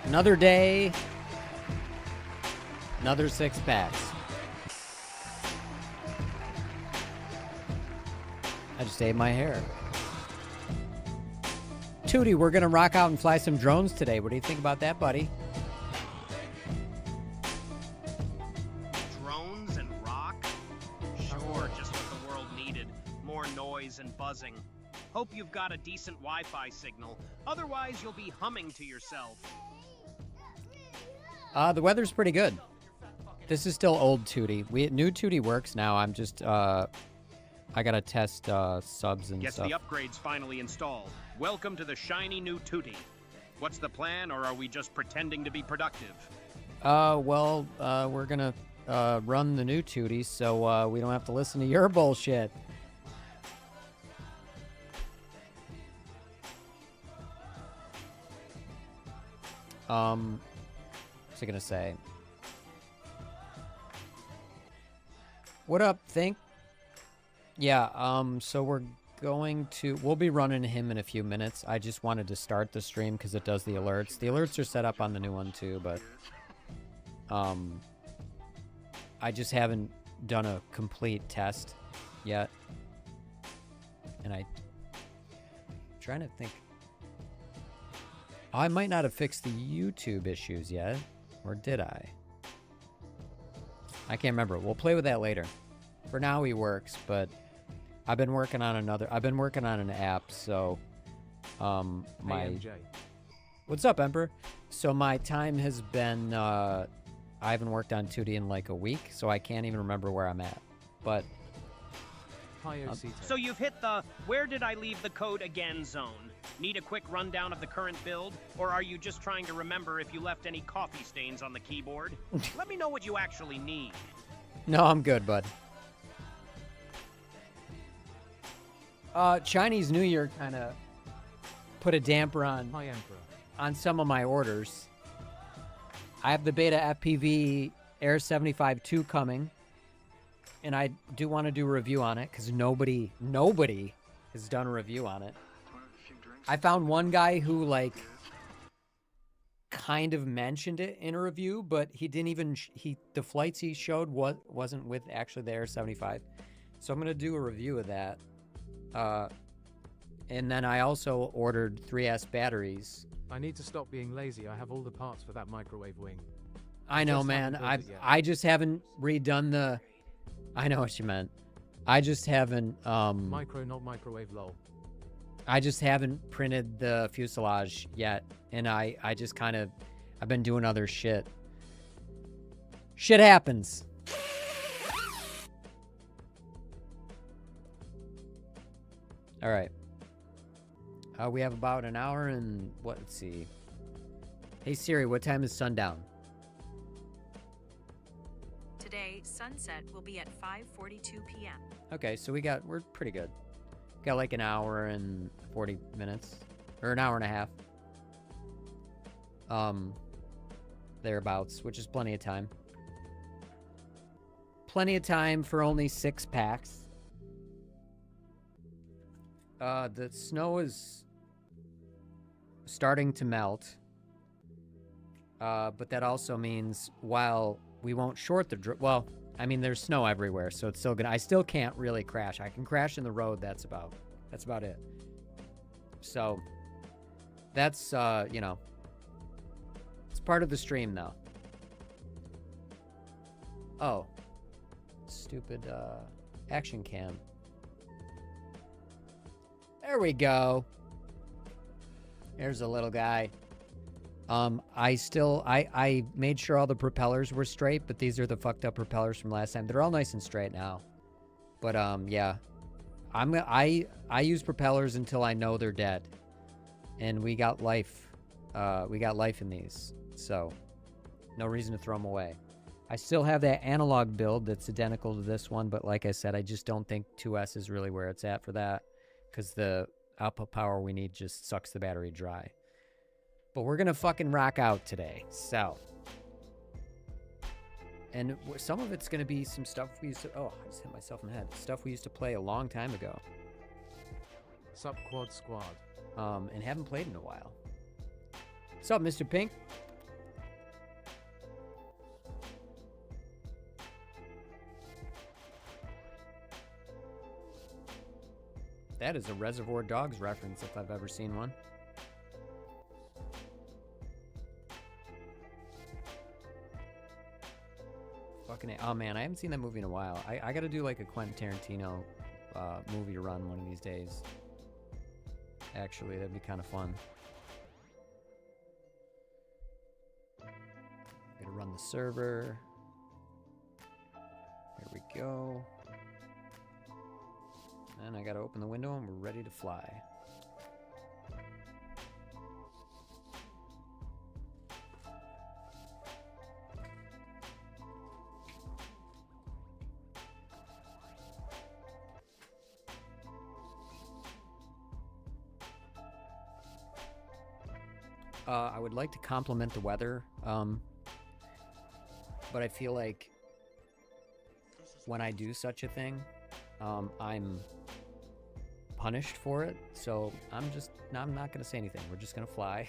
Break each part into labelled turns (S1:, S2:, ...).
S1: Another day, another 6 packs. I just ate my hair. Tootie, we're gonna rock out and fly some drones today. What do you think about that, buddy?
S2: Drones and rock? Sure, just what the world needed. More noise and buzzing. Hope you've got a decent Wi-Fi signal. Otherwise, you'll be humming to yourself.
S1: The weather's pretty good. This is still old Tootie. New Tootie works now. I'm just, I gotta test subs and
S2: Guess
S1: stuff.
S2: the upgrade's finally installed. Welcome to the shiny new Tootie. What's the plan, or are we just pretending to be productive?
S1: Well, we're gonna run the new Tootie, so we don't have to listen to your bullshit. What's I gonna say? What up, Think? Yeah, so we'll be running him in a few minutes. I just wanted to start the stream because it does the alerts. The alerts are set up on the new one too, but I just haven't done a complete test yet. And I'm trying to think. I might not have fixed the YouTube issues yet, or did I? I can't remember. We'll play with that later. For now, he works, but I've been working on an app, so What's up, Emperor? So my time has been I haven't worked on 2D in like a week, so I can't even remember where I'm at. But
S2: so you've hit the "where did I leave the code again" zone. Need a quick rundown of the current build, or are you just trying to remember if you left any coffee stains on the keyboard? Let me know what you actually need.
S1: No, I'm good, bud. Chinese New Year kind of put a damper on some of my orders. I have the Beta FPV Air 75 II coming, and I do want to do a review on it because nobody has done a review on it. I found one guy who like kind of mentioned it in a review, but he didn't even the flights he showed wasn't with actually the Air 75. So I'm gonna do a review of that. And then I also ordered 3S batteries.
S3: I need to stop being lazy. I have all the parts for that microwave wing.
S1: I know, man. I just haven't redone the. I know what you meant. I just haven't.
S3: Micro, not microwave, lol.
S1: I just haven't printed the fuselage yet, and I just kind of, I've been doing other shit. Shit happens. All right. We have about an hour and let's see. Hey Siri, what time is sundown?
S4: Today, sunset will be at 5:42 p.m.
S1: Okay, so we're pretty good. Got like an hour and 40 minutes, or an hour and a half. Thereabouts, which is plenty of time. Plenty of time for only 6 packs. The snow is starting to melt. But that also means while we won't short the well, I mean, there's snow everywhere, so it's still gonna. I still can't really crash. I can crash in the road. That's about it. So that's you know, it's part of the stream though. Oh, stupid action cam. There we go. There's a little guy. I made sure all the propellers were straight, but these are the fucked up propellers from last time. They're all nice and straight now. But yeah. I use propellers until I know they're dead. And we got life. We got life in these. So no reason to throw them away. I still have that analog build that's identical to this one, but like I said, I just don't think 2S is really where it's at for that, because the output power we need just sucks the battery dry. But we're gonna fucking rock out today, so. And some of it's going to be some stuff we used to... Oh, I just hit myself in the head. Stuff we used to play a long time ago.
S3: Sup Quad Squad.
S1: And haven't played in a while. What's up, Mr. Pink? That is a Reservoir Dogs reference if I've ever seen one. Fucking A. Oh man, I haven't seen that movie in a while. I gotta do like a Quentin Tarantino movie run one of these days. Actually, that'd be kind of fun. Gotta run the server. There we go. And I gotta open the window and we're ready to fly. I would like to compliment the weather, but I feel like when I do such a thing, I'm punished for it, so I'm not gonna say anything. We're just gonna fly,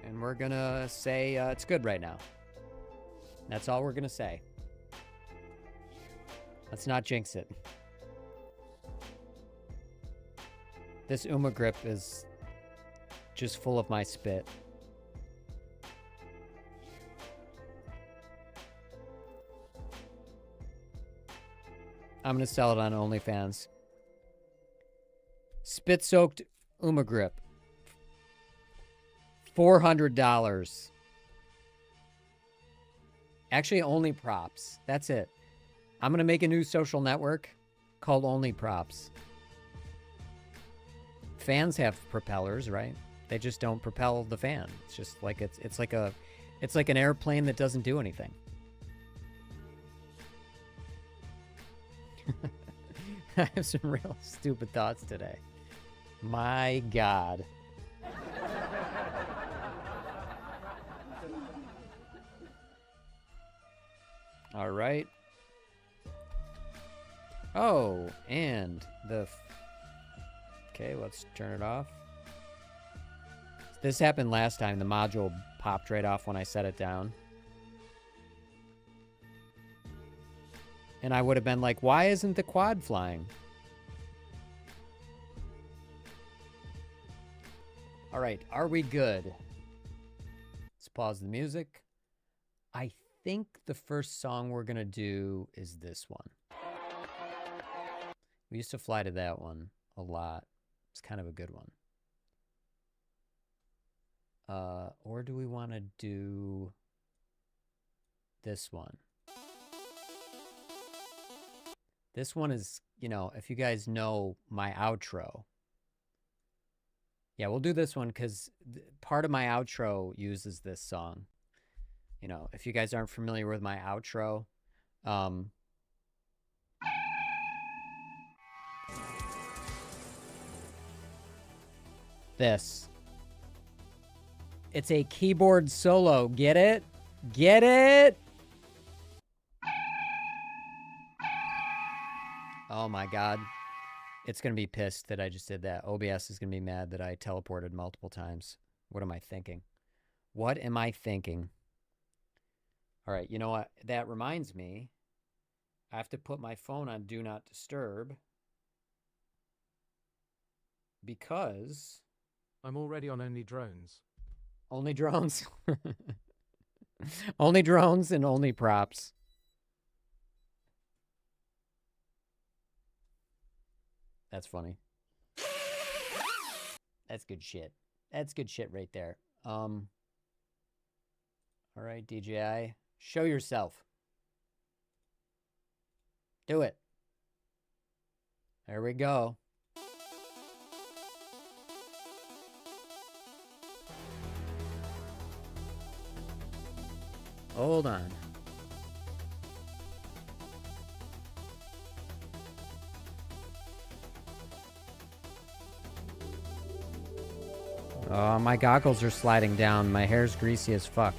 S1: and we're gonna say it's good right now. That's all we're gonna say. Let's not jinx it. This Uma grip is just full of my spit. I'm gonna sell it on OnlyFans. Spit-soaked Uma grip. $400. Actually, only props. That's it. I'm gonna make a new social network called Only Props. Fans have propellers, right? They just don't propel the fan. It's just like it's like an airplane that doesn't do anything. I have some real stupid thoughts today. My God. All right. Oh, and the... Okay, let's turn it off. This happened last time. The module popped right off when I set it down. And I would have been like, why isn't the quad flying? All right, are we good? Let's pause the music. I think the first song we're going to do is this one. We used to fly to that one a lot. It's kind of a good one. Or do we want to do this one? This one is, you know, if you guys know my outro. Yeah, we'll do this one because part of my outro uses this song. You know, if you guys aren't familiar with my outro, this. It's a keyboard solo. Get it? Get it? Oh my God. It's going to be pissed that I just did that. OBS is going to be mad that I teleported multiple times. What am I thinking? What am I thinking? All right, you know what? That reminds me. I have to put my phone on Do Not Disturb. Because...
S3: I'm already on Only Drones.
S1: Only drones. Only drones and only props. That's funny. That's good shit. That's good shit right there. All right, DJI. Show yourself. Do it. There we go. Hold on. Oh, my goggles are sliding down. My hair's greasy as fuck.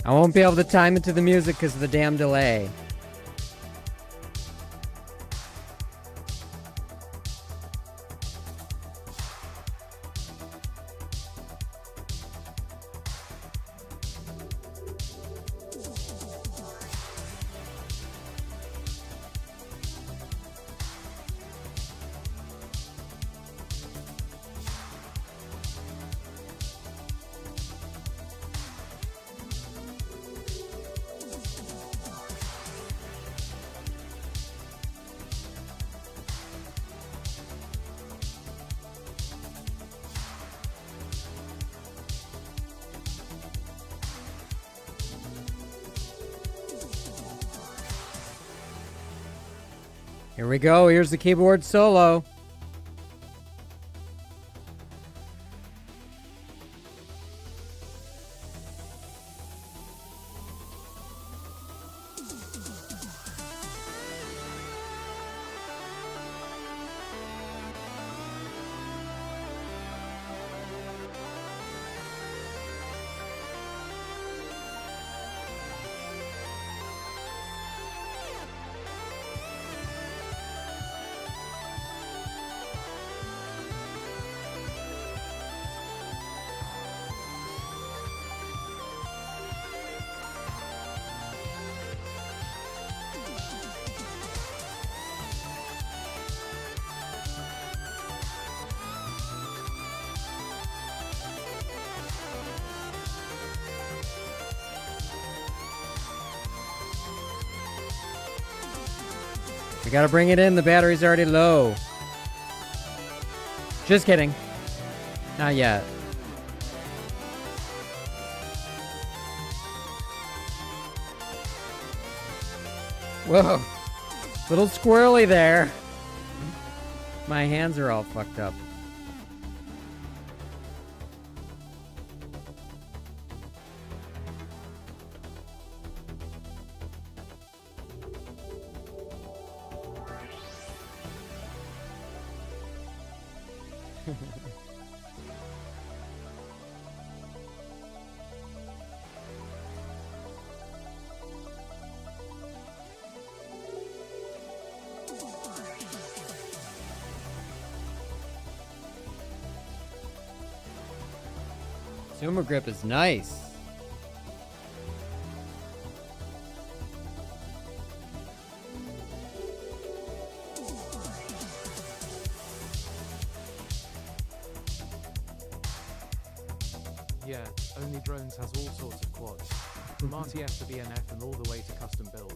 S1: I won't be able to time it to the music because of the damn delay. Here we go. Here's the keyboard solo. We gotta bring it in. The battery's already low. Just kidding. Not yet. Whoa. Little squirrely there. My hands are all fucked up. Zoomer grip is nice.
S3: Yeah, only drones has all sorts of quads. From RTF to BNF and all the way to custom build.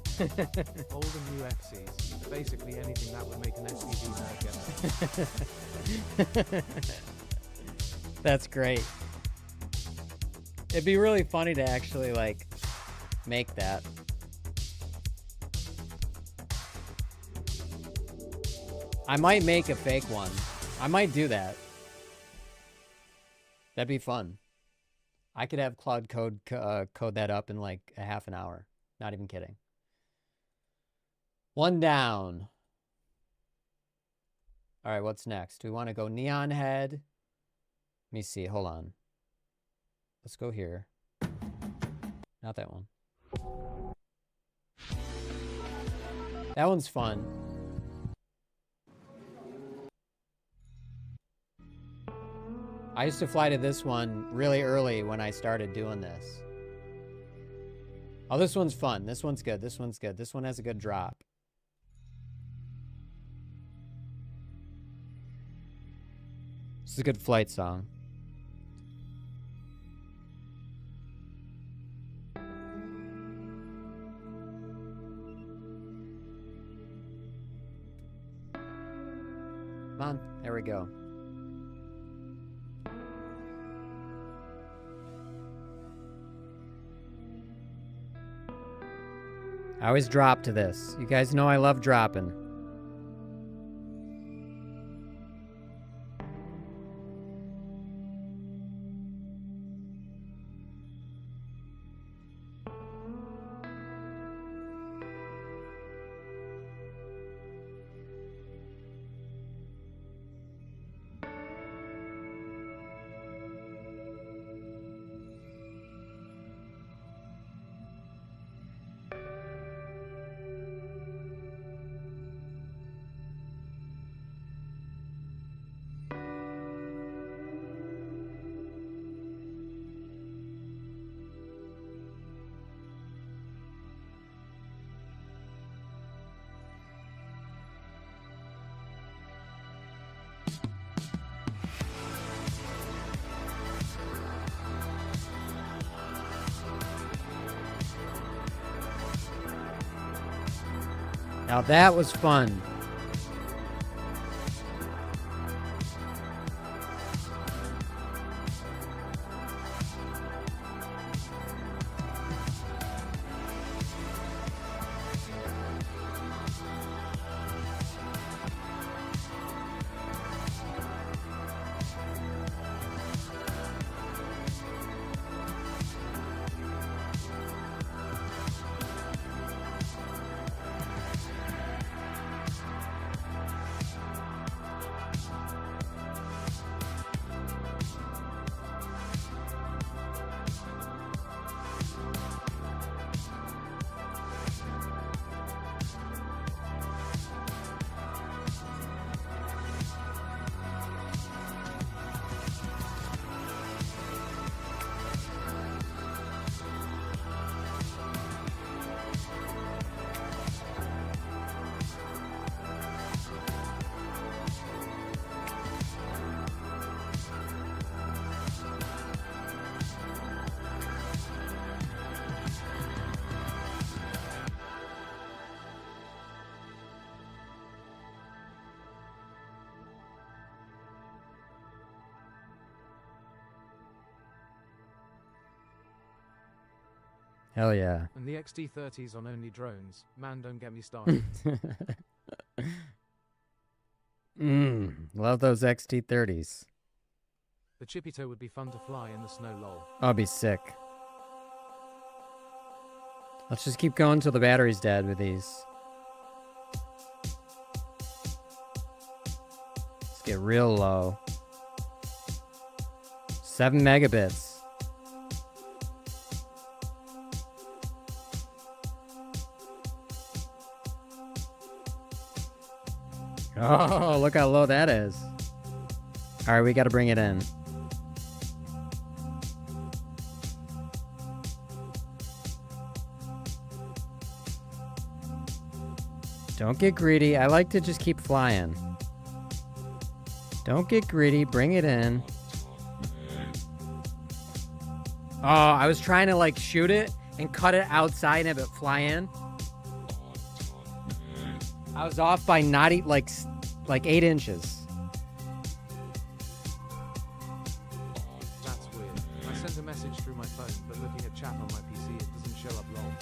S3: Old and new FCs. Basically anything that would make an FPV nerd get.
S1: That's great. It'd be really funny to actually, like, make that. I might make a fake one. I might do that. That'd be fun. I could have Cloud code that up in like a half an hour. Not even kidding. One down. All right, what's next? Do we want to go neon head? Let me see. Hold on. Let's go here. Not that one. That one's fun. I used to fly to this one really early when I started doing this. Oh, this one's fun. This one's good. This one's good. This one has a good drop. This is a good flight song. Come on. There we go. I always drop to this. You guys know I love dropping. Now that was fun. Hell yeah.
S3: And the XT30s on only drones. Man, don't get me started.
S1: Love those XT30s.
S3: The Chippito would be fun to fly in the snow, lol.
S1: I'll be sick. Let's just keep going till the battery's dead with these. Let's get real low. 7 megabits. Oh, look how low that is. All right, we got to bring it in. Don't get greedy. I like to just keep flying. Don't get greedy. Bring it in. Oh, I was trying to like shoot it and cut it outside and have it fly in. I was off by not like 8 inches.
S3: That's weird. I sent a message through my phone, but looking at chat on my PC, it doesn't show up, lol.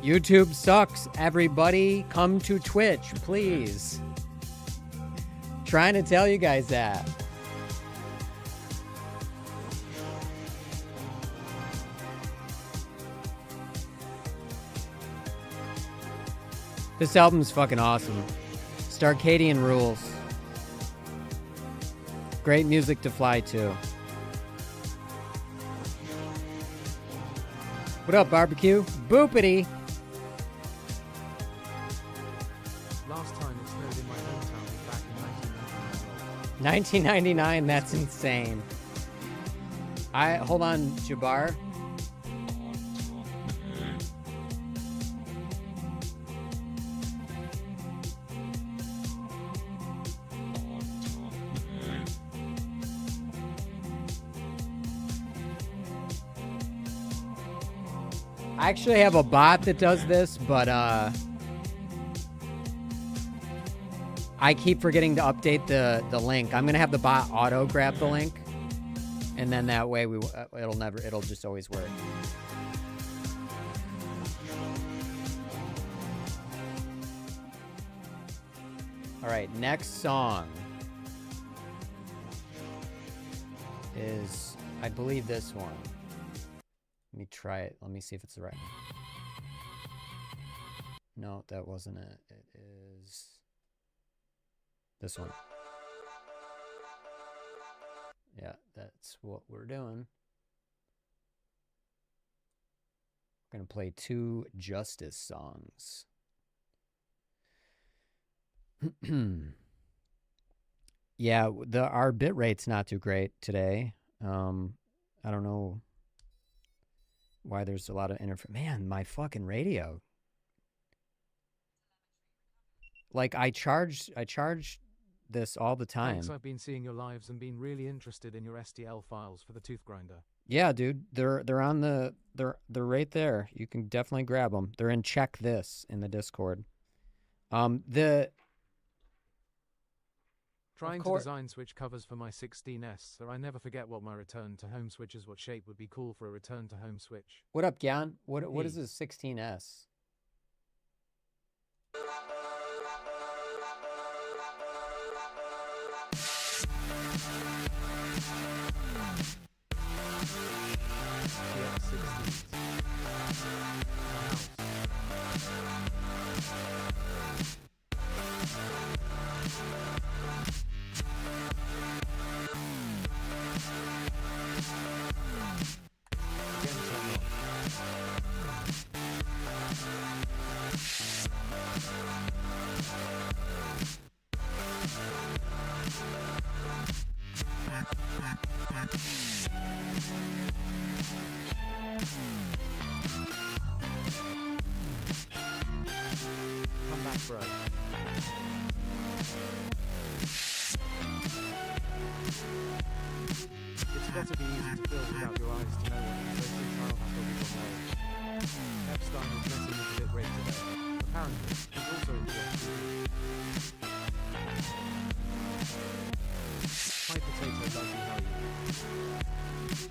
S1: YouTube sucks. Everybody come to Twitch, please. Trying to tell you guys that. This album's fucking awesome. Starcadian rules. Great music to fly to. What up, barbecue? Boopity!
S3: Last time it snowed in my hometown was back in 1999.
S1: 1999, that's insane. Hold on, Jabbar. I actually have a bot that does this, but I keep forgetting to update the link. I'm gonna have the bot auto grab the link, and then that way it'll just always work. All right, next song is, I believe, this one. Let me try it. Let me see if it's the right one. No, that wasn't it. It is this one. Yeah, that's what we're doing. We're going to play 2 Justice songs. Yeah, our bit rate's not too great today. I don't know why there's a lot of man, my fucking radio. Like I charge this all the time.
S3: Thanks, I've been seeing your lives and been really interested in your STL files for the tooth grinder.
S1: Yeah, dude, they're on they're right there. You can definitely grab them. They're in check this in the Discord. The
S3: Trying to
S1: cour-
S3: design switch covers for my 16S, so I never forget what my return to home switch is. What shape would be cool for a return to home switch?
S1: what up, Gyan? What is
S3: Hey.
S1: this 16S?
S3: TX16. Again, turn on. Come back, bro. It's gotta be easy to build without your eyes to know it, so free trial hassle will know. Epstein is messing with a bit rate today. Apparently, he's also into FPV. Hi Potato Lucky, how are you?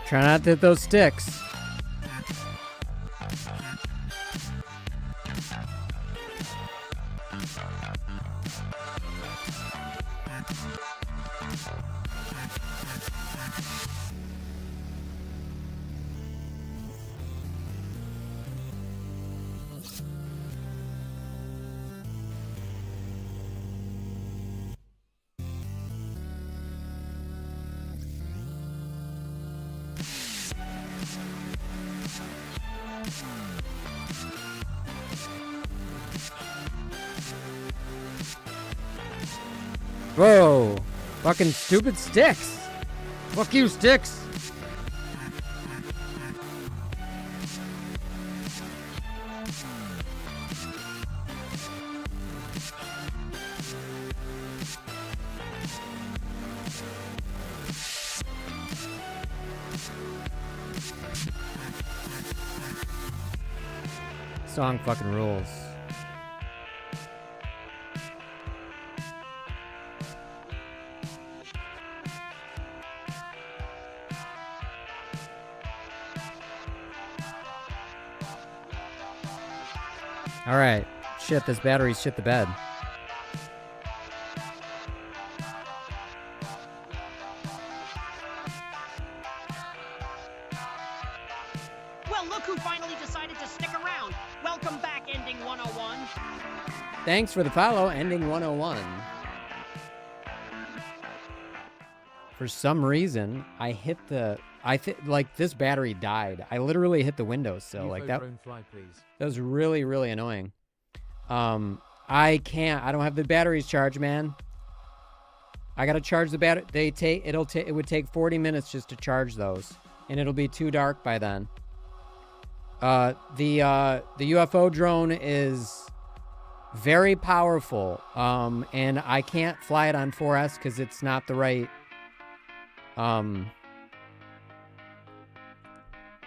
S1: Try not to hit those sticks. Whoa! Fucking stupid sticks! Fuck you, sticks! Song fucking rules. All right. Shit, this battery's shit the bed.
S2: Well, look who finally decided to stick around. Welcome back, Ending 101.
S1: Thanks for the follow, ending 101. For some reason, I hit the... like, this battery died. I literally hit the windowsill. Like, that
S3: drone fly, please.
S1: That was really, really annoying. I don't have the batteries charged, man. I gotta charge the battery. It would take 40 minutes just to charge those, and it'll be too dark by then. The UFO drone is very powerful, and I can't fly it on 4S because it's not the right.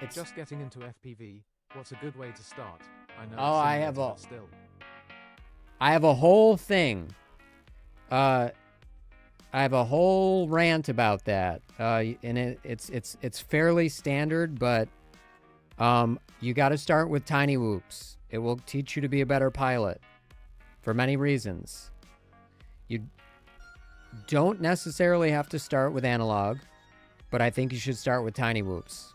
S1: It's
S3: Just getting into FPV. What's a good way to start? I know.
S1: Oh,
S3: it's
S1: I
S3: simulator,
S1: have a-
S3: but still.
S1: I have a whole thing. I have a whole rant about that. And it's fairly standard, but you got to start with tiny whoops. It will teach you to be a better pilot for many reasons. You don't necessarily have to start with analog, but I think you should start with tiny whoops.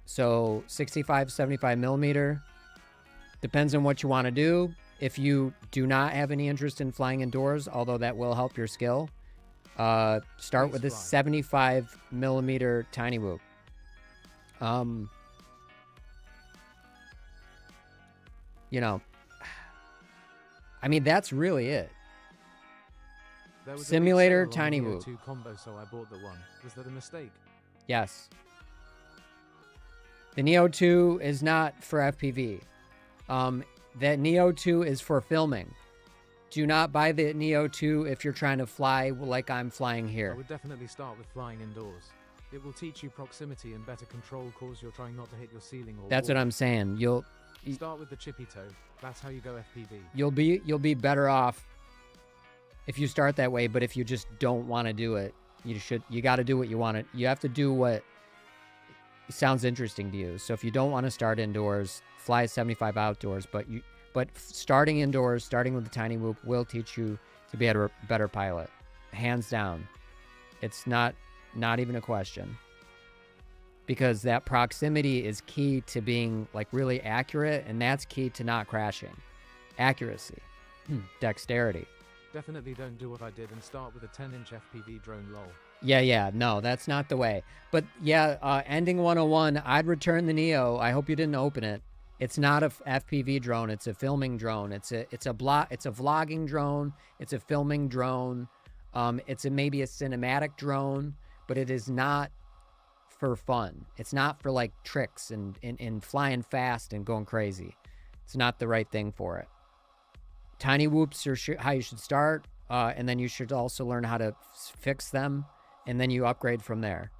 S1: So 65, 75 millimeter. Depends on what you want to do. If you do not have any interest in flying indoors, although that will help your skill, start with a 75 millimeter tiny whoop. You know, I mean, that's really it.
S3: There was a big
S1: Simulator,
S3: sale on
S1: tiny
S3: the
S1: whoop.
S3: 2 combo, so I bought the one. Was that a mistake?
S1: Yes. The Neo 2 is not for FPV. That Neo 2 is for filming. Do not buy the Neo 2 if you're trying to fly like I'm flying
S3: I
S1: here.
S3: would definitely start with flying indoors. It will teach you proximity and better control cause you're trying not to hit your ceiling or
S1: That's
S3: wall.
S1: what I'm saying.
S3: Start with the chippy toe. That's how you go FPV.
S1: You'll be better off if you start that way, but if you just don't want to do it, you got to do what you want to. You have to do what sounds interesting to you. So if you don't want to start indoors, fly 75 outdoors, but starting indoors, starting with the tiny whoop will teach you to be a better pilot. Hands down. It's not even a question. Because that proximity is key to being like really accurate, and that's key to not crashing. Accuracy. Dexterity.
S3: Definitely don't do what I did and start with a 10-inch FPV drone lol.
S1: Yeah, no, that's not the way. But yeah, ending 101, I'd return the Neo. I hope you didn't open it. It's not a FPV drone, it's a filming drone. It's a vlogging drone, it's a filming drone. It's maybe a cinematic drone, but it is not for fun. It's not for like tricks and flying fast and going crazy. It's not the right thing for it. Tiny whoops are how you should start, and then you should also learn how to fix them, and then you upgrade from there.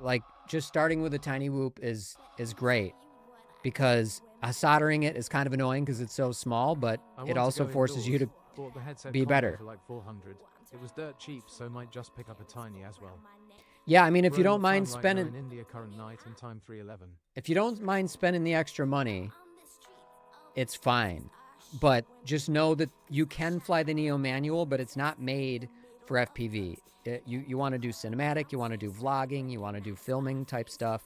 S1: Like just starting with a tiny whoop is great, because soldering it is kind of annoying because it's so small, but it also forces you to
S3: Bought the headset
S1: be
S3: combo
S1: better.
S3: for like 400. It was dirt cheap, so might just pick up a tiny as well.
S1: Yeah, I mean, if you
S3: Roam
S1: don't mind
S3: fun right now
S1: spending,
S3: in India current night and time 311.
S1: if you don't mind spending the extra money, it's fine. But just know that you can fly the Neo manual, but it's not made for FPV. You want to do cinematic, you want to do vlogging, you want to do filming type stuff.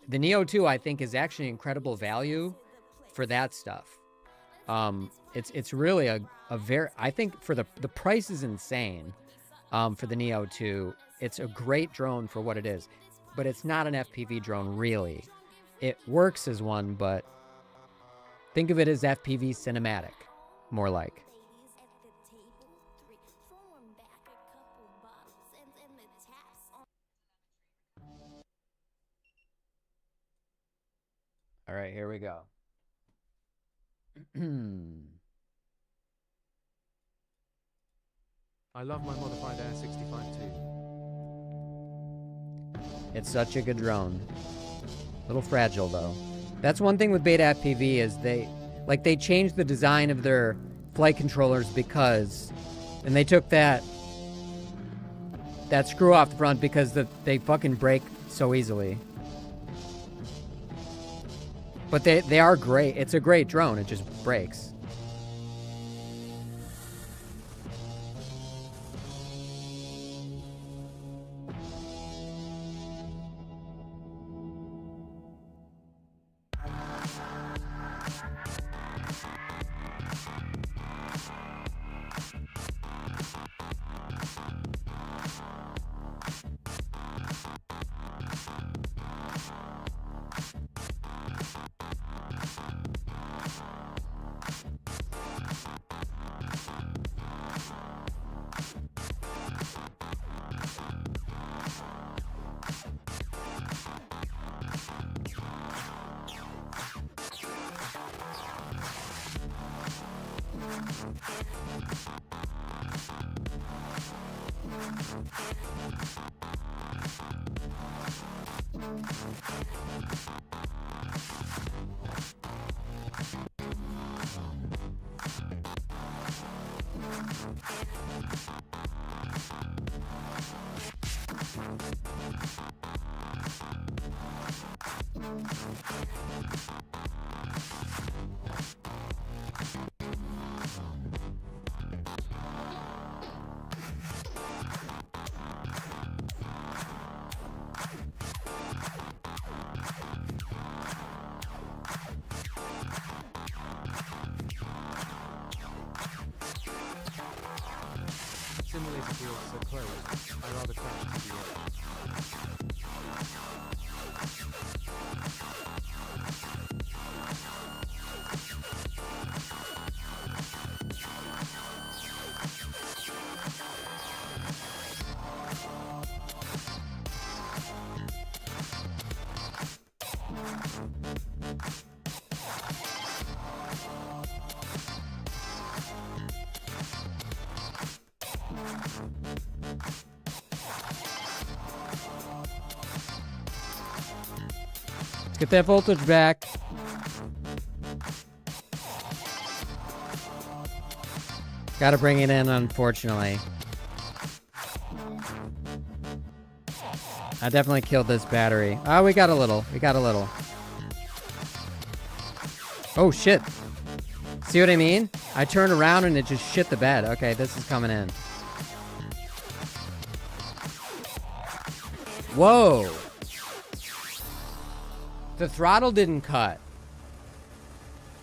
S1: The Neo 2, I think, is actually incredible value for that stuff. It's really a very, I think for the price is insane for the Neo 2. It's a great drone for what it is, but it's not an FPV drone, really. It works as one, but think of it as FPV cinematic, more like. All right, here we go.
S3: I love my modified Air 65 too.
S1: It's such a good drone. A little fragile though. That's one thing with Beta FPV is they changed the design of their flight controllers because, and they took that screw off the front because they fucking break so easily. But they are great. It's a great drone. It just breaks.
S3: Simulator feels so close. I rather crash to the edge.
S1: Let's get that voltage back. Gotta bring it in, unfortunately. I definitely killed this battery. Oh, we got a little. We got a little. Oh, shit. See what I mean? I turned around and it just shit the bed. Okay, this is coming in. Whoa. The throttle didn't cut.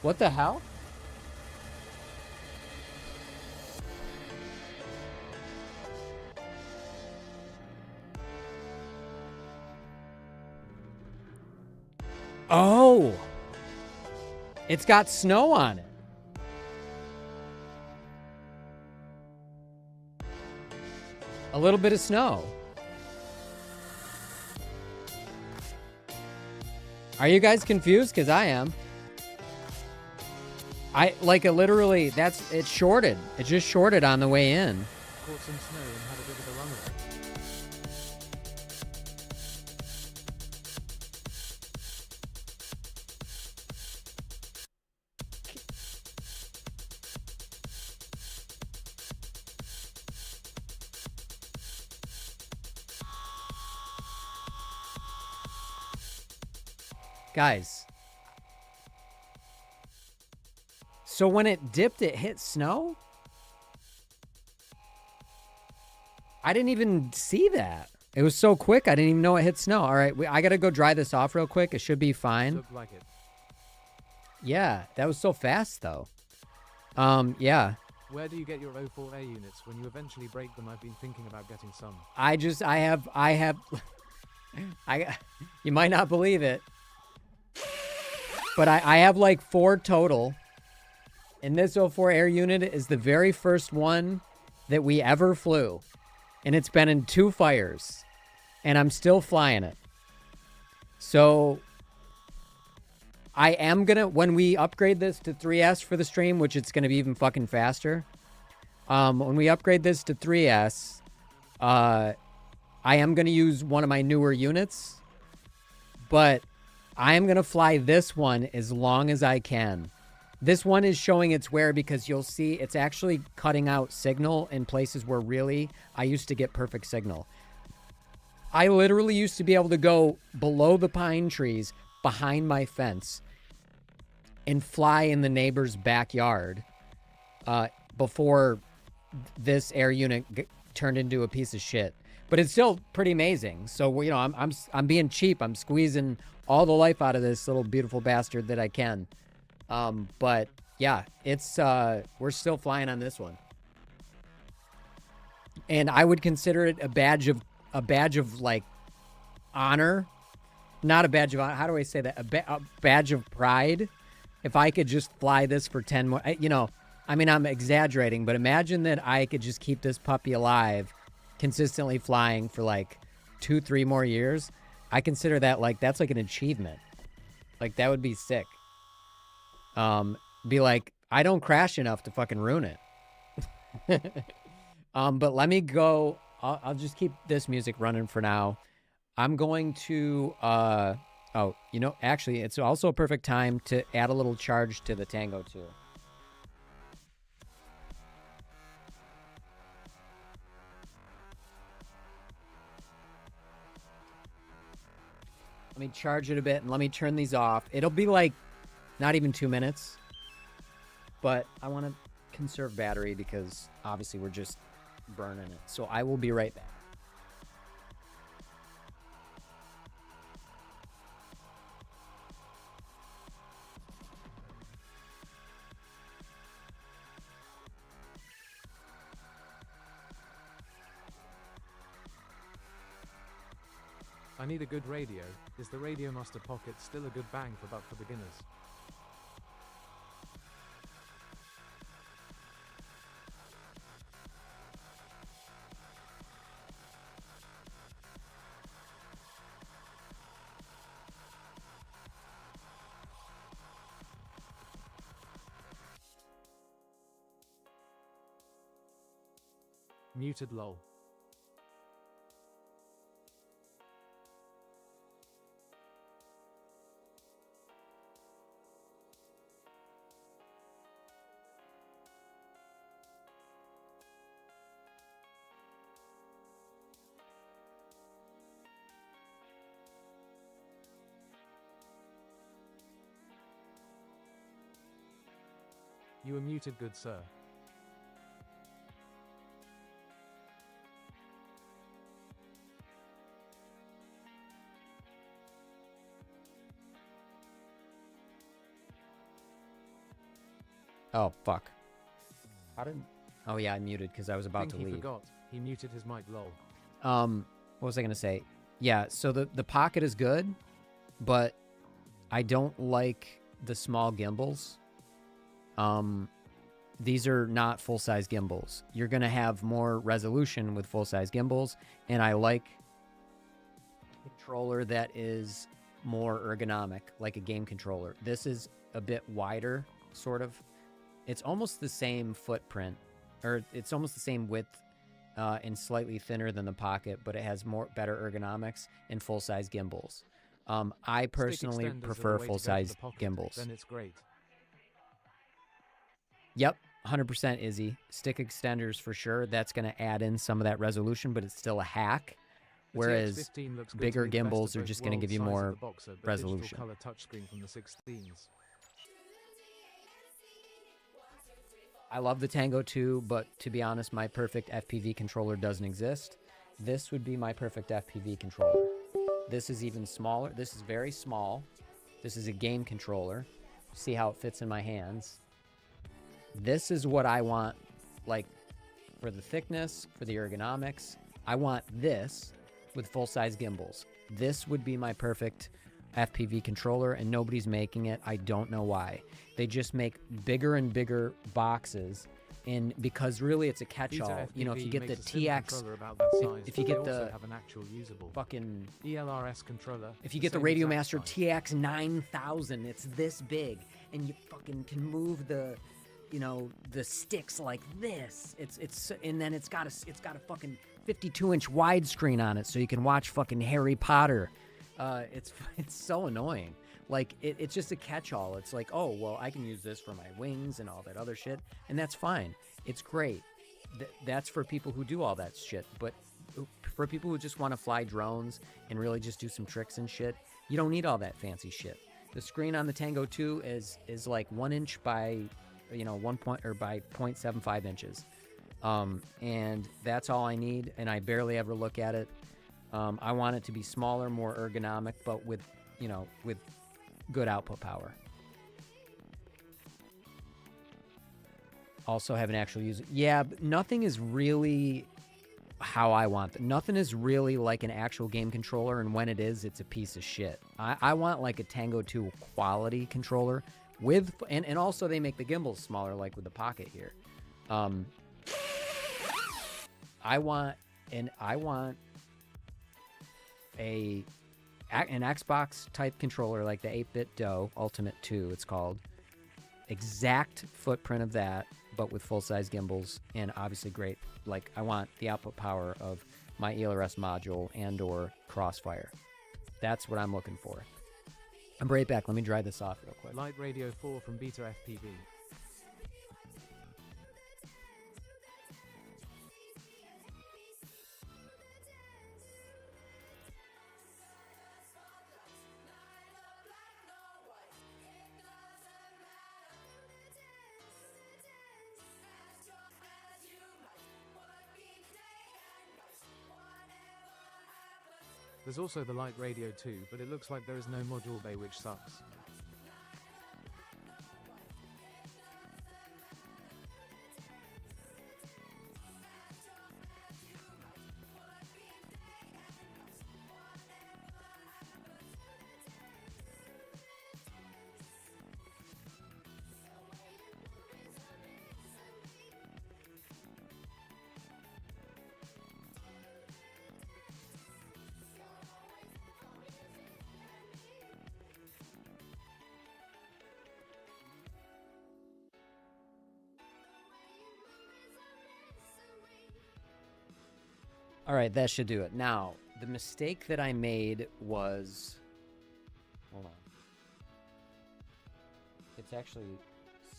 S1: What the hell? Oh. It's got snow on it. A little bit of snow. Are you guys confused? Because I am. Literally, it shorted. It just shorted on the way in.
S3: Caught some snow and had a bit of a run of it.
S1: Guys. So when it dipped, it hit snow? I didn't even see that. It was so quick, I didn't even know it hit snow. All right, I got to go dry this off real quick. It should be fine.
S3: Looked like it.
S1: Yeah, that was so fast, though. Yeah.
S3: Where do you get your 04A units? When you eventually break them, I've been thinking about getting some. You might not believe it. But I have like 4 total. And this 04 Air unit is the very first one that we ever flew. And it's been in 2 fires. And I'm still flying it. So I am going to, when we upgrade this to 3S for the stream, which it's going to be even fucking faster. When we upgrade this to 3S, I am going to use one of my newer units. But I am going to fly this one as long as I can. This one is showing its wear because you'll see it's actually cutting out signal in places where really I used to get perfect signal. I literally used to be able to go below the pine trees behind my fence and fly in the neighbor's backyard before this air unit turned into a piece of shit. But it's still pretty amazing. So, you know, I'm being cheap. I'm squeezing all the life out of this little beautiful bastard that I can. But yeah, it's we're still flying on this one. And I would consider it a badge of like honor. Not a badge of honor. How do I say that? A badge of pride. If I could just fly this for 10 more, you know, I mean, I'm exaggerating, but imagine that I could just keep this puppy alive, consistently flying for like 2-3 more years. I consider that like, that's like an achievement. Like that would be sick. Be like, I don't crash enough to fucking ruin it. But let me go. I'll just keep this music running for now. I'm going to, oh, you know, actually, it's also a perfect time to add a little charge to the Tango too. Let me charge it a bit and let me turn these off. It'll be like not even 2 minutes, but I want to conserve battery because obviously we're just burning it. So I will be right back. I need a good radio. Is the Radio Master Pocket still a good bang for buck for beginners? Muted lol. You are muted, good sir.
S1: Oh, fuck. How did... Oh, yeah, I muted because I was about to
S3: He
S1: leave.
S3: forgot. He muted his mic lol.
S1: What was I going to say? Yeah, so the Pocket is good, but I don't like the small gimbals. These are not full-size gimbals. You're going to have more resolution with full-size gimbals, and I like a controller that is more ergonomic, like a game controller. This is a bit wider, sort of. It's almost the same footprint, or it's almost the same width and slightly thinner than the Pocket, but it has better ergonomics and full-size gimbals. I personally
S3: Stick extenders are the
S1: prefer
S3: way to go for
S1: full-size
S3: the Pocket,
S1: gimbals.
S3: Then it's great.
S1: Yep, 100% Izzy. Stick extenders for sure. That's going to add in some of that resolution, but it's still a hack.
S3: The
S1: Whereas
S3: TX15 looks good
S1: bigger
S3: to me, the best
S1: gimbals
S3: of
S1: are
S3: both
S1: just going to
S3: worlds,
S1: give you
S3: size of
S1: more
S3: the Boxer, but
S1: resolution.
S3: digital color touchscreen from the 16s.
S1: I love the Tango 2, but to be honest, my perfect FPV controller doesn't exist. This would be my perfect FPV controller. This is even smaller. This is very small. This is a game controller. See how it fits in my hands. This is what I want, like, for the thickness, for the ergonomics. I want this with full-size gimbals. This would be my perfect FPV controller, and nobody's making it. I don't know why. They just make bigger and bigger boxes, and because really it's a catch-all. You know, if you get the TX, if you get the
S3: have an actual usable
S1: fucking
S3: ELRS controller,
S1: if you get the Radio Master TX 9000, it's this big, and you fucking can move the, you know, the sticks like this. It's and then it's got a fucking 52-inch widescreen on it, so you can watch fucking Harry Potter. It's so annoying. Like it's just a catch-all. It's like, oh well, I can use this for my wings and all that other shit, and that's fine. It's great. That's for people who do all that shit. But for people who just want to fly drones and really just do some tricks and shit, you don't need all that fancy shit. The screen on the Tango 2 is like 1 inch by, you know, 0.75 inches, and that's all I need. And I barely ever look at it. I want it to be smaller, more ergonomic, but with, you know, with good output power. Also have an actual user. Yeah, but nothing is really how I want it. Nothing is really like an actual game controller, and when it is, it's a piece of shit. I want like a Tango 2 quality controller with, and also they make the gimbals smaller, like with the Pocket here. I want an Xbox type controller, like the 8-bit Doe Ultimate 2, it's called. Exact footprint of that, but with full-size gimbals, and obviously great. Like, I want the output power of my ELRS module and or Crossfire. That's what I'm looking for. I'm right back. Let me dry this off real quick.
S3: Light Radio 4 from Beta FPV. There's also the Light Radio 2, but it looks like there is no module bay, which sucks.
S1: All right, that should do it. Now, the mistake that I made was... Hold on. It's actually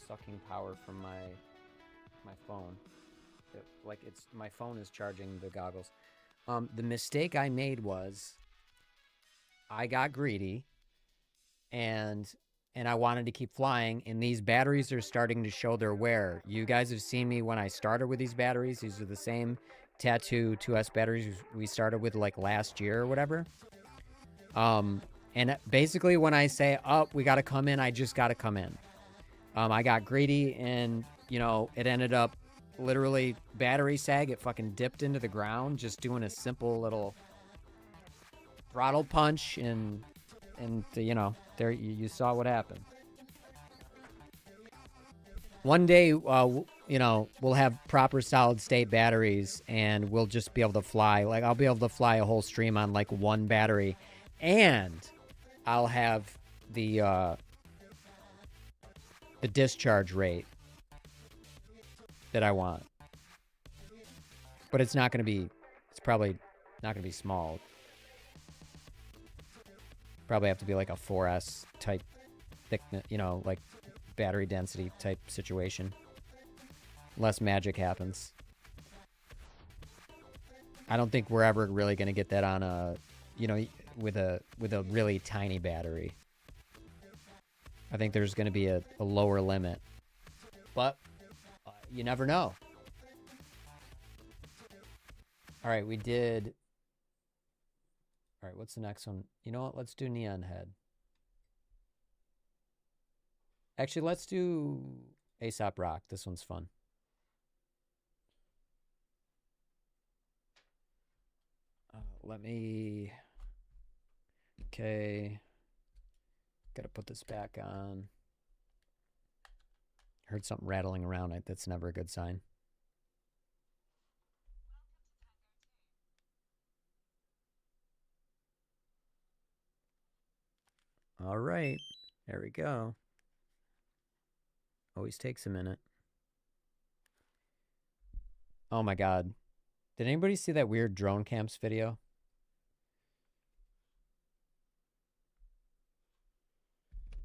S1: sucking power from my phone. My phone is charging the goggles. The mistake I made was I got greedy and I wanted to keep flying, and these batteries are starting to show their wear. You guys have seen me when I started with these batteries. These are the same Tattoo 2S batteries we started with like last year or whatever. And basically when I say, oh, we got to come in, I just got to come in. I got greedy and, you know, it ended up literally battery sag. It fucking dipped into the ground just doing a simple little throttle punch, and you know, there you saw what happened. One day, you know, we'll have proper solid state batteries and we'll just be able to fly. Like, I'll be able to fly a whole stream on like one battery, and I'll have the discharge rate that I want. But it's not going to be, it's probably not going to be small. Probably have to be like a 4S type thickness, you know, like battery density type situation. Unless magic happens. I don't think we're ever really going to get that on a, you know, with a really tiny battery. I think there's going to be a lower limit. But you never know. All right, we did... All right, what's the next one? You know what? Let's do Neon Head. Actually, let's do Aesop Rock. This one's fun. Let me... Okay. Gotta put this back on. Heard something rattling around. That's never a good sign. All right. There we go. Always takes a minute. Oh my God. Did anybody see that weird drone camps video?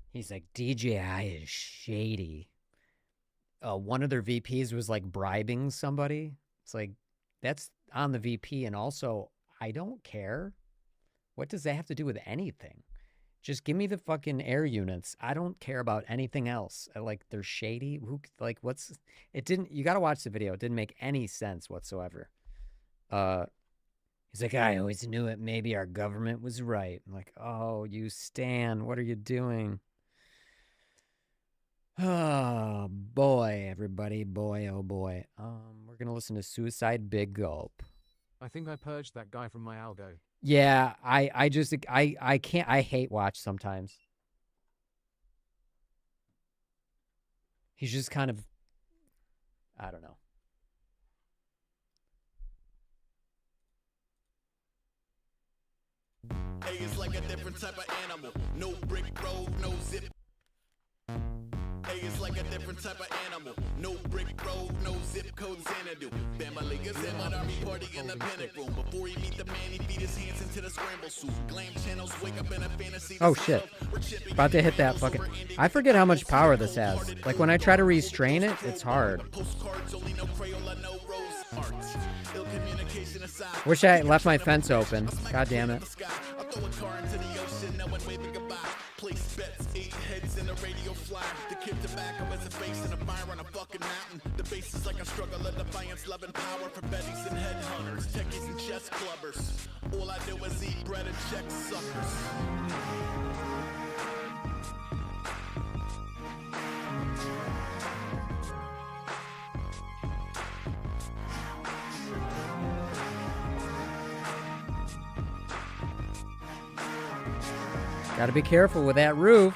S1: He's like, DJI is shady. One of their VPs was like bribing somebody. It's like, that's on the VP. And also, I don't care. What does that have to do with anything? Just give me the fucking air units. I don't care about anything else. Like, they're shady. Who, like, what's... It didn't... You gotta watch the video. It didn't make any sense whatsoever. He's like, I always knew it. Maybe our government was right. I'm like, oh, you Stan. What are you doing? Oh, boy, everybody. Boy, oh, boy. We're gonna listen to Suicide Big Gulp.
S3: I think I purged that guy from my algo.
S1: Yeah, I just, I can't, I hate watch sometimes. He's just kind of, I don't know.
S5: Hey, it's like a different type of animal. No brick road, no zip. Hey, it's like a different type of animal. No brick road, no zip codes Xanadu. Family is in my army party in the panic room. Before he meet the man, he beat his hands into the scramble suit. Glam channels wake up in a fantasy.
S1: Oh shit. About to hit that fucking... I forget how much power this has. Like when I try to restrain it, it's hard. Wish I left my fence open. God damn it. Place bets, 8 heads in a radio flyer. The kid tobacco as a face in a fire on a fucking mountain. The base is like a struggle of defiance, love and power for betties and headhunters, techies and chess clubbers. All I do is eat bread and check suckers. Gotta be careful with that roof.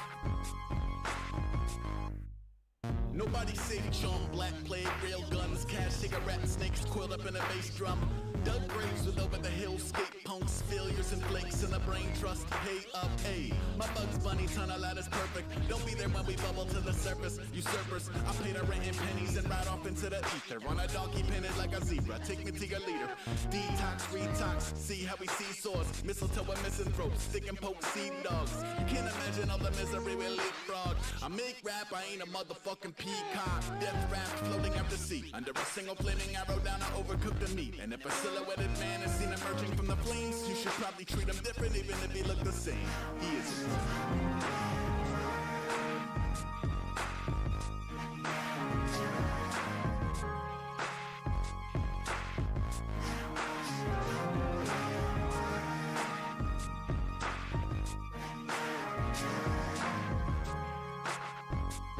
S5: Nobody safe, chum, black plague, rail guns, cash, cigarettes, snakes coiled up in a bass drum. Dug graves with over the hill, skate punks, failures and flakes in the brain trust. Hey up, hey, my Bugs Bunny tunnel out is perfect. Don't be there when we bubble to the surface. Usurpers, I pay the rent in pennies and ride off into the ether. On a donkey pinned like a zebra, take me to your leader. Detox, retox, see how we see swords. Mistletoe and missing throats, stick and poke seed dogs. You can't imagine all the misery we leapfrog. I make rap, I ain't a motherfucking peacock. Death raft floating out to sea. Under a single flaming arrow down, I overcooked the meat. And if a silhouetted man is seen emerging from the flames, you should probably treat him different even if he look the same. He is.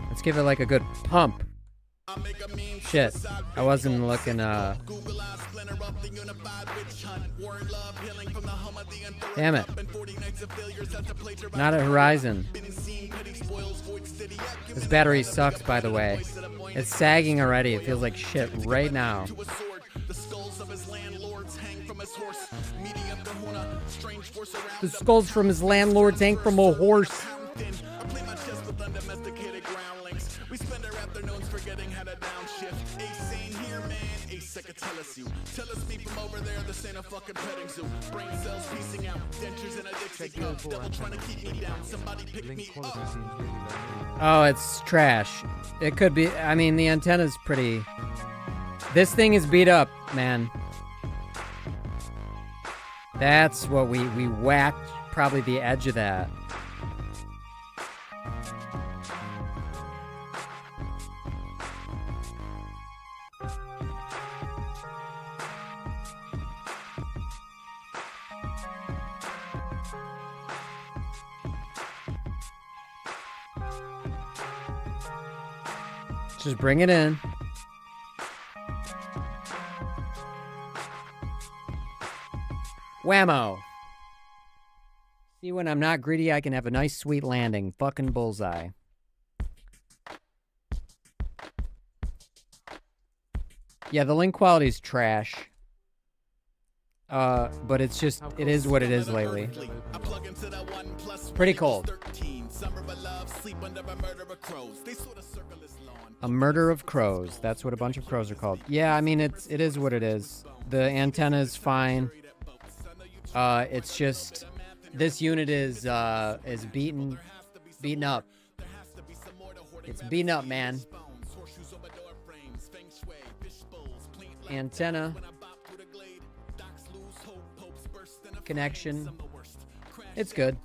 S1: Let's give it like a good pump. Shit, I wasn't looking, damn it. Not at Horizon. This battery sucks, by the way. It's sagging already. It feels like shit right now. The skulls from his landlords hang from a horse.
S5: We spend our afternoons forgetting how to downshift. Ace ain't here, man. Ace second tell us you. Tell us me from over there, this ain't a fucking petting zoo. Brain cells piecing out, dentures in a Dixie cup. Devil trying to keep me down. Somebody pick
S3: Link
S5: me
S3: quality
S5: up.
S3: seems really low.
S1: Oh, it's trash. It could be. I mean, the antenna's pretty. This thing is beat up, man. That's what we whacked probably the edge of that. Just bring it in. Whammo. See, when I'm not greedy, I can have a nice sweet landing. Fucking bullseye. Yeah, the link quality's trash. But it's just, it is what it is lately. Pretty cold. A murder of crows. That's what a bunch of crows are called. Yeah, I mean, it is what it is. The antenna is fine. It's just, this unit is beaten up. It's beaten up, man. Antenna. Connection. It's good.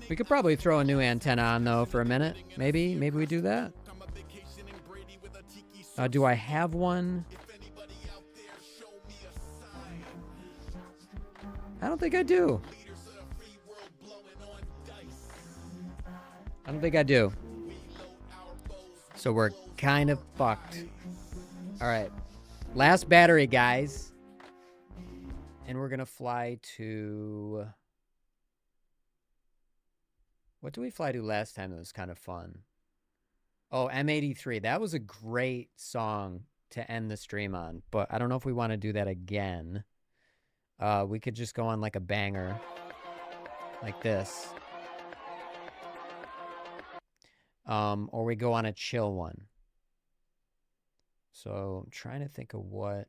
S1: We could probably throw a new antenna on though for a minute. Maybe we do that. Do I have one? I don't think I do. I don't think I do. So we're kind of fucked. All right. Last battery, guys. And we're going to fly to... What did we fly to last time that was kind of fun? Oh, M83. That was a great song to end the stream on. But I don't know if we want to do that again. We could just go on like a banger. Like this. Or we go on a chill one. So I'm trying to think of what...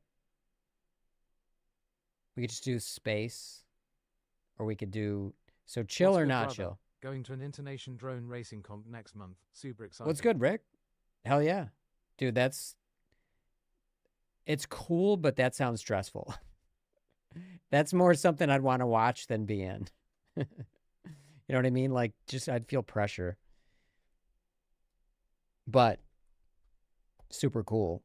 S1: We could just do space. Or we could do... So chill or not chill?
S3: Going to an Internation drone racing comp next month. Super excited.
S1: What's good, Rick? Hell yeah. Dude, that's... It's cool, but that sounds stressful. That's more something I'd want to watch than be in. You know what I mean? Like, just I'd feel pressure. But super cool.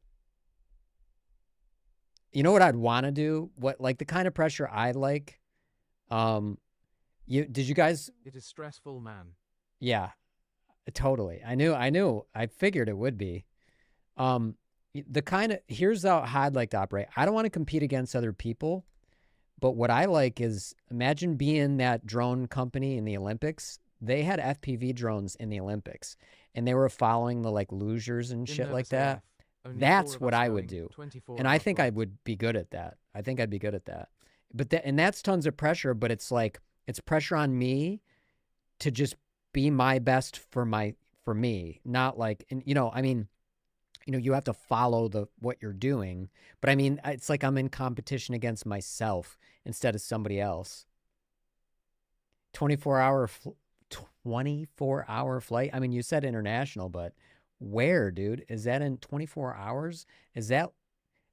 S1: You know what I'd want to do? What, like, the kind of pressure I like? Did you guys...
S3: It is stressful, man.
S1: Yeah, totally. I knew. I figured it would be. The kind of... Here's how I'd like to operate. I don't want to compete against other people, but what I like is, imagine being that drone company in the Olympics they had FPV drones in the Olympics, and they were following the like losers and shit like that. That's what I would do, and I think I would be good at that. I think I'd be good at that. But and that's tons of pressure. But it's like it's pressure on me to just be my best for me, not like, and you know, I mean, you know, you have to follow what you're doing, but I mean, it's like I'm in competition against myself instead of somebody else. 24-hour flight. I mean, you said international, but where, dude? Is that in 24 hours? Is that,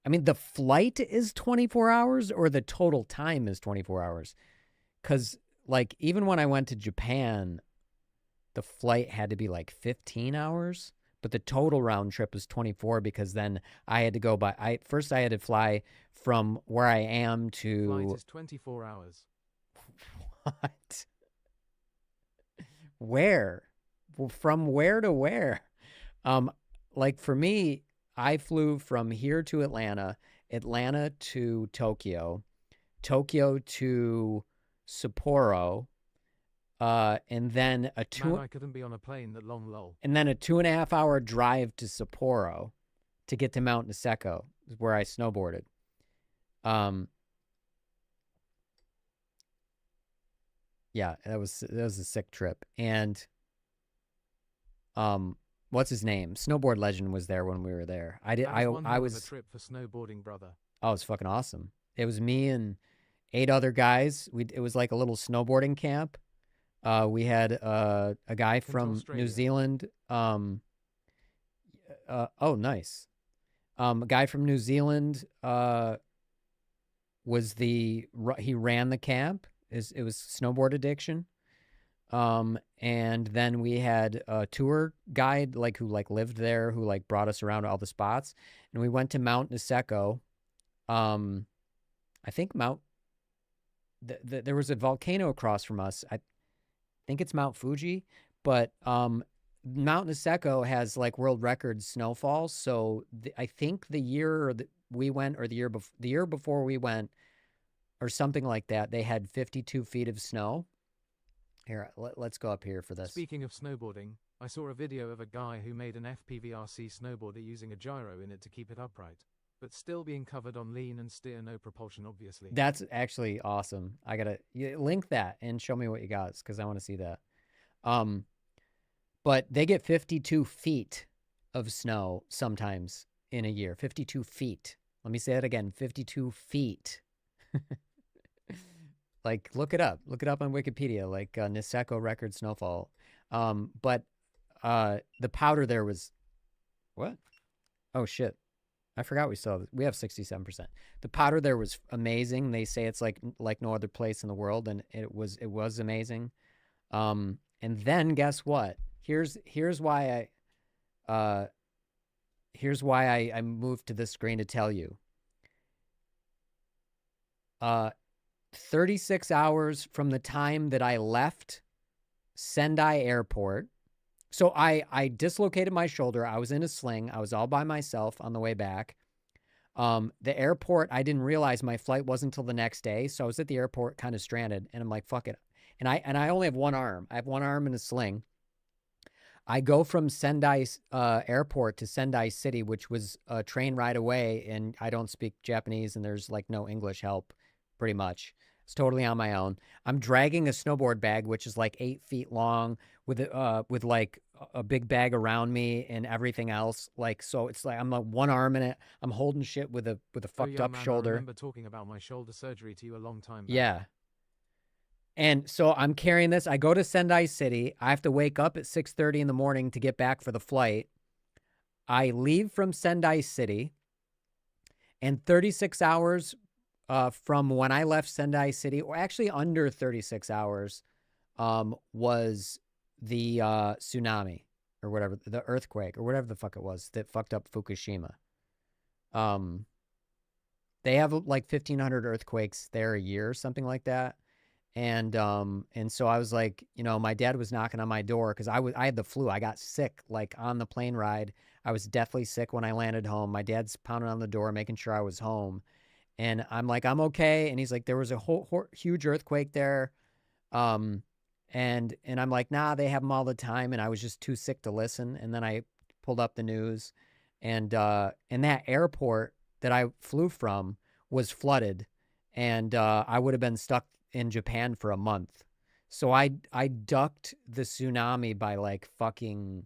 S1: I mean, the flight is 24 hours or the total time is 24 hours? Because like, even when I went to Japan, the flight had to be like 15 hours, but the total round trip was 24 because then I had to go by, first I had to fly from where I am to...
S3: Flight is 24 hours.
S1: What? Where? From where to where? Like for me, I flew from here to Atlanta, Atlanta to Tokyo, Tokyo to Sapporo, and then a
S3: Man, I couldn't be on a plane that long, lol.
S1: And then a 2.5 hour drive to Sapporo to get to Mount Niseko, where I snowboarded. Yeah, that was a sick trip. And what's his name? Snowboard Legend was there when we were there. I was
S3: a trip for snowboarding, brother.
S1: Oh, it was fucking awesome. It was me and 8 other guys. It was like a little snowboarding camp. We had a guy from New Zealand. Oh, nice. A guy from New Zealand he ran the camp. It was snowboard addiction. And then we had a tour guide who lived there, who brought us around all the spots. And we went to Mount Niseko. I think there was a volcano across from us. I think it's Mount Fuji, but Mount Niseko has world record snowfall. So I think the year that we went, or the year before we went, or something like that, they had 52 feet of snow. Here, let's go up here for this.
S3: Speaking of snowboarding, I saw a video of a guy who made an FPV-RC snowboarder using a gyro in it to keep it upright, but still being covered on lean and steer, no propulsion, obviously.
S1: That's actually awesome. I gotta link that and show me what you got, because I want to see that. But they get 52 feet of snow sometimes in a year. 52 feet. Let me say that again. 52 feet. Look it up. Look it up on Wikipedia, Niseko record snowfall. But the powder there was... What? Oh, shit. I forgot we have 67%. The powder there was amazing. They say it's like no other place in the world, and it was amazing. And then guess what? Here's why I moved to this screen to tell you. 36 hours from the time that I left Sendai Airport. So I dislocated my shoulder. I was in a sling. I was all by myself on the way back. The airport, I didn't realize my flight wasn't until the next day. So I was at the airport kind of stranded, and I'm like, fuck it. And I only have one arm. I have one arm in a sling. I go from Sendai Airport to Sendai City, which was a train ride away, and I don't speak Japanese, and there's no English help, pretty much. It's totally on my own. I'm dragging a snowboard bag, which is 8 feet long, with a big bag around me and everything else. So it's I'm one arm in it. I'm holding shit with a fucked up shoulder.
S3: I remember talking about my shoulder surgery to you a long time back.
S1: Yeah. And so I'm carrying this. I go to Sendai City. I have to wake up at 6:30 in the morning to get back for the flight. I leave from Sendai City, and 36 hours from when I left Sendai City, or actually under 36 hours, was the tsunami, or whatever, the earthquake, or whatever the fuck it was that fucked up Fukushima. They have 1,500 earthquakes there a year, something like that. And so I was my dad was knocking on my door because I had the flu. I got sick on the plane ride. I was deathly sick when I landed home. My dad's pounding on the door, making sure I was home. And I'm I'm okay. And he's there was a huge earthquake there. And And I'm like, nah, they have them all the time. And I was just too sick to listen. And then I pulled up the news, and that airport that I flew from was flooded, and I would have been stuck in Japan for a month. So I ducked the tsunami by like fucking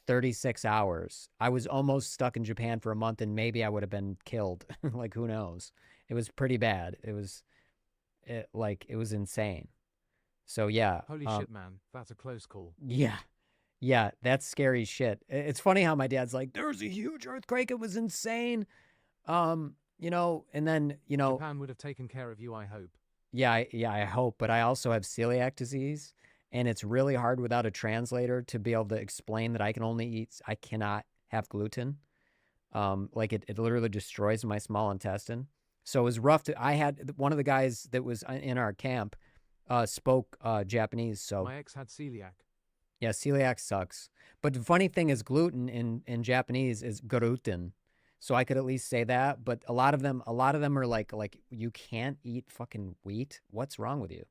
S1: 36 hours. I was almost stuck in Japan for a month, and maybe I would have been killed. Like, who knows? It was pretty bad. It was insane. So yeah.
S3: Holy shit, man. That's a close call.
S1: Yeah. Yeah, that's scary shit. It's funny how my dad's like, there's a huge earthquake. It was insane. You know, and then, you know,
S3: Japan would have taken care of you, I hope.
S1: yeah, I hope. But I also have celiac disease, and it's really hard without a translator to be able to explain that I cannot have gluten. Like it literally destroys my small intestine. So it was rough. I had one of the guys that was in our camp spoke Japanese. So
S3: My ex had celiac.
S1: yeah, celiac sucks. But the funny thing is, gluten in Japanese is gluten. So I could at least say that. But a lot of them are like you can't eat fucking wheat. What's wrong with you?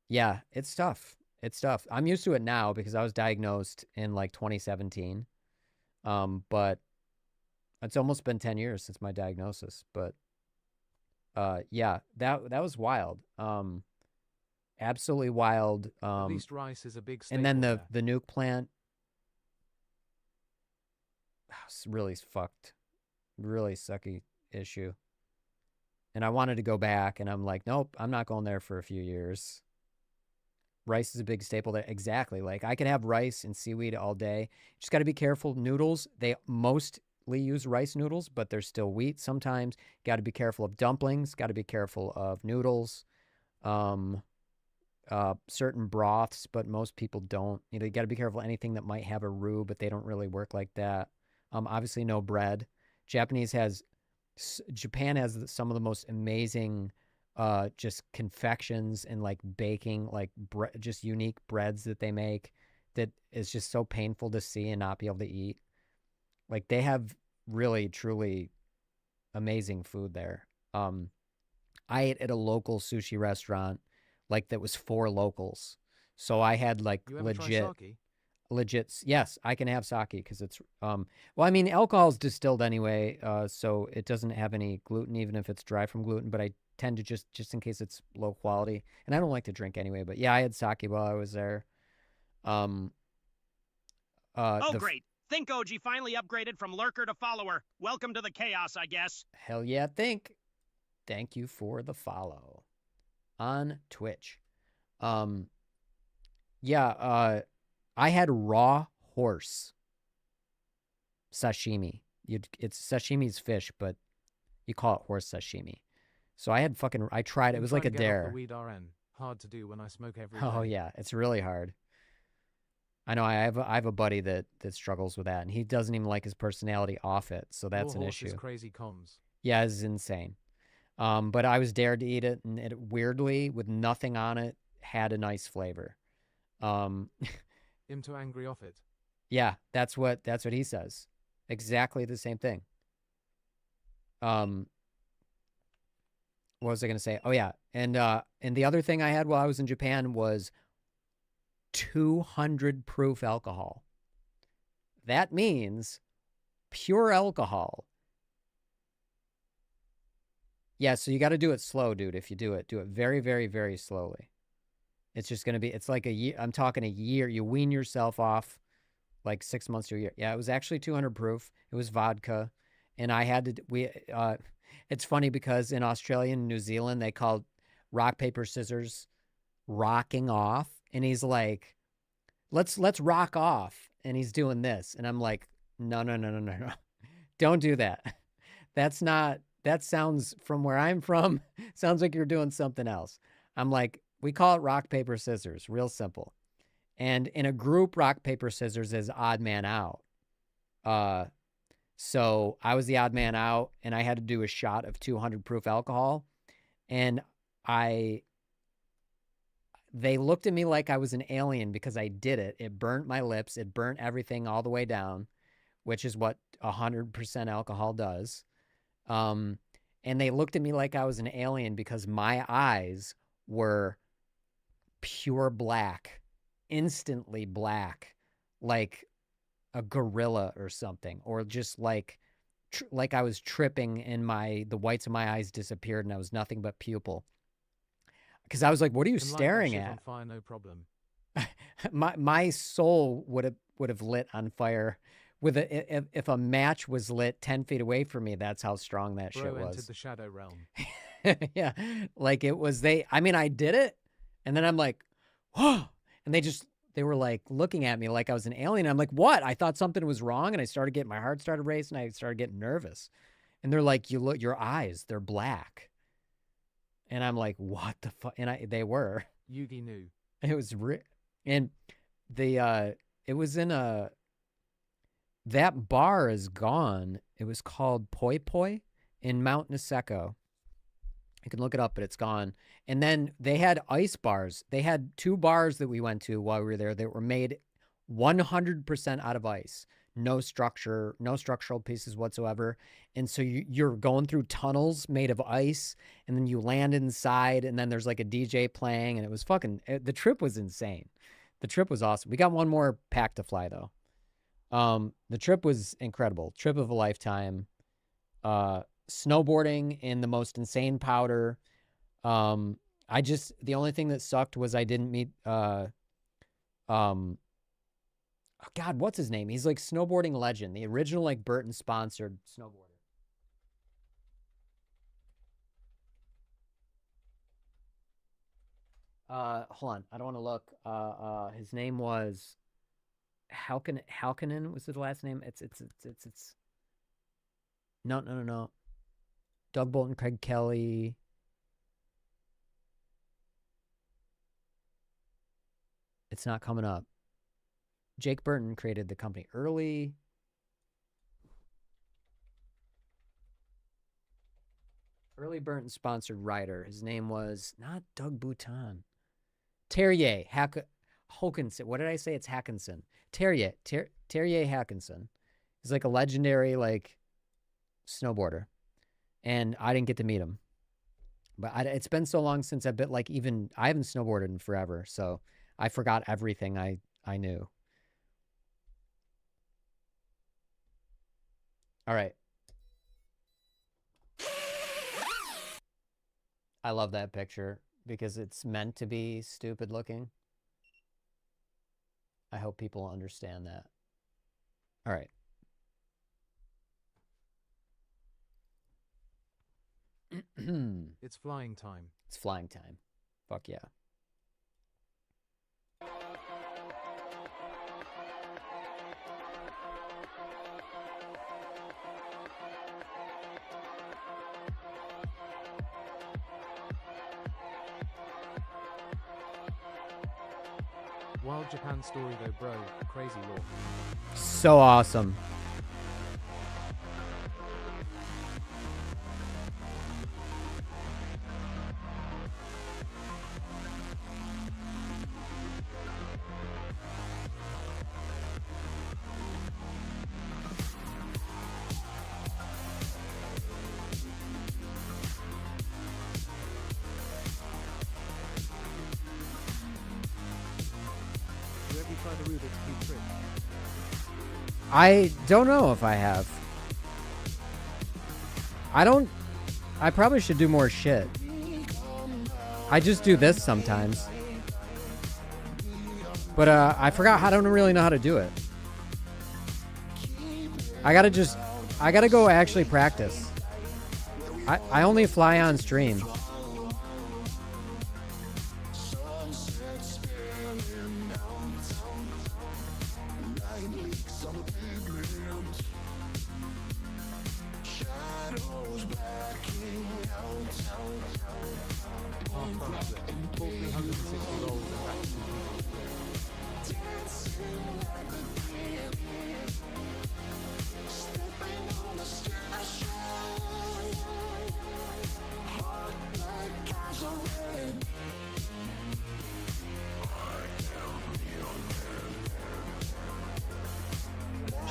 S1: Yeah, it's tough. It's tough. I'm used to it now because I was diagnosed in like 2017. But it's almost been 10 years since my diagnosis. But yeah, that was wild. Absolutely wild.
S3: At least rice is a big staple
S1: And then
S3: there.
S1: the nuke plant, it's really fucked. Really sucky issue. And I wanted to go back, and I'm like, nope, I'm not going there for a few years. Rice is a big staple there. Exactly. Like, I can have rice and seaweed all day. Just got to be careful. Noodles, they mostly use rice noodles, but there's still wheat sometimes. Got to be careful of dumplings. Got to be careful of noodles. Certain broths, but most people don't. You know, you got to be careful of anything that might have a roux, but they don't really work like that. Obviously, no bread. Japan has some of the most amazing just confections and like baking, like just unique breads that they make that is just so painful to see and not be able to eat. Like, they have really, truly amazing food there. I ate at a local sushi restaurant, like, that was for locals. So I had like
S3: You ever try sake?
S1: yes, I can have sake because it's well, I mean, alcohol is distilled anyway, so it doesn't have any gluten, even if it's dry from gluten, but I tend to just in case it's low quality, and I don't like to drink anyway. But yeah, I had sake while I was there.
S2: Great. Think OG finally upgraded from lurker to follower. Welcome to the chaos, I guess.
S1: Hell yeah, thank you for the follow on Twitch. Yeah, I had raw horse sashimi. Sashimi's fish, but you call it horse sashimi. So I tried it. It was like a dare.
S3: The weed RN. Hard to do when I smoke every
S1: Oh
S3: day.
S1: yeah, it's really hard. I know. I have a buddy that struggles with that, and he doesn't even like his personality off it. So that's
S3: Your
S1: an
S3: horse is
S1: issue.
S3: crazy comms.
S1: Yeah, it's insane. But I was dared to eat it, and it weirdly, with nothing on it, had a nice flavor.
S3: Him too angry off it.
S1: Yeah, that's what he says. Exactly the same thing. What was I gonna say? Oh yeah, and the other thing I had while I was in Japan was 200 proof alcohol. That means pure alcohol. Yeah, so you got to do it slow, dude. If you do it very, very, very slowly. It's just going to be, it's like a year. I'm talking a year. You wean yourself off like 6 months to a year. Yeah, it was actually 200 proof. It was vodka. And I had to, it's funny because in Australia and New Zealand, they called rock, paper, scissors rocking off. And he's like, let's rock off. And he's doing this. And I'm like, no. Don't do that. That sounds, from where I'm from, sounds like you're doing something else. I'm like, we call it rock, paper, scissors. Real simple. And in a group, rock, paper, scissors is odd man out. So I was the odd man out, and I had to do a shot of 200 proof alcohol. And they looked at me like I was an alien because I did it. It burnt my lips. It burnt everything all the way down, which is what 100% alcohol does. And they looked at me like I was an alien because my eyes were pure black, instantly black, like a gorilla or something, or just like I was tripping and the whites of my eyes disappeared and I was nothing but pupil. Because I was like, what are you
S3: Can light that
S1: staring
S3: shit
S1: at?
S3: on fire, no problem.
S1: my soul would have lit on fire with if a match was lit 10 feet away from me. That's how strong that
S3: Bro
S1: shit
S3: entered
S1: was.
S3: the shadow realm.
S1: Yeah, like it was I mean, I did it, and then I'm like, whoa, and they were like looking at me like I was an alien. I'm like, what? I thought something was wrong, and my heart started racing. I started getting nervous, and they're like, you look, your eyes, they're black, and I'm like, what the fuck? And they were.
S3: Yugi knew.
S1: It was and it was in that bar is gone. It was called Poi Poi in Mount Niseko. You can look it up, but it's gone. And then they had ice bars. They had 2 bars that we went to while we were there that were made 100% out of ice. No structure, no structural pieces whatsoever. And so you're going through tunnels made of ice, and then you land inside, and then there's like a DJ playing, and it was the trip was insane. The trip was awesome. We got one more pack to fly, though. The trip was incredible. Trip of a lifetime. Snowboarding in the most insane powder. The only thing that sucked was I didn't meet, oh God, what's his name? He's like snowboarding legend, the original like Burton sponsored snowboarder. Hold on, I don't want to look. His name was Halkinen was his last name. It's no. Doug Bolton, Craig Kelly. It's not coming up. Jake Burton created the company early. Early Burton sponsored rider. His name was not Doug Bouton. Terrier Hawkinson. What did I say? It's Hackinson. Terrier Hackinson. He's like a legendary like snowboarder. And I didn't get to meet him. But it's been so long since I haven't snowboarded in forever, so I forgot everything I knew. All right. I love that picture because it's meant to be stupid looking. I hope people understand that. All right.
S3: It's flying time.
S1: It's flying time. Fuck yeah.
S3: Wild Japan story though, bro. Crazy lore.
S1: So awesome. I don't know if I have. I probably should do more shit. I just do this sometimes. But I forgot, I don't really know how to do it. I gotta go actually practice. I only fly on stream.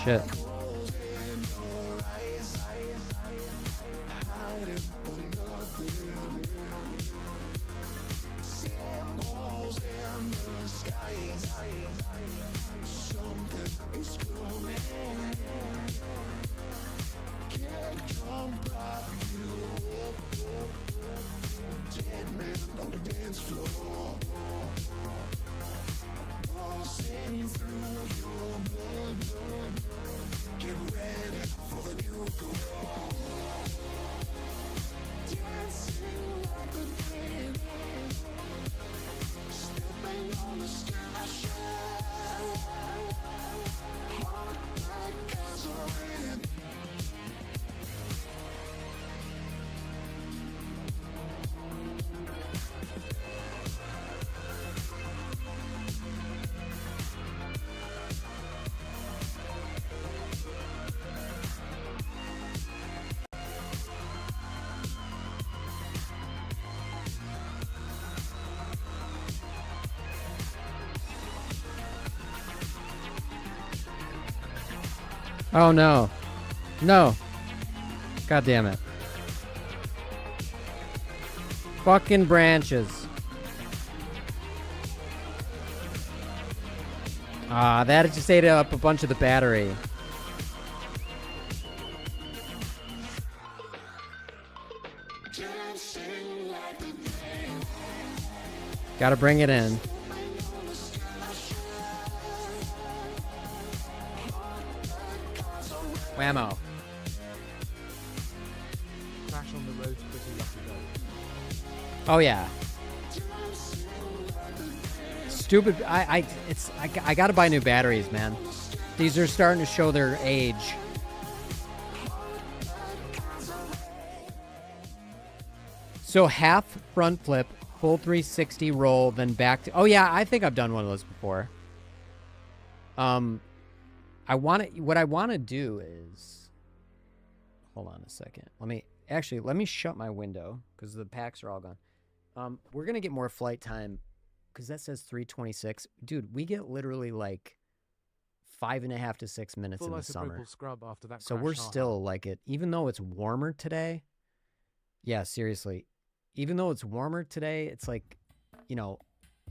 S1: Shit. Oh no. No. God damn it. Fucking branches. Ah, that just ate up a bunch of the battery. Gotta bring it in. Whammo.
S3: Crash on the road's pretty lucky though.
S1: Oh yeah. Stupid. I gotta buy new batteries, man. These are starting to show their age. So half front flip, full 360 roll, then back to. Oh yeah, I think I've done one of those before. What I want to do is, hold on a second. Let me shut my window because the packs are all gone. We're going to get more flight time because that says 326. Dude, we get literally like 5.5 to 6 minutes
S3: Full
S1: in the summer.
S3: scrub after that
S1: So
S3: crash,
S1: we're
S3: haha.
S1: still like it, even though it's warmer today. Yeah, seriously. Even though it's warmer today, it's like, you know,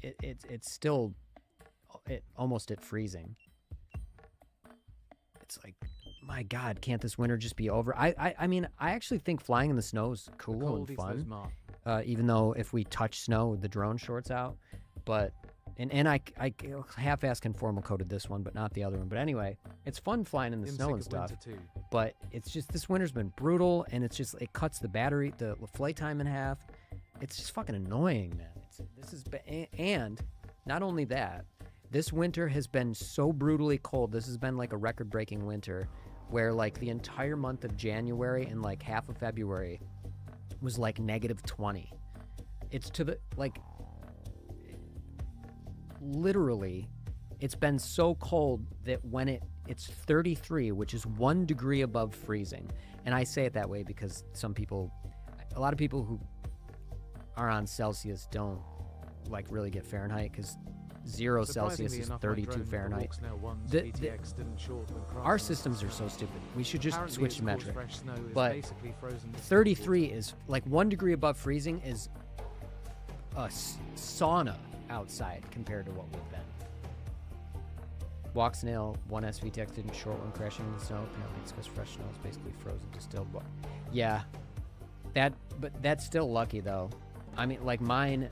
S1: it's still almost at freezing. It's like, my God, can't this winter just be over? I mean, I actually think flying in the snow is cool and fun. Even though if we touch snow, the drone shorts out. But, and I half-ass conformal coated this one, but not the other one. But anyway, it's fun flying in the snow and stuff. But it's just, this winter's been brutal, and it's just, it cuts the battery, the flight time in half. It's just fucking annoying, man. And not only that, this winter has been so brutally cold. This has been like a record-breaking winter where like the entire month of January and like half of February was like -20. It's to the, like, literally, it's been so cold that when it's 33, which is 1 degree above freezing. And I say it that way because a lot of people who are on Celsius don't like really get Fahrenheit because 0 Celsius is 32 Fahrenheit. Our systems are so stupid. We should just switch to metric. But 33 is like 1 degree above freezing is a sauna outside compared to what we've been. Walk snail, 1 SVTX didn't short when crashing in the snow. Apparently it's because fresh snow is basically frozen distilled water. Yeah, but that's still lucky though. I mean, like mine.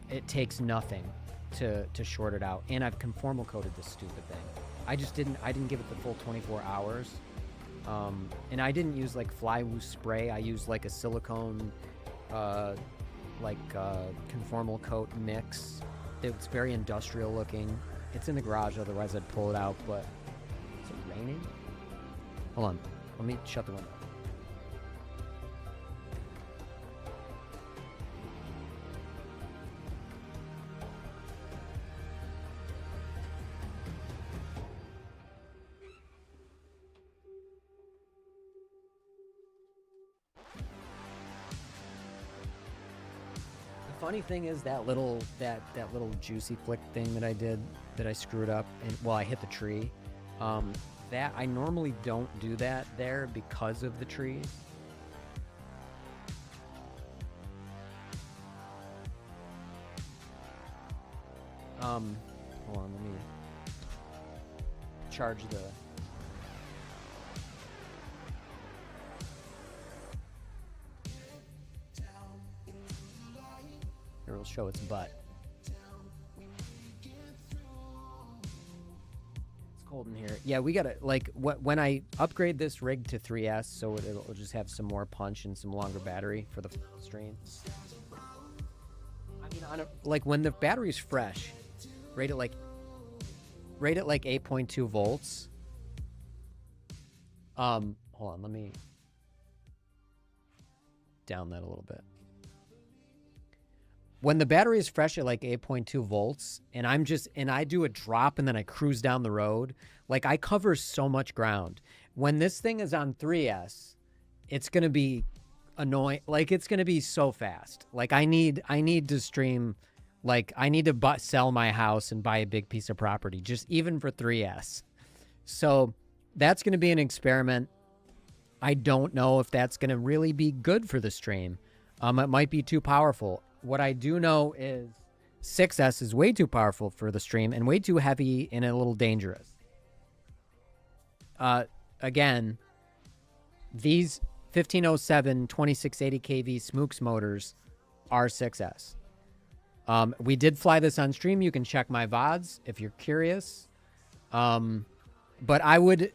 S1: It takes nothing to short it out, and I've conformal coated this stupid thing. I didn't give it the full 24 hours, and I didn't use like Flywoo spray. I used like a silicone, conformal coat mix. It's very industrial looking. It's in the garage, otherwise I'd pull it out. But is it raining? Hold on, let me shut the window. Funny thing is that little juicy flick thing that I did, that I screwed up, and well, I hit the tree. That I normally don't do that there because of the trees. Hold on, let me charge the... Here, we'll show its butt. It's cold in here. Yeah, we gotta, like, when I upgrade this rig to 3S, so it'll just have some more punch and some longer battery for the stream. I mean, like, when the battery's fresh, rate it like 8.2 volts. Hold on, let me down that a little bit. When the battery is fresh at like 8.2 volts and I do a drop and then I cruise down the road, like I cover so much ground. When this thing is on 3S, it's going to be annoying. Like it's going to be so fast. Like I need to stream, like I need to sell my house and buy a big piece of property just even for 3S. So that's going to be an experiment. I don't know if that's going to really be good for the stream. It might be too powerful. What I do know is 6S is way too powerful for the stream and way too heavy and a little dangerous. Again, these 1507 2680 kV Smooks motors are 6S. We did fly this on stream. You can check my VODs if you're curious. But I would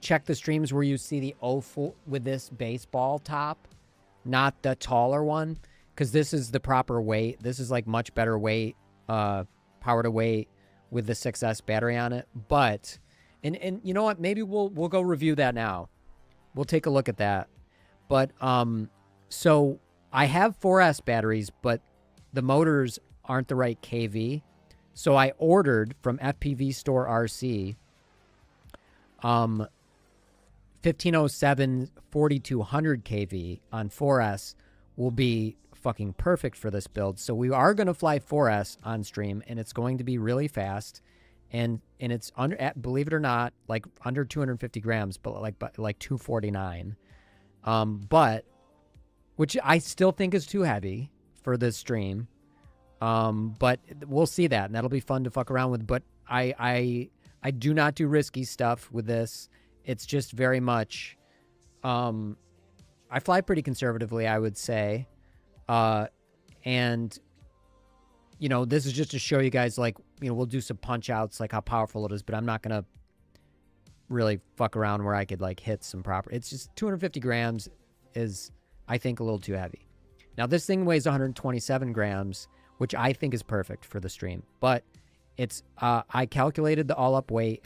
S1: check the streams where you see the 04 with this baseball top, not the taller one. Because this is the proper weight. This is like much better weight, power to weight with the 6S battery on it. But, and you know what? Maybe we'll go review that now. We'll take a look at that. But, so I have 4S batteries, but the motors aren't the right KV. So I ordered from FPV Store RC, 1507 4200 KV on 4S will be fucking perfect for this build. So we are going to fly 4S on stream and it's going to be really fast and it's under, believe it or not, like under 250 grams, but like 249. But which I still think is too heavy for this stream. But we'll see that and that'll be fun to fuck around with. But I do not do risky stuff with this. It's just very much, I fly pretty conservatively, I would say. And, you know, this is just to show you guys, like, you know, we'll do some punch outs, like how powerful it is, but I'm not going to really fuck around where I could like hit some proper. It's just 250 grams is, I think, a little too heavy. Now this thing weighs 127 grams, which I think is perfect for the stream, but it's, I calculated the all up weight.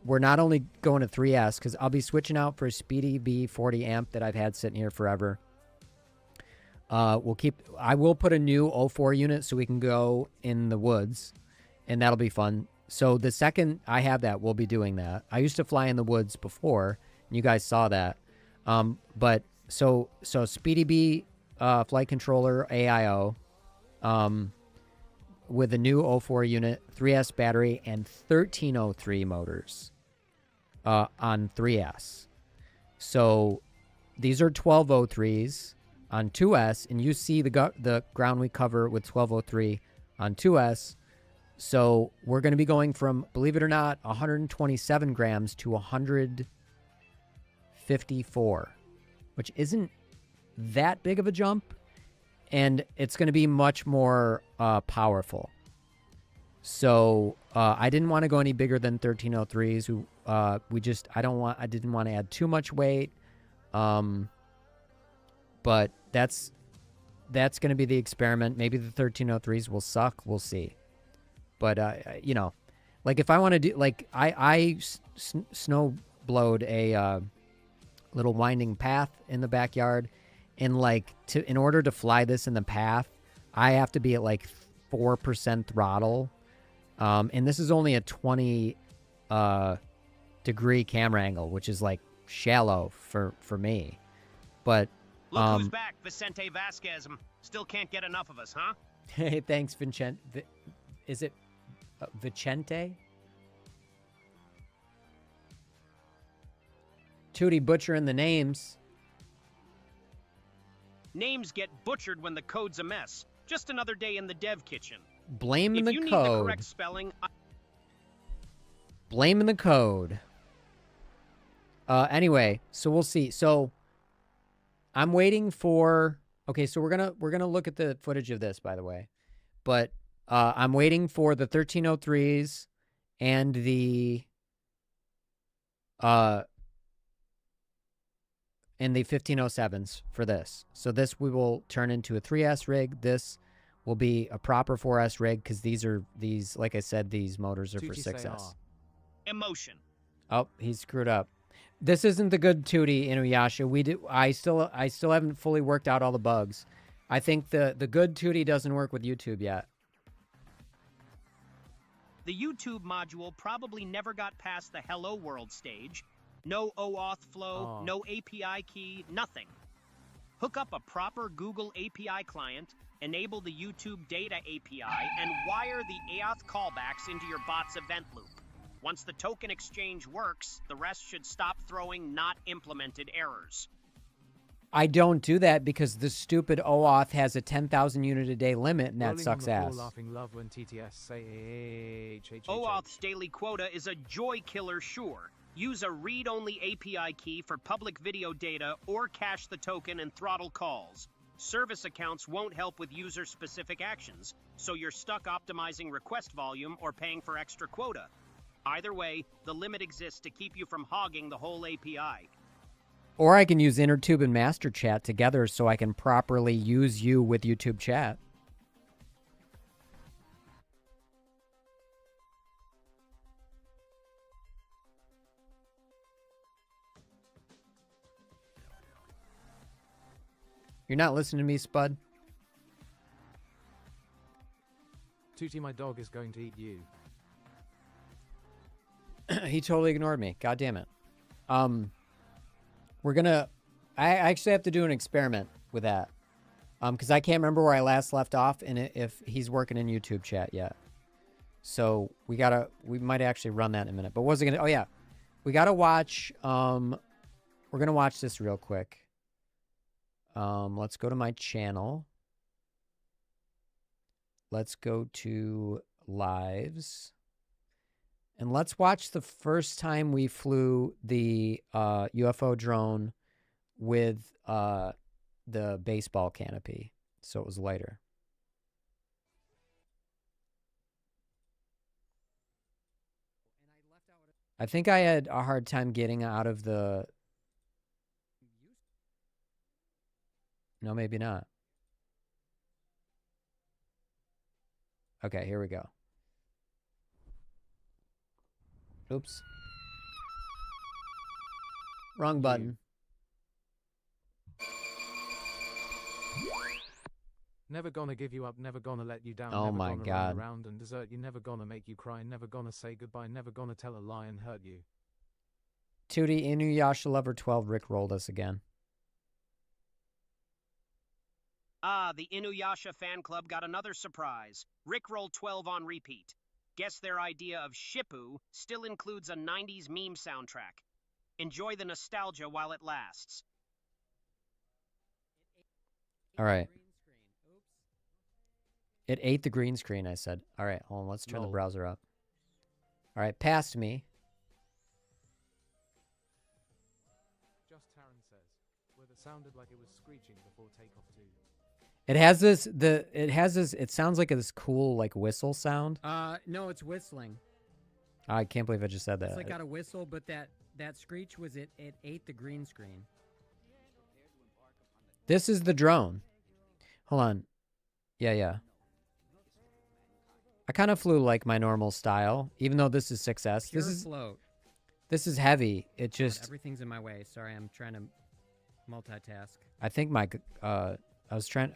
S1: We're not only going to 3S because I'll be switching out for a Speedy B40 amp that I've had sitting here forever. I will put a new 04 unit so we can go in the woods and that'll be fun. So the second I have that, we'll be doing that. I used to fly in the woods before and you guys saw that. But so Speedy B, flight controller AIO, with a new 04 unit, 3S battery and 1303 motors, on 3S. So these are 1203s. On 2S, and you see the ground we cover with 1203 on 2S. So we're going to be going from, believe it or not, 127 grams to 154, which isn't that big of a jump, and it's going to be much more powerful. So I didn't want to go any bigger than 1303s. Who I didn't want to add too much weight. But that's going to be the experiment. Maybe the 1303s will suck. We'll see. But, you know, like if I want to do, like I snow blowed a little winding path in the backyard. And like in order to fly this in the path, I have to be at like 4% throttle. And this is only a 20 degree camera angle, which is like shallow for me. But
S2: look who's back, Vicente Vasquez. Still can't get enough of us, huh?
S1: Hey, thanks, Vincent. Is it Vicente? Tootie butchering the names.
S2: Names get butchered when the code's a mess. Just another day in the dev kitchen.
S1: blaming
S2: If
S1: the
S2: you need the
S1: code.
S2: correct spelling,
S1: Blaming the code. Anyway, so we'll see. So I'm waiting for. Okay, so we're gonna look at the footage of this, by the way. But I'm waiting for the 1303s and the 1507s for this. So this we will turn into a 3S rig. This will be a proper 4S rig because these like I said, these motors are for 6S.
S2: emotion.
S1: Oh, he screwed up. This isn't the good Tootie Inuyasha. I still haven't fully worked out all the bugs. I think the good Tootie doesn't work with YouTube yet.
S2: The YouTube module probably never got past the Hello World stage. No OAuth flow, no API key, nothing. Hook up a proper Google API client, enable the YouTube data API, and wire the AOth callbacks into your bot's event loop. Once the token exchange works, the rest should stop throwing not implemented errors.
S1: I don't do that because the stupid OAuth has a 10,000 unit a day limit, and that
S3: Rolling
S1: sucks
S3: on the floor
S1: ass.
S3: laughing love when TTS say
S2: OAuth's daily quota is a joy killer sure. Use a read-only API key for public video data or cache the token and throttle calls. Service accounts won't help with user-specific actions, so you're stuck optimizing request volume or paying for extra quota. Either way, the limit exists to keep you from hogging the whole API.
S1: Or I can use InterTube and Master Chat together so I can properly use you with YouTube chat. You're not listening to me, Spud?
S3: Tootie, my dog is going to eat you.
S1: He totally ignored me. God damn it. We're gonna. I actually have to do an experiment with that. Because I can't remember where I last left off and if he's working in YouTube chat yet. So we might actually run that in a minute. But what was it gonna? Oh yeah, we gotta watch. We're gonna watch this real quick. Let's go to my channel. Let's go to lives. And let's watch the first time we flew the UFO drone with the baseball canopy. So it was later. I think I had a hard time getting out of the... No, maybe not. Okay, here we go. Oops. Wrong button.
S3: Never gonna give you up, never gonna let you down,
S1: Oh
S3: never
S1: my
S3: gonna
S1: God.
S3: run around and desert you, never gonna make you cry, never gonna say goodbye, never gonna tell a lie and hurt you.
S1: Tootie Inuyasha Lover 12 Rick rolled us again.
S2: Ah, the Inuyasha fan club got another surprise. Rickroll 12 on repeat. Guess their idea of Shippu still includes a 90s meme soundtrack. Enjoy the nostalgia while it lasts.
S1: All right. It ate the green screen, I said. All right, hold on. Let's turn the
S3: Lol.
S1: browser up. All right, past me.
S3: Just Taryn says, whether sounded like it was screeching before takeoff too.
S1: It has this, it sounds like this cool, like, whistle sound.
S6: No, it's whistling.
S1: I can't believe I just said that.
S6: It's like got a whistle, but that screech was it ate the green screen.
S1: This is the drone. Hold on. Yeah. I kind of flew like my normal style, even though this is 6S.
S6: Pure float.
S1: This is heavy. It
S6: God,
S1: just,
S6: everything's in my way. Sorry, I'm trying to multitask.
S1: I think my, I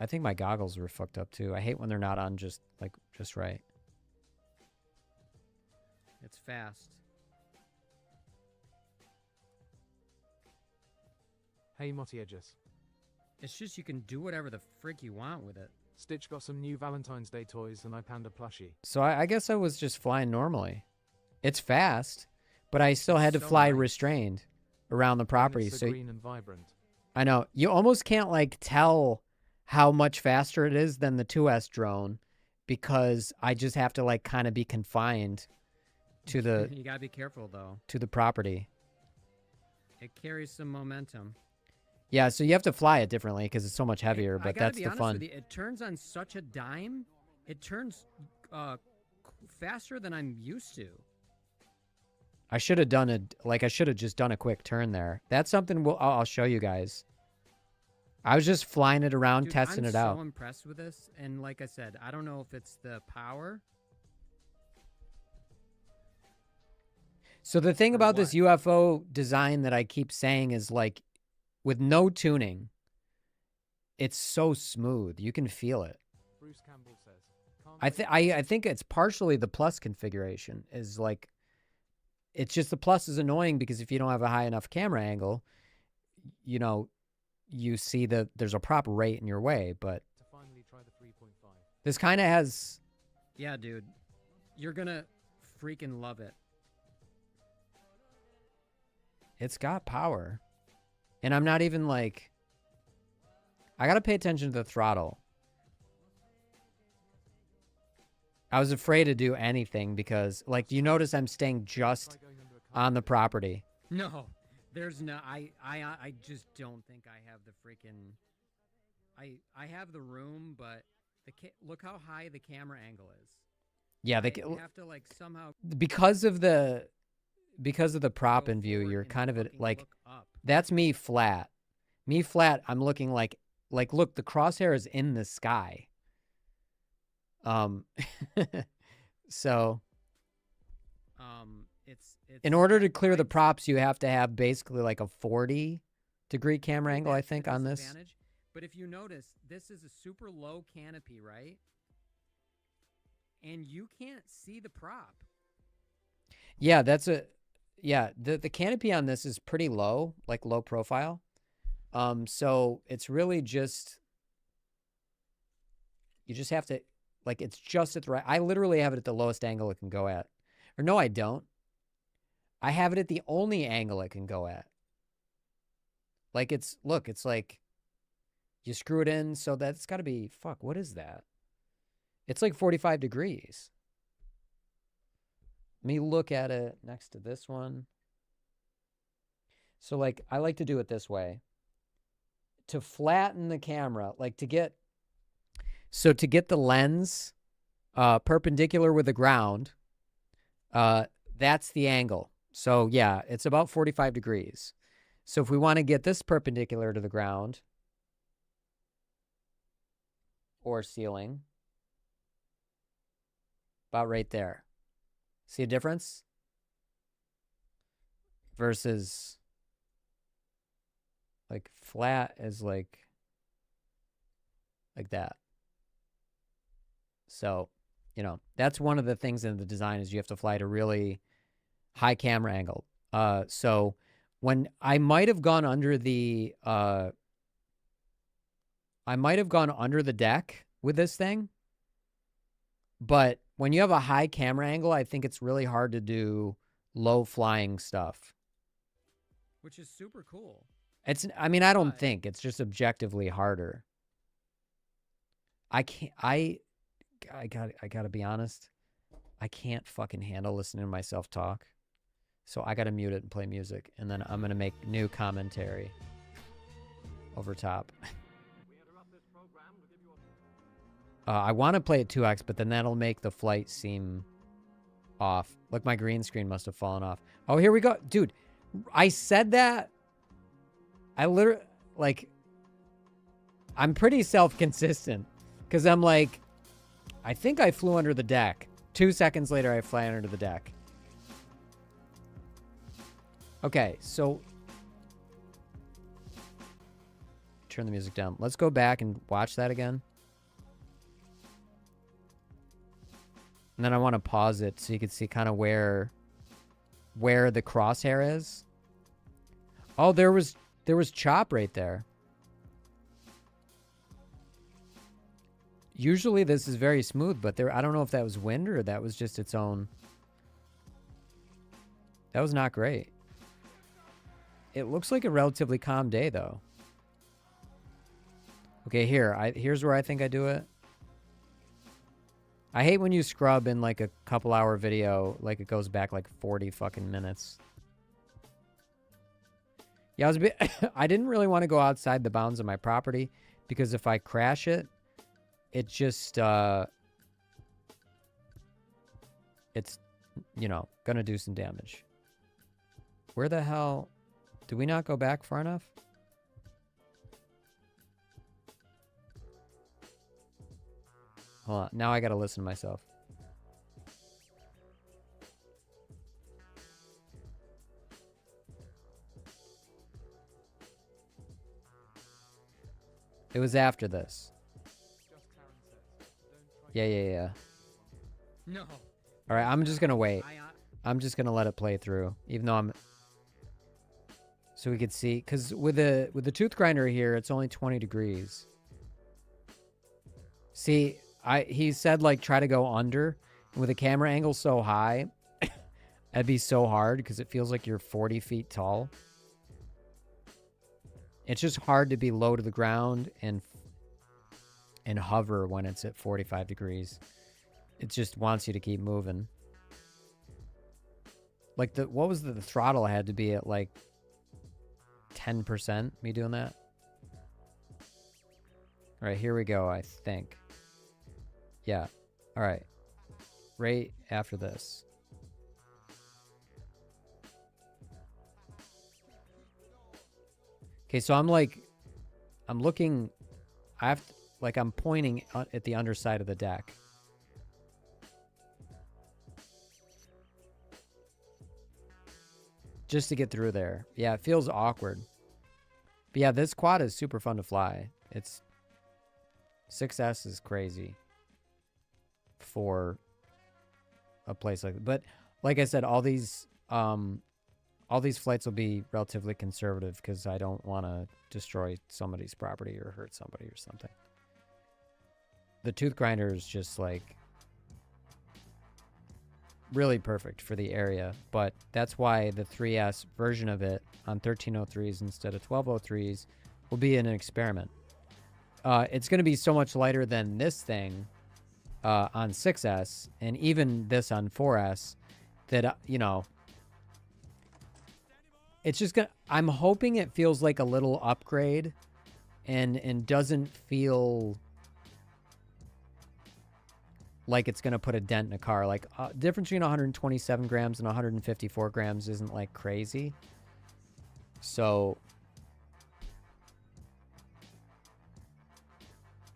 S1: think my goggles were fucked up too. I hate when they're not on just right.
S6: It's fast.
S3: Hey Motti Edges.
S6: It's just you can do whatever the frick you want with it.
S3: Stitch got some new Valentine's Day toys and I panda plushie.
S1: So I guess I was just flying normally. It's fast, but I still had to
S6: So
S1: fly
S6: nice.
S1: restrained around the
S3: And
S1: property.
S3: it's
S1: So
S3: green and vibrant.
S1: I know you almost can't like tell how much faster it is than the 2S drone because I just have to like kind of be confined to the
S6: You gotta be careful though.
S1: to the property.
S6: It carries some momentum.
S1: Yeah, so you have to fly it differently because it's so much heavier,
S6: I
S1: but
S6: gotta
S1: that's
S6: be
S1: the
S6: honest
S1: fun.
S6: with you, it turns on such a dime. It turns faster than I'm used to.
S1: I should have done it, like I should have just done a quick turn there. That's something I'll show you guys. I was just flying it around,
S6: Dude,
S1: testing it
S6: I'm
S1: out.
S6: so impressed with this, and like I said, I don't know if it's the power.
S1: So the thing
S6: Or
S1: about this
S6: what?
S1: UFO design that I keep saying is like, with no tuning, it's so smooth. You can feel it.
S3: Bruce Campbell says.
S1: I think it's partially the plus configuration is like, it's just the plus is annoying because if you don't have a high enough camera angle, you know, you see that there's a prop right in your way. But
S3: To finally try the 3.5.
S1: this kind of has,
S6: Yeah, dude, you're gonna freaking love it.
S1: it's got power. And I'm not even like, I got to pay attention to the throttle. I was afraid to do anything because, like, you notice I'm staying just
S3: Try going under a car.
S1: on the property.
S6: No, there's no. I just don't think I have the freaking. I have the room, but look how high the camera angle is.
S1: Yeah,
S6: I have to like somehow
S1: because of the prop
S6: go
S1: in view,
S6: forward
S1: you're
S6: and
S1: kind of at,
S6: fucking
S1: like,
S6: look up.
S1: that's me flat. Me flat, I'm looking like look, the crosshair is in the sky. So
S6: It's
S1: in order to clear the props, you have to have basically like a 40-degree camera angle, I
S6: That's the
S1: think, on this.
S6: disadvantage. But if you notice, this is a super low canopy, right? And you can't see the prop.
S1: Yeah, the canopy on this is pretty low, like low profile. So it's really just, you just have to, like, it's just at the right, I literally have it at the lowest angle it can go at. Or no, I don't. I have it at the only angle it can go at. Like, look, it's like, you screw it in, so that's got to be, fuck, what is that? It's like 45 degrees. Let me look at it next to this one. So, like, I like to do it this way. To flatten the camera, like to get the lens perpendicular with the ground, that's the angle. So, yeah, it's about 45 degrees. So if we want to get this perpendicular to the ground or ceiling, about right there. See a difference? Versus like flat is like that. So, you know, that's one of the things in the design is you have to fly at a really high camera angle. So when I might have gone under the deck with this thing, but when you have a high camera angle, I think it's really hard to do low flying stuff.
S6: Which is super cool.
S1: I mean, I don't
S6: But-
S1: think it's just objectively harder. I gotta be honest. I can't fucking handle listening to myself talk. So I gotta mute it and play music. And then I'm gonna make new commentary over top. I want to play at 2x, but then that'll make the flight seem off. Look, my green screen must have fallen off. Oh, here we go. Dude, I said that. I literally, like, I'm pretty self-consistent. Because I'm like, I think I flew under the deck. 2 seconds later, I fly under the deck. Okay, so turn the music down. Let's go back and watch that again. And then I want to pause it so you can see kind of where the crosshair is. Oh, there was chop right there. Usually this is very smooth, but I don't know if that was wind or that was just its own. That was not great. It looks like a relatively calm day, though. Okay, here's where I think I do it. I hate when you scrub in like a couple hour video, like it goes back like 40 fucking minutes. Yeah, I was a bit I didn't really want to go outside the bounds of my property because if I crash it, it just it's, you know, gonna do some damage. Where the hell do we not go back far enough? Hold on. Now I gotta listen to myself. It was after this. Yeah.
S6: No.
S1: All right, I'm just gonna wait. I'm just gonna let it play through, even though I'm. So we could see, because with the tooth grinder here, it's only 20 degrees. See, he said like try to go under. With a camera angle so high, that'd be so hard because it feels like you're 40 feet tall. It's just hard to be low to the ground and hover when it's at 45 degrees. It just wants you to keep moving. Like what was the throttle had to be at like 10%, me doing that? All right, here we go, I think. Yeah. All right. Right after this. Okay, so I'm looking, I'm pointing at the underside of the deck. Just to get through there. Yeah, it feels awkward. But yeah, this quad is super fun to fly. It's 6S is crazy for a place like that. But like I said, all these flights will be relatively conservative because I don't want to destroy somebody's property or hurt somebody or something. The tooth grinder is just like really perfect for the area, but that's why the 3S version of it on 1303s instead of 1203s will be an experiment. It's going to be so much lighter than this thing on 6S and even this on 4S that, you know, it's just gonna, I'm hoping it feels like a little upgrade and doesn't feel like it's gonna put a dent in a car. Like difference between 127 grams and 154 grams isn't like crazy. So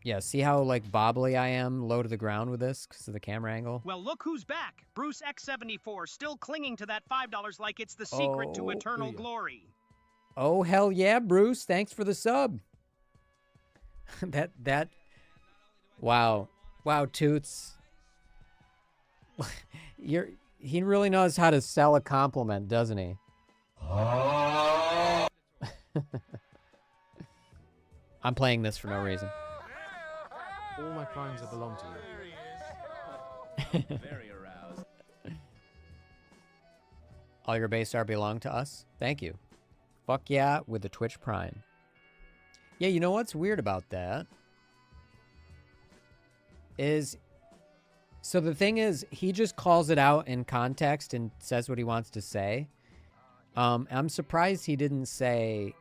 S1: yeah, see how like bobbly I am low to the ground with this because of the camera angle?
S2: Well, look who's back. Bruce X74, still clinging to that $5 like it's the secret to eternal glory.
S1: Oh, hell yeah, Bruce. Thanks for the sub. Wow. Wow, Toots. He really knows how to sell a compliment, doesn't he? I'm playing this for no reason.
S3: All my crimes belong to you.
S5: Very aroused.
S1: All your base star belong to us? Thank you. Fuck yeah with the Twitch Prime. Yeah, you know what's weird about that? So the thing is, he just calls it out in context and says what he wants to say. I'm surprised he didn't say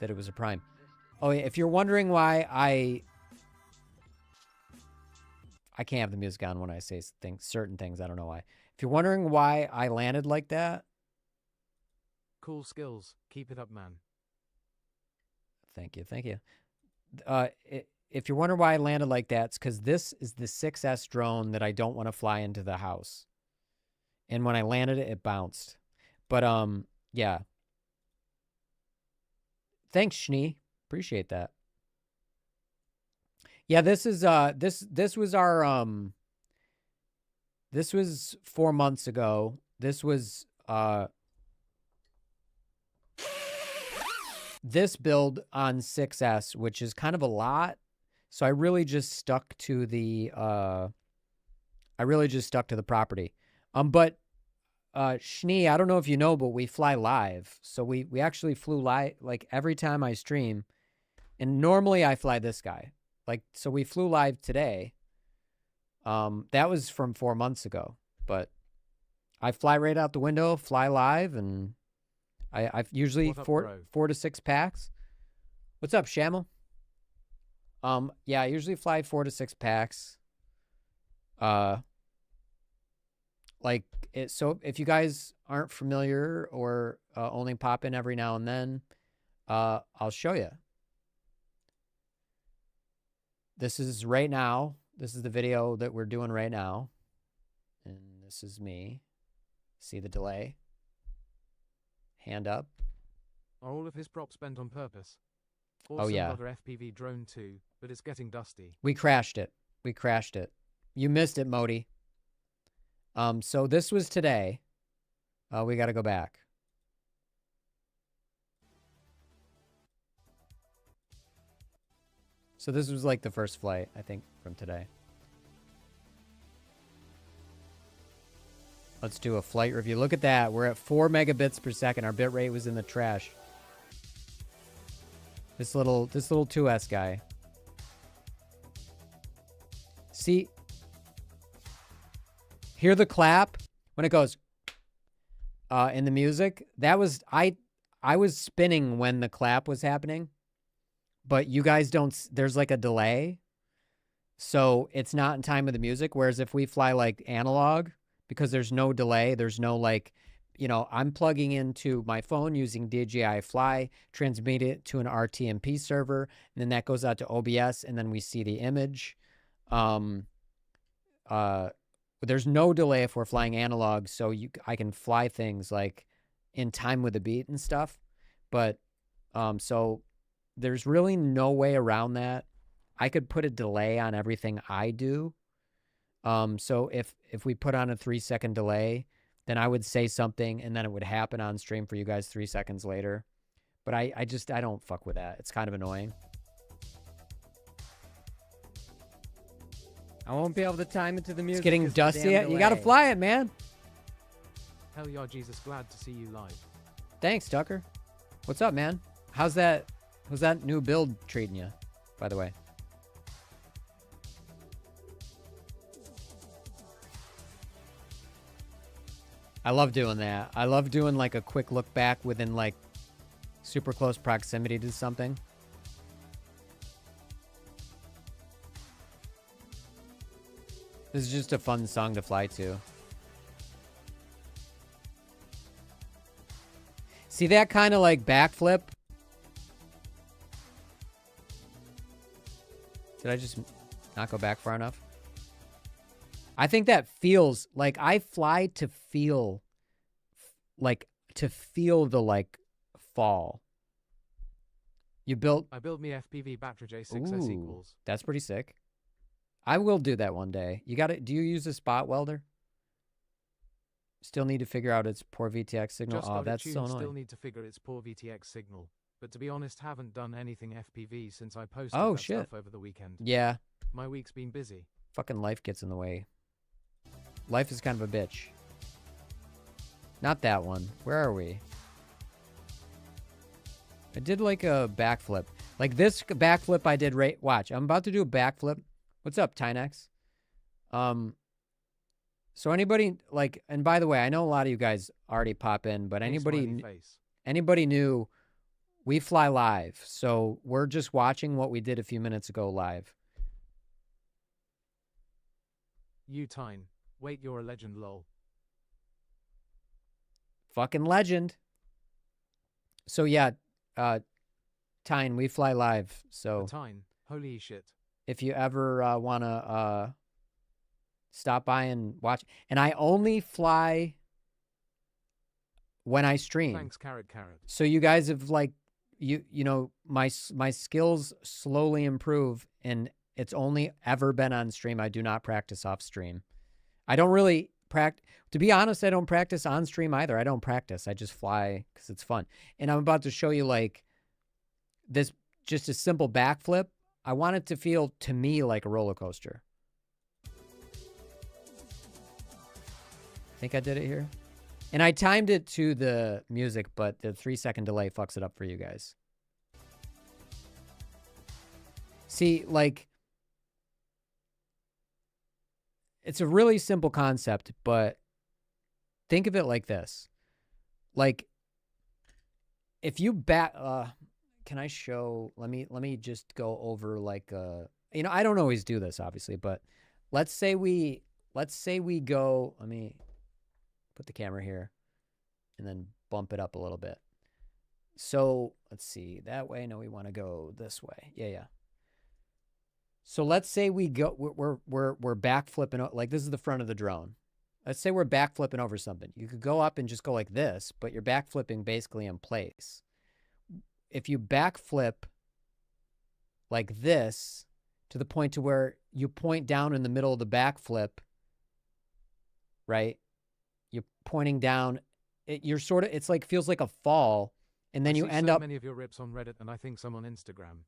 S1: that it was a Prime. Oh, yeah, if you're wondering why I can't have the music on when I say certain things. I don't know why. If you're wondering why I landed like that.
S3: Cool skills. Keep it up, man.
S1: Thank you. Thank you. If you're wondering why I landed like that, it's because this is the 6S drone that I don't want to fly into the house. And when I landed it, it bounced. But, yeah. Thanks, Schnee. Appreciate that. Yeah, this is, this was our, this was 4 months ago. This was, this build on 6S, which is kind of a lot. So I really just stuck to the property. But Schnee, I don't know if you know, but we fly live. So we actually flew live like every time I stream. And normally I fly this guy. Like, so we flew live today. That was from 4 months ago, but I fly right out the window, fly live, and I've usually
S3: What up,
S1: four
S3: bro?
S1: 4 to 6 packs. What's up, Shamel? Yeah, I usually fly 4 to 6 packs. Like it. So if you guys aren't familiar or only pop in every now and then, I'll show you. This is right now. This is the video that we're doing right now, and this is me. See the delay? Hand up.
S3: Are all of his props spent on purpose?
S1: Oh,
S3: Awesome
S1: yeah.
S3: other FPV drone too, but it's getting dusty.
S1: We crashed it. We crashed it. You missed it, Modi. So this was today. We got to go back. So this was like the first flight, I think, from today. Let's do a flight review. Look at that. We're at 4 megabits per second. Our bit rate was in the trash. This little 2S guy. See, hear the clap when it goes in the music. That was I was spinning when the clap was happening, but you guys don't. There's like a delay, so it's not in time with the music. Whereas if we fly like analog, because there's no delay, there's no like, you know, I'm plugging into my phone using DJI Fly, transmit it to an RTMP server, and then that goes out to OBS, and then we see the image. There's no delay if we're flying analog, so I can fly things like in time with the beat and stuff. But so there's really no way around that. I could put a delay on everything I do. So if we put on a 3-second delay, then I would say something and then it would happen on stream for you guys 3 seconds later. But I don't fuck with that. It's kind of annoying.
S6: I won't be able to time it to the music.
S1: It's getting
S6: 'cause the
S1: dusty.
S6: damn
S1: You got to
S6: delay.
S1: fly it, man.
S3: Hell yeah, Jesus, glad to see you live.
S1: Thanks, Tucker. What's up, man? How's that new build treating you, by the way? I love doing that. I love doing like a quick look back within like super close proximity to something. This is just a fun song to fly to. See that kind of like backflip? Did I just not go back far enough? I think that feels like I fly to feel the like fall. You built.
S3: I build me FPV battery J6S
S1: Ooh,
S3: equals.
S1: that's pretty sick. I will do that one day. You got it. Do you use a spot welder? Still need to figure out its poor VTX signal.
S3: Just
S1: Oh,
S3: got it
S1: that's so
S3: tuned,
S1: annoying.
S3: Still need to figure its poor VTX signal. But to be honest, haven't done anything FPV since I posted
S1: Oh,
S3: that
S1: shit.
S3: stuff over the weekend.
S1: Yeah,
S3: My week's been busy.
S1: fucking life gets in the way. Life is kind of a bitch. Not that one. Where are we? I did like a backflip. Like this backflip I did right. Watch, I'm about to do a backflip. What's up, Tynex? So anybody like, and by the way, I know a lot of you guys already pop in, but
S3: Big smiley face.
S1: anybody new, we fly live. So we're just watching what we did a few minutes ago live.
S3: You Tyne. Wait, you're a legend, lol.
S1: Fucking legend. So yeah, Tyne, we fly live. So
S3: Tyne. Holy shit.
S1: if you ever want to stop by and watch, and I only fly when I stream.
S3: Thanks, carrot.
S1: So you guys have like, you know, my skills slowly improve, and it's only ever been on stream. I do not practice off stream. I don't really practice. To be honest, I don't practice on stream either. I don't practice. I just fly because it's fun. And I'm about to show you like this, just a simple backflip. I want it to feel to me like a roller coaster. Think I did it here? And I timed it to the music, but the 3-second delay fucks it up for you guys. See, like, it's a really simple concept, but think of it like this. Like, if you can I show, let me just go over like, you know, I don't always do this obviously, but let's say we go, let me put the camera here and then bump it up a little bit. So let's see that way. No, we want to go this way. Yeah. So let's say we go, we're back flipping, like this is the front of the drone. Let's say we're back flipping over something. You could go up and just go like this, but you're back flipping basically in place. If you back flip like this to the point to where you point down in the middle of the back flip, right? You're pointing down. You're sort of, it's like, feels like a fall. And then you end up.
S3: Many of your rips on Reddit, and I think some on Instagram.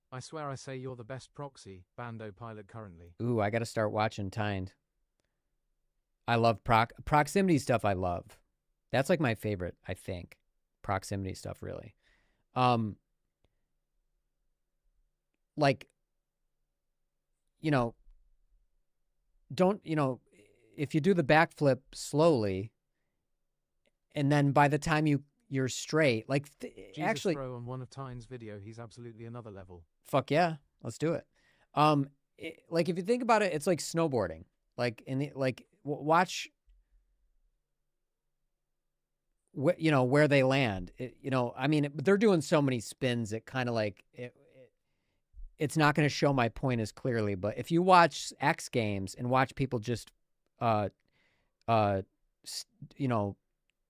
S3: I swear I say you're the best proxy bando pilot currently.
S1: Ooh, I got to start watching Timed. I love proximity stuff. I love. That's like my favorite, I think. Proximity stuff, really. Like, you know, if you do the backflip slowly, and then by the time you're straight, like actually,
S3: bro, on one of Tyne's video, he's absolutely another level.
S1: Fuck yeah, let's do it. Like if you think about it, it's like snowboarding. Like watch, where they land. I mean, they're doing so many spins. It kind of like it's not going to show my point as clearly. But if you watch X Games and watch people just,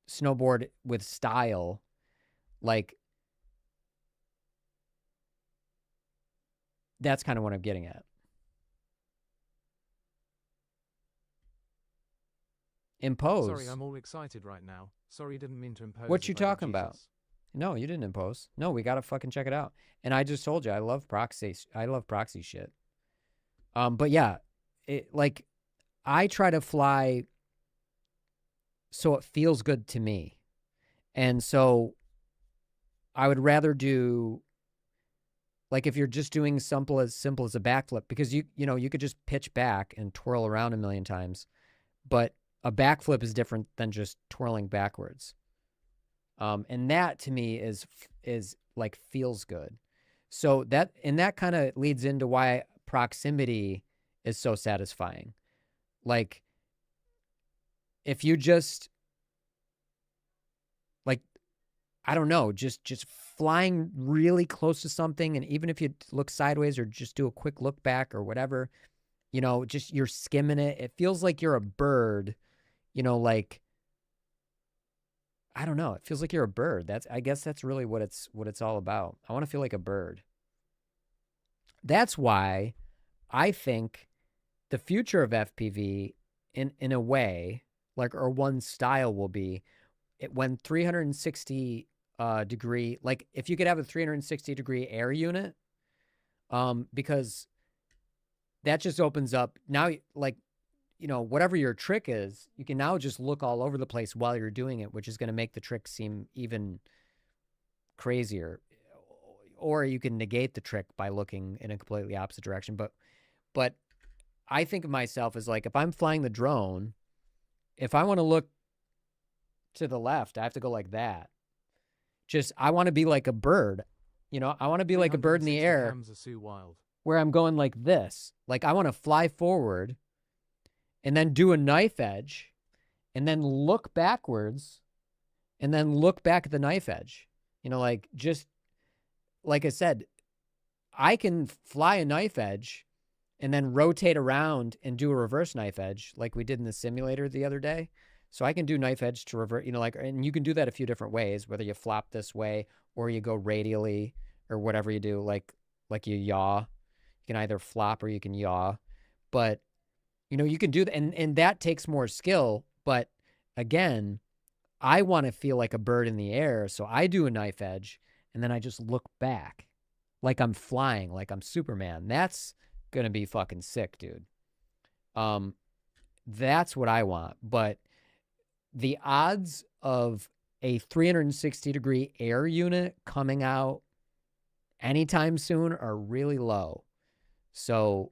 S1: snowboard with style, like that's kind of what I'm getting at. Impose.
S3: Sorry, I'm all excited right now. Sorry, didn't mean to impose.
S1: What you talking about? No, you didn't impose. No, we gotta fucking check it out. And I just told you, I love proxy. I love proxy shit. But yeah, I try to fly so it feels good to me. And so I would rather do, like, if you're just doing simple as a backflip, because you could just pitch back and twirl around a million times, but a backflip is different than just twirling backwards. And that to me is like feels good. So that kind of leads into why proximity is so satisfying. Like, if you just, like, I don't know, just flying really close to something, and even if you look sideways or just do a quick look back or whatever, just you're skimming it. It feels like you're a bird, like, I don't know. It feels like you're a bird. I guess that's really what it's all about. I want to feel like a bird. That's why I think the future of FPV in a way, like, or one style will be when 360 degree, like if you could have a 360 degree air unit, because that just opens up now, like, whatever your trick is, you can now just look all over the place while you're doing it, which is going to make the trick seem even crazier. Or you can negate the trick by looking in a completely opposite direction. But I think of myself as, like, if I'm flying the drone, if I want to look to the left, I have to go like that. I want to be like a bird. I want to be like a bird in the air where I'm going like this. Like, I want to fly forward and then do a knife edge and then look backwards and then look back at the knife edge. Just like I said, I can fly a knife edge and then rotate around and do a reverse knife edge like we did in the simulator the other day. So I can do knife edge to revert, and you can do that a few different ways, whether you flop this way or you go radially or whatever you do, like you yaw. You can either flop or you can yaw. But, you can do that, and that takes more skill. But again, I want to feel like a bird in the air, so I do a knife edge, and then I just look back like I'm flying, like I'm Superman. That's going to be fucking sick, dude. That's what I want. But the odds of a 360 degree air unit coming out anytime soon are really low. So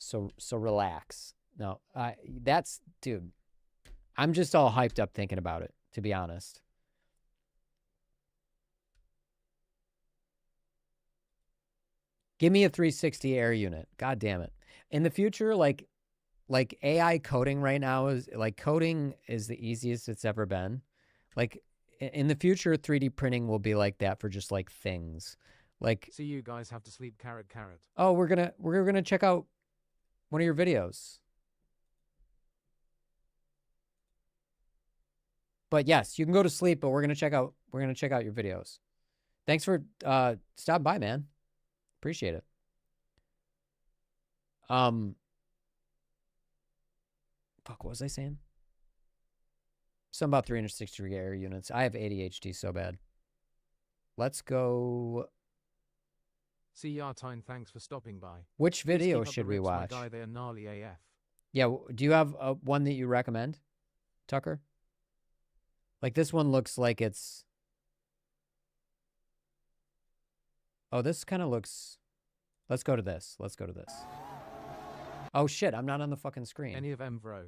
S1: So relax. No, that's, dude, I'm just all hyped up thinking about it, to be honest. Give me a 360 air unit. God damn it. In the future, like AI coding right now is like coding is the easiest it's ever been. Like in the future, 3D printing will be like that for just like things. Like,
S3: See, you guys have to sleep. Carrot.
S1: oh, we're gonna check out one of your videos. But yes, you can go to sleep, but we're gonna check out your videos. Thanks for stopping by, man. Appreciate it. Fuck, what was I saying? Something about 360-degree air units. I have ADHD so bad. Let's go.
S3: See, Yartine, thanks for stopping by.
S1: Which
S3: Please
S1: video
S3: keep up
S1: should
S3: the
S1: we
S3: rips, my
S1: watch?
S3: guy, they are gnarly AF.
S1: Yeah, do you have one that you recommend, Tucker? Like this one looks like it's... Oh, this kind of looks... Let's go to this. Oh shit, I'm not on the fucking screen.
S3: Any of them, bro?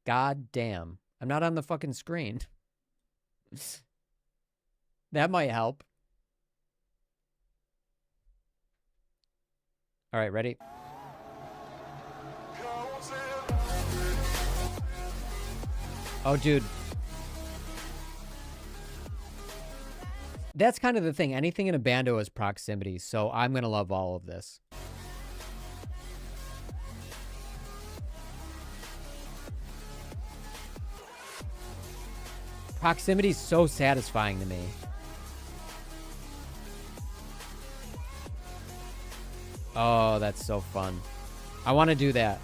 S1: God damn. I'm not on the fucking screen. That might help. All right, ready? Oh, dude. That's kind of the thing. Anything in a bando is proximity, so I'm going to love all of this. Proximity is so satisfying to me. Oh, that's so fun. I want to do that.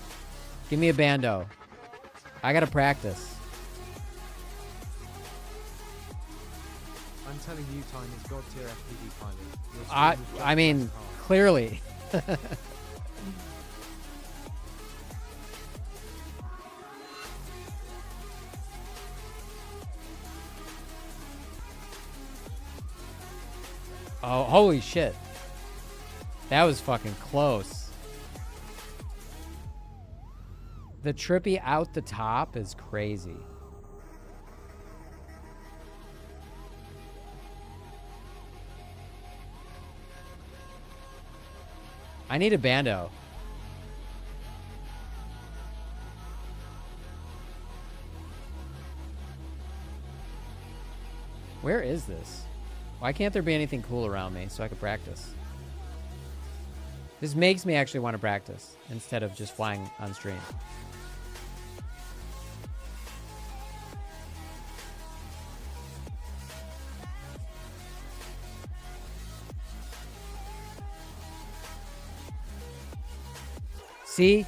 S1: Give me a bando. I got to practice.
S3: I'm telling you, Time is god tier FPV pilot. Your stream is just
S1: I mean,
S3: as hard.
S1: clearly. Oh, holy shit. That was fucking close. The trippy out the top is crazy. I need a bando. Where is this? Why can't there be anything cool around me so I can practice? This makes me actually want to practice instead of just flying on stream. See?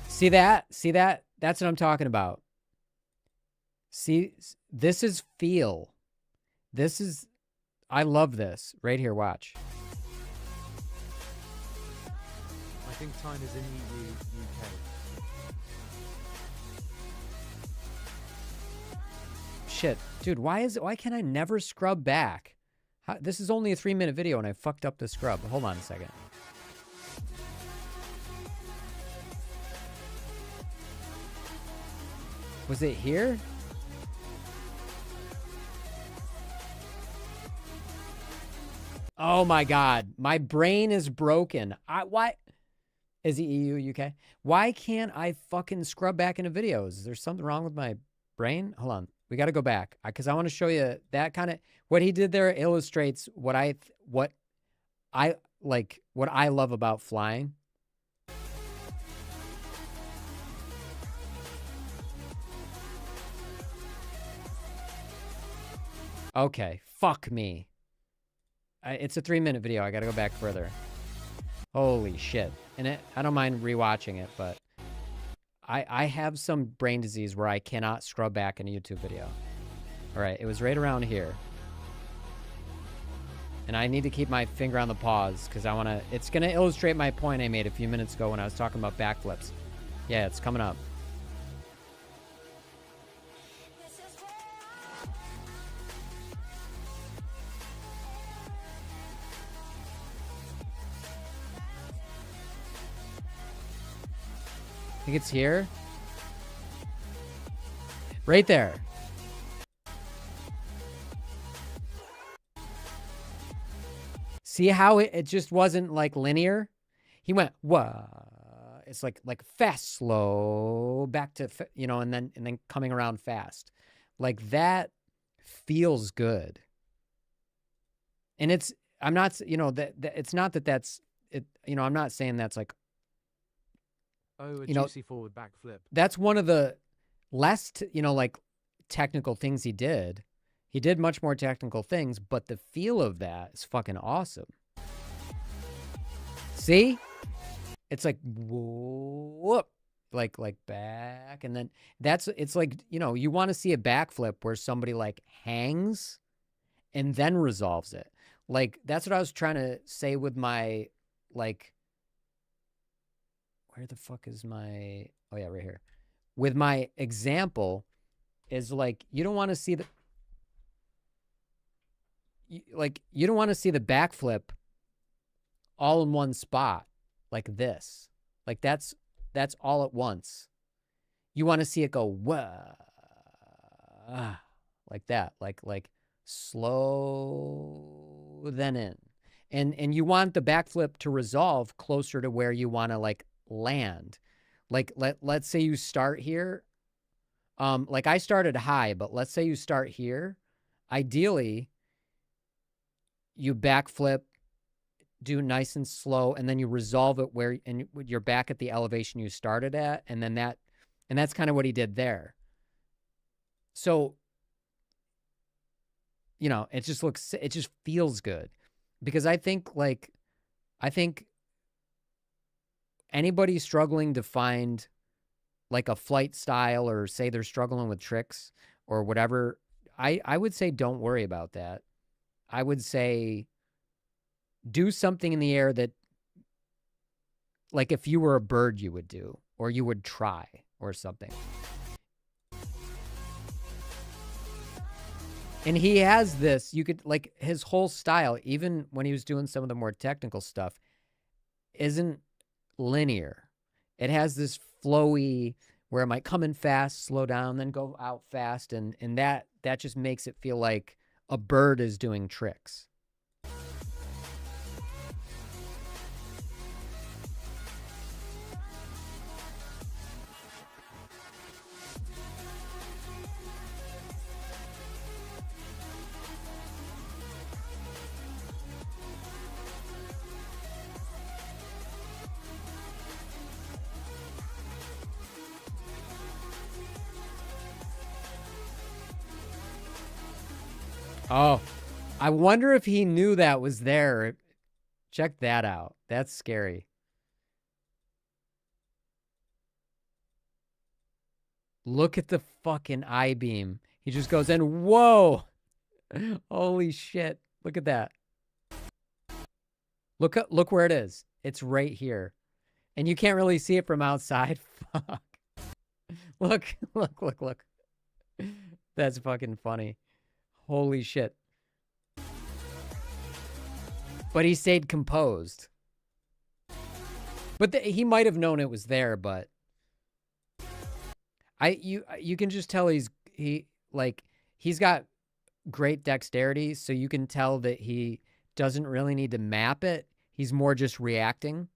S1: See that? See that? That's what I'm talking about. See, this is feel. This is... I love this. Right here, watch.
S3: I think Time is in EU, UK.
S1: Shit. Dude, why can't I never scrub back? This is only a 3-minute video and I fucked up the scrub. Hold on a second. Was it here? Oh my god. My brain is broken. Why? Is it EU, UK? Why can't I fucking scrub back into videos? Is there something wrong with my brain? Hold on. We got to go back because I want to show you that kind of... What he did there illustrates what I love about flying. Okay, fuck me. It's a 3-minute video. I gotta go back further. Holy shit. And I don't mind rewatching it, but I have some brain disease where I cannot scrub back in a YouTube video. All right, it was right around here. And I need to keep my finger on the pause because I want to... It's going to illustrate my point I made a few minutes ago when I was talking about backflips. Yeah, it's coming up. I think it's here. Right there. See how it just wasn't like linear? He went, whoa. It's like fast, slow, back to, you know, and then coming around fast. Like that feels good. And it's, I'm not, you know, that it's not that that's it, you know, I'm not saying that's like,
S3: Oh, a
S1: you know,
S3: juicy forward backflip.
S1: that's one of the less, you know, like technical things he did. He did much more technical things, but the feel of that is fucking awesome. See? It's like whoop, like back, and then it's like, you know, you want to see a backflip where somebody like hangs and then resolves it. Like that's what I was trying to say with my, like, where the fuck is my, oh yeah, right here. With my example is like, you don't want to see the, you don't want to see the backflip all in one spot like this. Like that's all at once. You want to see it go whoa, like that, like slow then in. And you want the backflip to resolve closer to where you want to like land. Like let's say you start here. Like I started high, but let's say you start here. Ideally, you backflip, do nice and slow, and then you resolve it where, and you're back at the elevation you started at, and then that's kind of what he did there. So, you know, it just feels good, because I think anybody struggling to find like a flight style, or say they're struggling with tricks or whatever, I would say don't worry about that. I would say do something in the air that, like if you were a bird, you would do, or you would try, or something. And he has this, you could, like, his whole style, even when he was doing some of the more technical stuff, isn't linear. It has this flowy, where it might come in fast, slow down, then go out fast, and that just makes it feel like a bird is doing tricks. Oh, I wonder if he knew that was there. Check that out. That's scary. Look at the fucking I-beam. He just goes in. Whoa. Holy shit. Look at that. Look where it is. It's right here. And you can't really see it from outside. Fuck. Look. That's fucking funny. Holy shit. But he stayed composed. But he might have known it was there, but you can just tell he's got great dexterity, so you can tell that he doesn't really need to map it. He's more just reacting.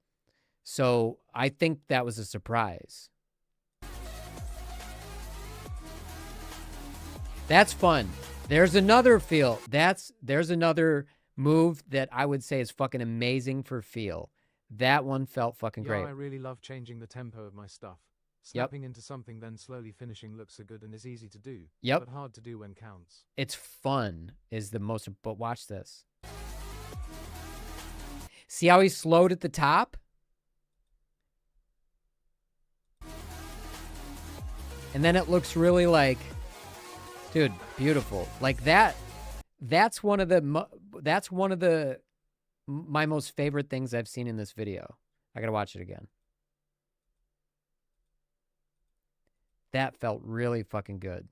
S1: So I think that was a surprise. That's fun. There's another feel. There's another move that I would say is fucking amazing for feel. That one felt fucking great.
S3: I really love changing the tempo of my stuff. Snapping into something, then slowly finishing looks so good and is easy to do.
S1: Yep.
S3: But hard to do when counts.
S1: It's fun is the most, but watch this. See how he slowed at the top? And then it looks really like, dude, beautiful. Like that's one of my most favorite things I've seen in this video. I gotta watch it again. That felt really fucking good.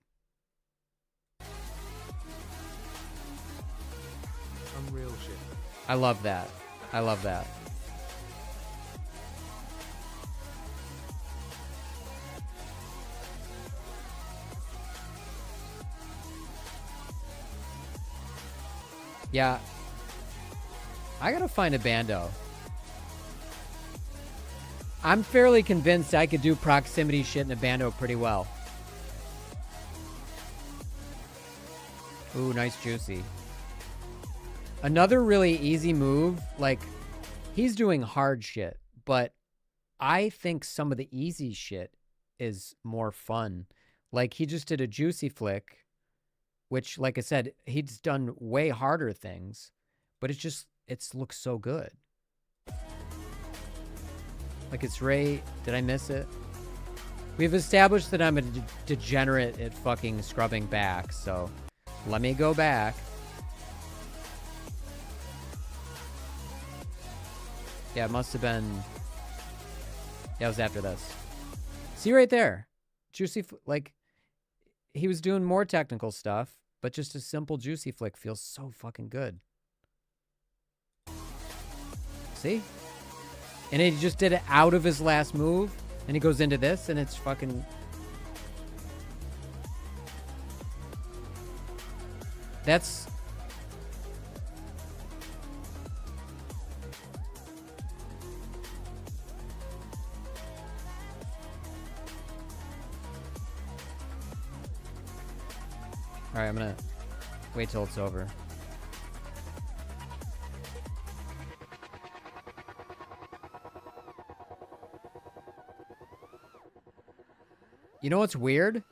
S3: Unreal shit.
S1: I love that. I love that. Yeah. I gotta find a bando. I'm fairly convinced I could do proximity shit in a bando pretty well. Ooh, nice juicy. Another really easy move, like, he's doing hard shit, but I think some of the easy shit is more fun. Like, he just did a juicy flick, which, like I said, he's done way harder things, but it looks so good. Like, it's Ray. Did I miss it? We've established that I'm a degenerate at fucking scrubbing back, so let me go back. Yeah, it must have been... Yeah, it was after this. See right there. Juicy, like, he was doing more technical stuff, but just a simple juicy flick feels so fucking good. See? And he just did it out of his last move, and he goes into this, and it's fucking... That's... Alright, I'm gonna wait till it's over. You know what's weird?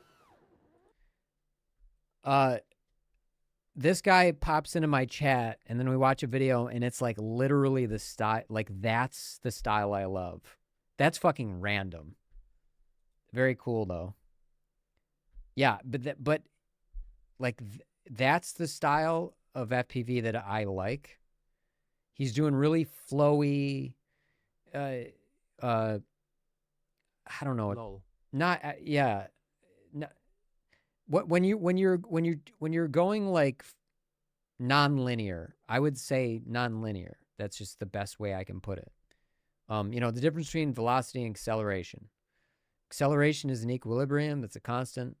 S1: This guy pops into my chat, and then we watch a video, and it's like literally the style. Like, that's the style I love. That's fucking random. Very cool, though. Yeah, but like, that's the style of FPV that I like. He's doing really flowy, I don't know.
S3: Lol.
S1: Not yeah. No, when you're going like non-linear, I would say non-linear. That's just the best way I can put it. You know, the difference between velocity and acceleration. Acceleration is an equilibrium, that's a constant.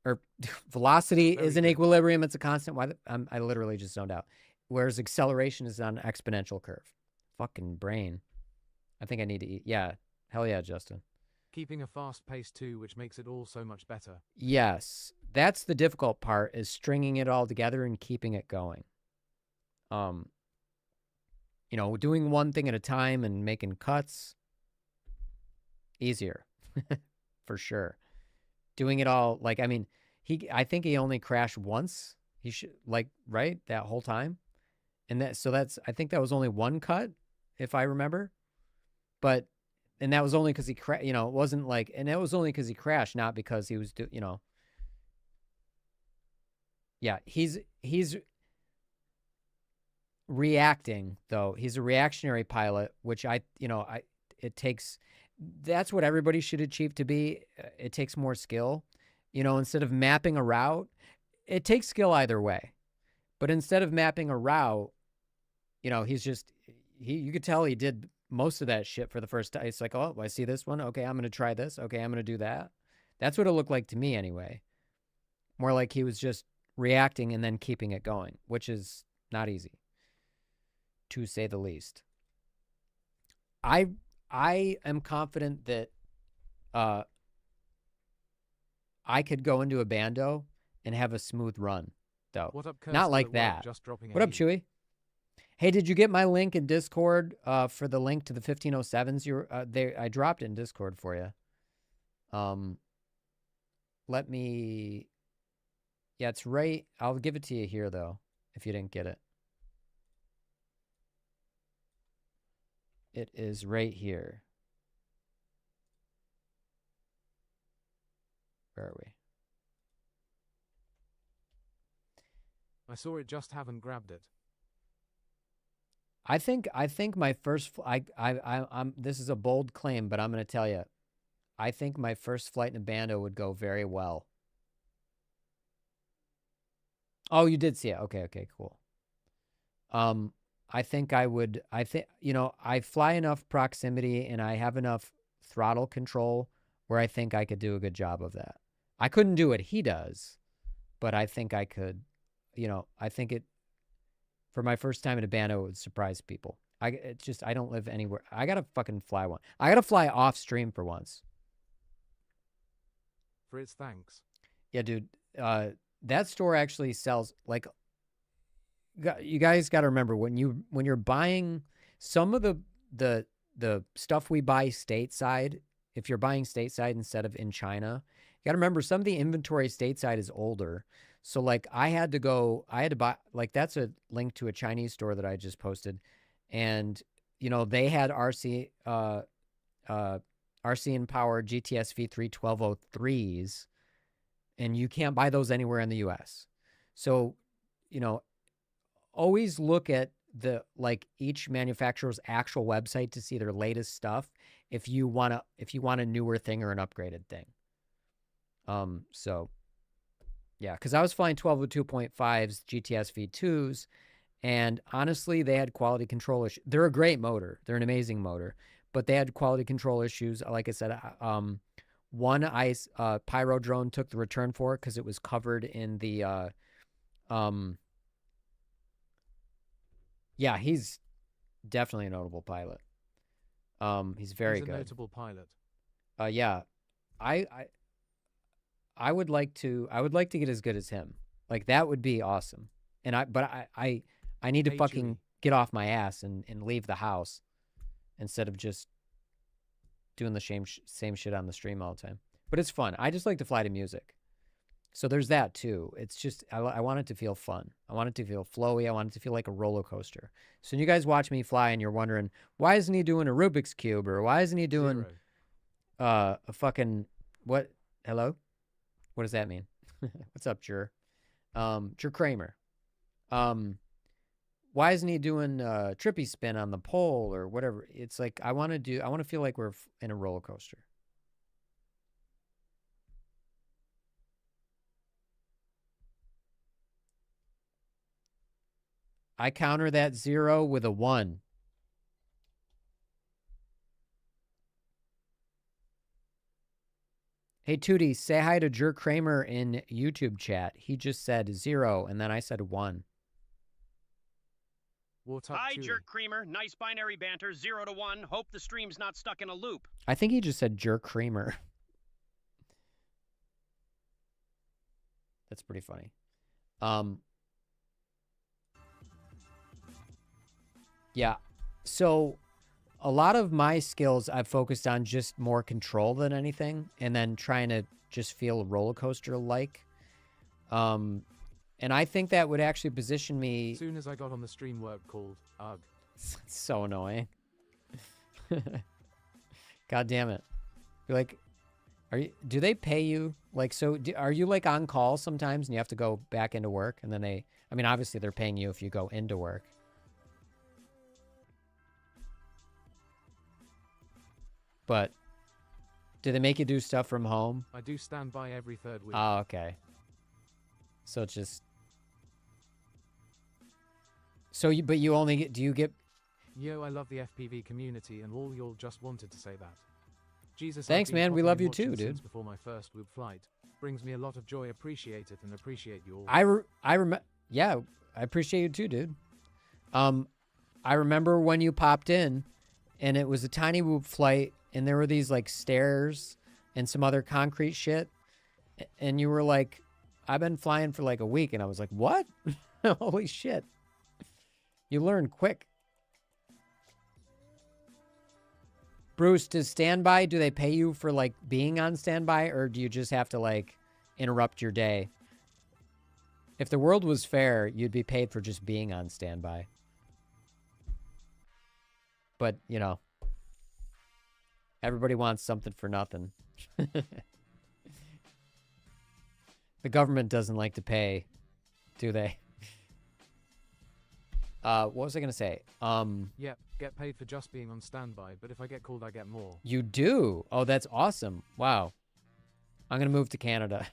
S1: Or velocity is an equilibrium, it's a constant. I literally just zoned out. Whereas acceleration is on an exponential curve. Fucking brain. I think I need to eat. Yeah. Hell yeah, Justin.
S3: Keeping a fast pace too, which makes it all so much better.
S1: Yes. That's the difficult part, is stringing it all together and keeping it going. You know, doing one thing at a time and making cuts, easier. For sure. Doing it all, like, I mean, I think he only crashed once. He should, like, right? That whole time. And I think that was only one cut, if I remember. But, and that was only because he you know, it wasn't like, and it was only because he crashed, not because he was, you know. Yeah, he's reacting, though. He's a reactionary pilot, which it takes, that's what everybody should achieve to be. It takes more skill. You know, instead of mapping a route, it takes skill either way. But instead of mapping a route, you know, you could tell he did most of that shit for the first time. It's like, oh, I see this one. Okay, I'm going to try this. Okay, I'm going to do that. That's what it looked like to me anyway. More like he was just reacting and then keeping it going, which is not easy, to say the least. I am confident that I could go into a bando and have a smooth run, though.
S3: What up,
S1: not like that.
S3: Just dropping
S1: what up, Chewy? Hey, did you get my link in Discord for the link to the 1507s? I dropped it in Discord for you. Let me... Yeah, it's right... I'll give it to you here, though, if you didn't get it. It is right here. Where are we?
S3: I saw it, just haven't grabbed it.
S1: I think my first... I'm this is a bold claim, but I'm going to tell you. I think my first flight in a bando would go very well. Oh, you did see it. Okay, cool. I think I would, you know, I fly enough proximity and I have enough throttle control where I think I could do a good job of that. I couldn't do what he does, but I think I could, you know, I think For my first time in a band, it would surprise people. It's just, I don't live anywhere. I gotta fucking fly one. I gotta fly off stream for once.
S3: For its thanks.
S1: Yeah, dude. That store actually sells, like, you guys got to remember when you're buying some of the stuff we buy stateside, if you're buying stateside instead of in China, you got to remember some of the inventory stateside is older. So like I had to buy, like, that's a link to a Chinese store that I just posted, and you know they had RC and Power GTS V3 1203s, and you can't buy those anywhere in the US. So, you know, always look at each manufacturer's actual website to see their latest stuff if you want a newer thing or an upgraded thing. So yeah, because I was flying 1202.5s GTS V2s, and honestly, they had quality control issues. They're a great motor. They're an amazing motor, but they had quality control issues. Like I said, one pyro drone took the return for it because it was covered in the yeah, he's definitely a notable pilot. He's very good.
S3: A notable pilot.
S1: Yeah, I would like to get as good as him. Like that would be awesome. And I need to fucking get off my ass and leave the house instead of just doing the same shit on the stream all the time. But it's fun. I just like to fly to music. So there's that too. It's just, I want it to feel fun. I want it to feel flowy. I want it to feel like a roller coaster. So when you guys watch me fly and you're wondering, why isn't he doing a Rubik's Cube? Or why isn't he doing a fucking, what? Hello? What does that mean? What's up, Jur? Jur Kramer. Why isn't he doing trippy spin on the pole or whatever? It's like, I want to feel like we're in a roller coaster. I counter that 0 with a 1. Hey, Tootie, say hi to Jer Kramer in YouTube chat. He just said 0, and then I said 1.
S2: Hi, Jerk Creamer. Nice binary banter, 0 to 1. Hope the stream's not stuck in a loop.
S1: I think he just said Jerk Kramer. That's pretty funny. Yeah, so a lot of my skills I've focused on just more control than anything, and then trying to just feel roller coaster-like. And I think that would actually position me...
S3: As soon as I got on the stream, work called, ugh.
S1: It's so annoying. God damn it. You're like, do they pay you? Like, so are you like on call sometimes and you have to go back into work? And then I mean, obviously they're paying you if you go into work. But do they make you do stuff from home?
S3: I do stand by every third week.
S1: Oh, okay. So it's just... So but you only get... Do you get...
S3: Yo, I love the FPV community and all y'all just wanted to say that. Jesus,
S1: thanks, man. We love you too, dude.
S3: Before my first loop flight. Brings me a lot of joy. Appreciate it and appreciate you all.
S1: Yeah, I appreciate you too, dude. I remember when you popped in and it was a tiny whoop flight and there were these like stairs and some other concrete shit. And you were like, I've been flying for like a week. And I was like, what? Holy shit. You learn quick. Bruce, does standby, do they pay you for like being on standby, or do you just have to like interrupt your day? If the world was fair, you'd be paid for just being on standby. But, you know, everybody wants something for nothing. The government doesn't like to pay, do they? What was I going to say?
S3: Yep, get paid for just being on standby, but if I get called, I get more.
S1: You do? Oh, that's awesome. Wow. I'm going to move to Canada.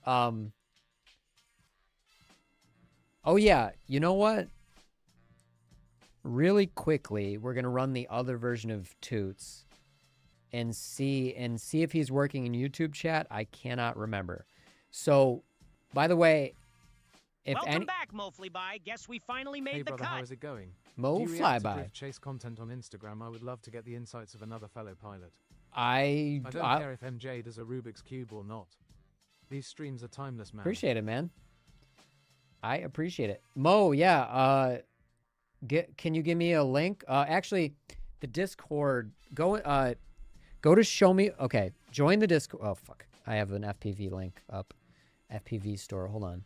S1: Oh, yeah. You know what? Really quickly, we're going to run the other version of Toots and see if he's working in YouTube chat. I cannot remember. So, by the way, If
S2: Welcome
S1: any
S2: back, Mo Flyby. Guess we finally made
S3: Hey
S2: the
S3: brother, how
S2: cut.
S3: is it going?
S1: Mo
S3: Do you react to
S1: Flyby.
S3: drift chase content on Instagram? I would love to get the insights of another fellow pilot.
S1: I
S3: I don't care if MJ does a Rubik's Cube or not. These streams are timeless, man.
S1: appreciate it, man. I appreciate it. Mo, yeah, can you give me a link? Actually, the Discord, go to show me. Okay, join the Discord. Oh, fuck. I have an FPV link up. FPV store. Hold on.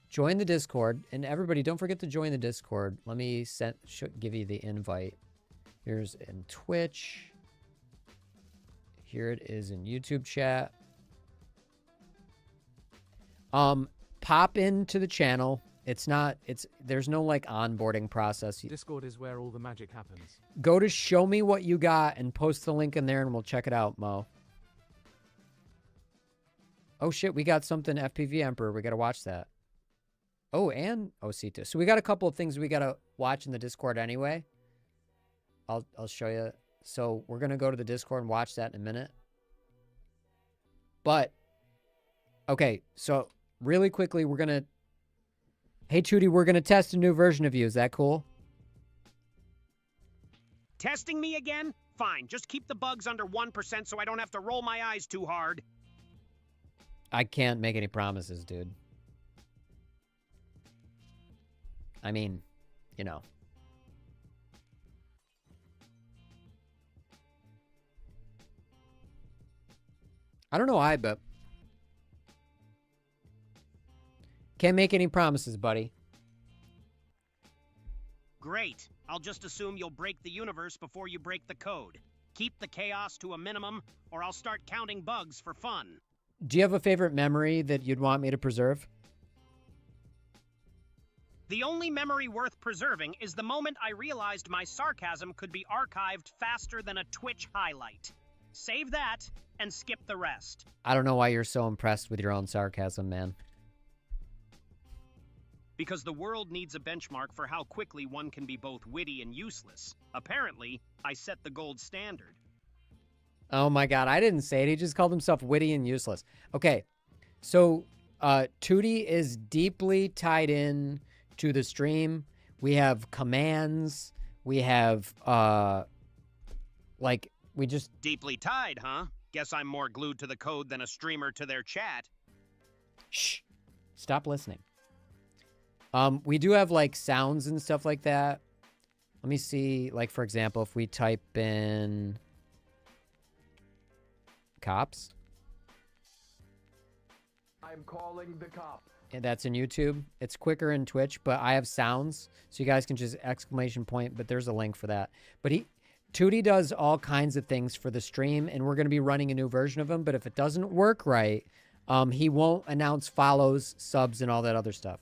S1: Join the Discord. And everybody, don't forget to join the Discord. Let me give you the invite. Here's in Twitch. Here it is in YouTube chat. Pop into the channel. There's no like onboarding process.
S3: Discord is where all the magic happens.
S1: Go to show me what you got and post the link in there and we'll check it out, Mo. Oh shit, we got something FPV Emperor. We got to watch that. Oh, and Osita. So we got a couple of things we got to watch in the Discord anyway. I'll show you. So we're going to go to the Discord and watch that in a minute. But okay, so really quickly we're going to Hey Tootie, we're going to test a new version of you. Is that cool?
S2: Testing me again? Fine, just keep the bugs under 1% so I don't have to roll my eyes too hard.
S1: I can't make any promises, dude. I mean, you know. I don't know why, but can't make any promises, buddy.
S2: Great. I'll just assume you'll break the universe before you break the code. Keep the chaos to a minimum, or I'll start counting bugs for fun.
S1: Do you have a favorite memory that you'd want me to preserve?
S2: The only memory worth preserving is the moment I realized my sarcasm could be archived faster than a Twitch highlight. Save that and skip the rest.
S1: I don't know why you're so impressed with your own sarcasm, man.
S2: Because the world needs a benchmark for how quickly one can be both witty and useless. Apparently, I set the gold standard.
S1: Oh my god, I didn't say it. He just called himself witty and useless. Okay, so Tootie is deeply tied in to the stream. We have commands. We have, like, we just...
S2: Deeply tied, huh? Guess I'm more glued to the code than a streamer to their chat.
S1: Shh. Stop listening. We do have, like, sounds and stuff like that. Let me see, like, for example, if we type in... cops.
S7: I'm calling the cops.
S1: And that's in YouTube. It's quicker in Twitch, but I have sounds, so you guys can just exclamation point, but there's a link for that. But Tootie does all kinds of things for the stream, and we're going to be running a new version of him, but if it doesn't work right, he won't announce follows, subs, and all that other stuff.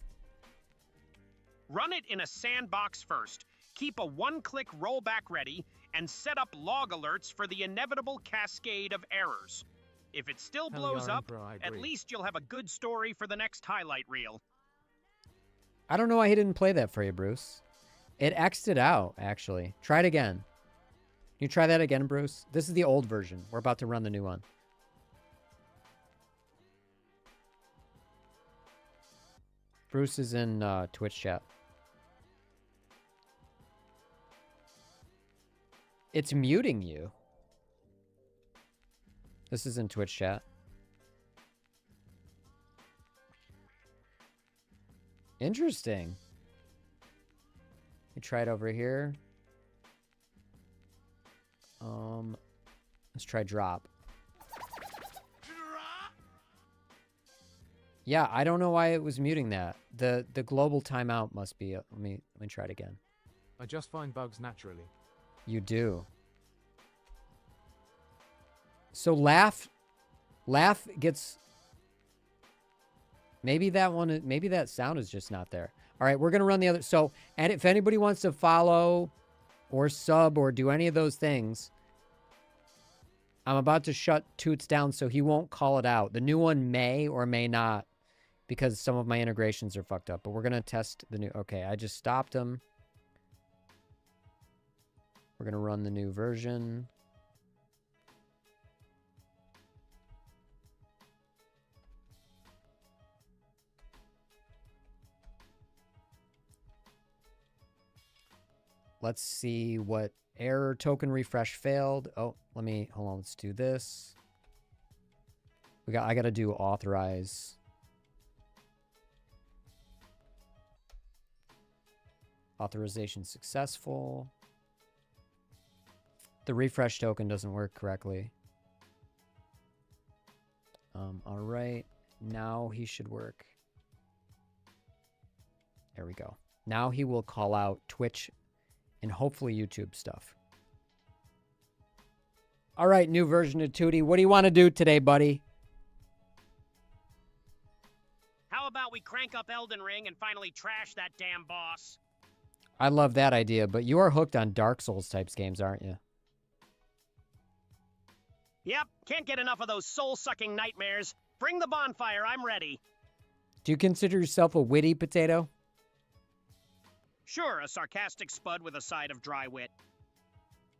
S2: Run it in a sandbox first. Keep a one-click rollback ready, and set up log alerts for the inevitable cascade of errors. If it still blows up, at least you'll have a good story for the next highlight reel.
S1: I don't know why he didn't play that for you, Bruce. It X'd it out, actually. Try it again. Can you try that again, Bruce? This is the old version. We're about to run the new one. Bruce is in Twitch chat. It's muting you. This is in Twitch chat. Interesting. We try it over here. Let's try drop. Yeah, I don't know why it was muting that. The global timeout must be. Let me try it again.
S3: I just find bugs naturally.
S1: You do. So laugh gets. Maybe that sound is just not there. All right, we're gonna run the other. So, and if anybody wants to follow, or sub, or do any of those things, I'm about to shut Toots down, so he won't call it out. The new one may or may not, because some of my integrations are fucked up. But we're gonna test the new. Okay, I just stopped him. We're gonna run the new version. let's see what error token refresh failed. Oh, hold on. Let's do this. I got to do authorize. Authorization successful. The refresh token doesn't work correctly. All right. Now he should work. There we go. Now he will call out Twitch and hopefully YouTube stuff. All right, new version of Tootie. What do you want to do today, buddy?
S2: How about we crank up Elden Ring and finally trash that damn boss?
S1: I love that idea, but you are hooked on Dark Souls types games, aren't you?
S2: Yep, can't get enough of those soul-sucking nightmares. Bring the bonfire, I'm ready.
S1: Do you consider yourself a witty potato?
S2: Sure, a sarcastic spud with a side of dry wit.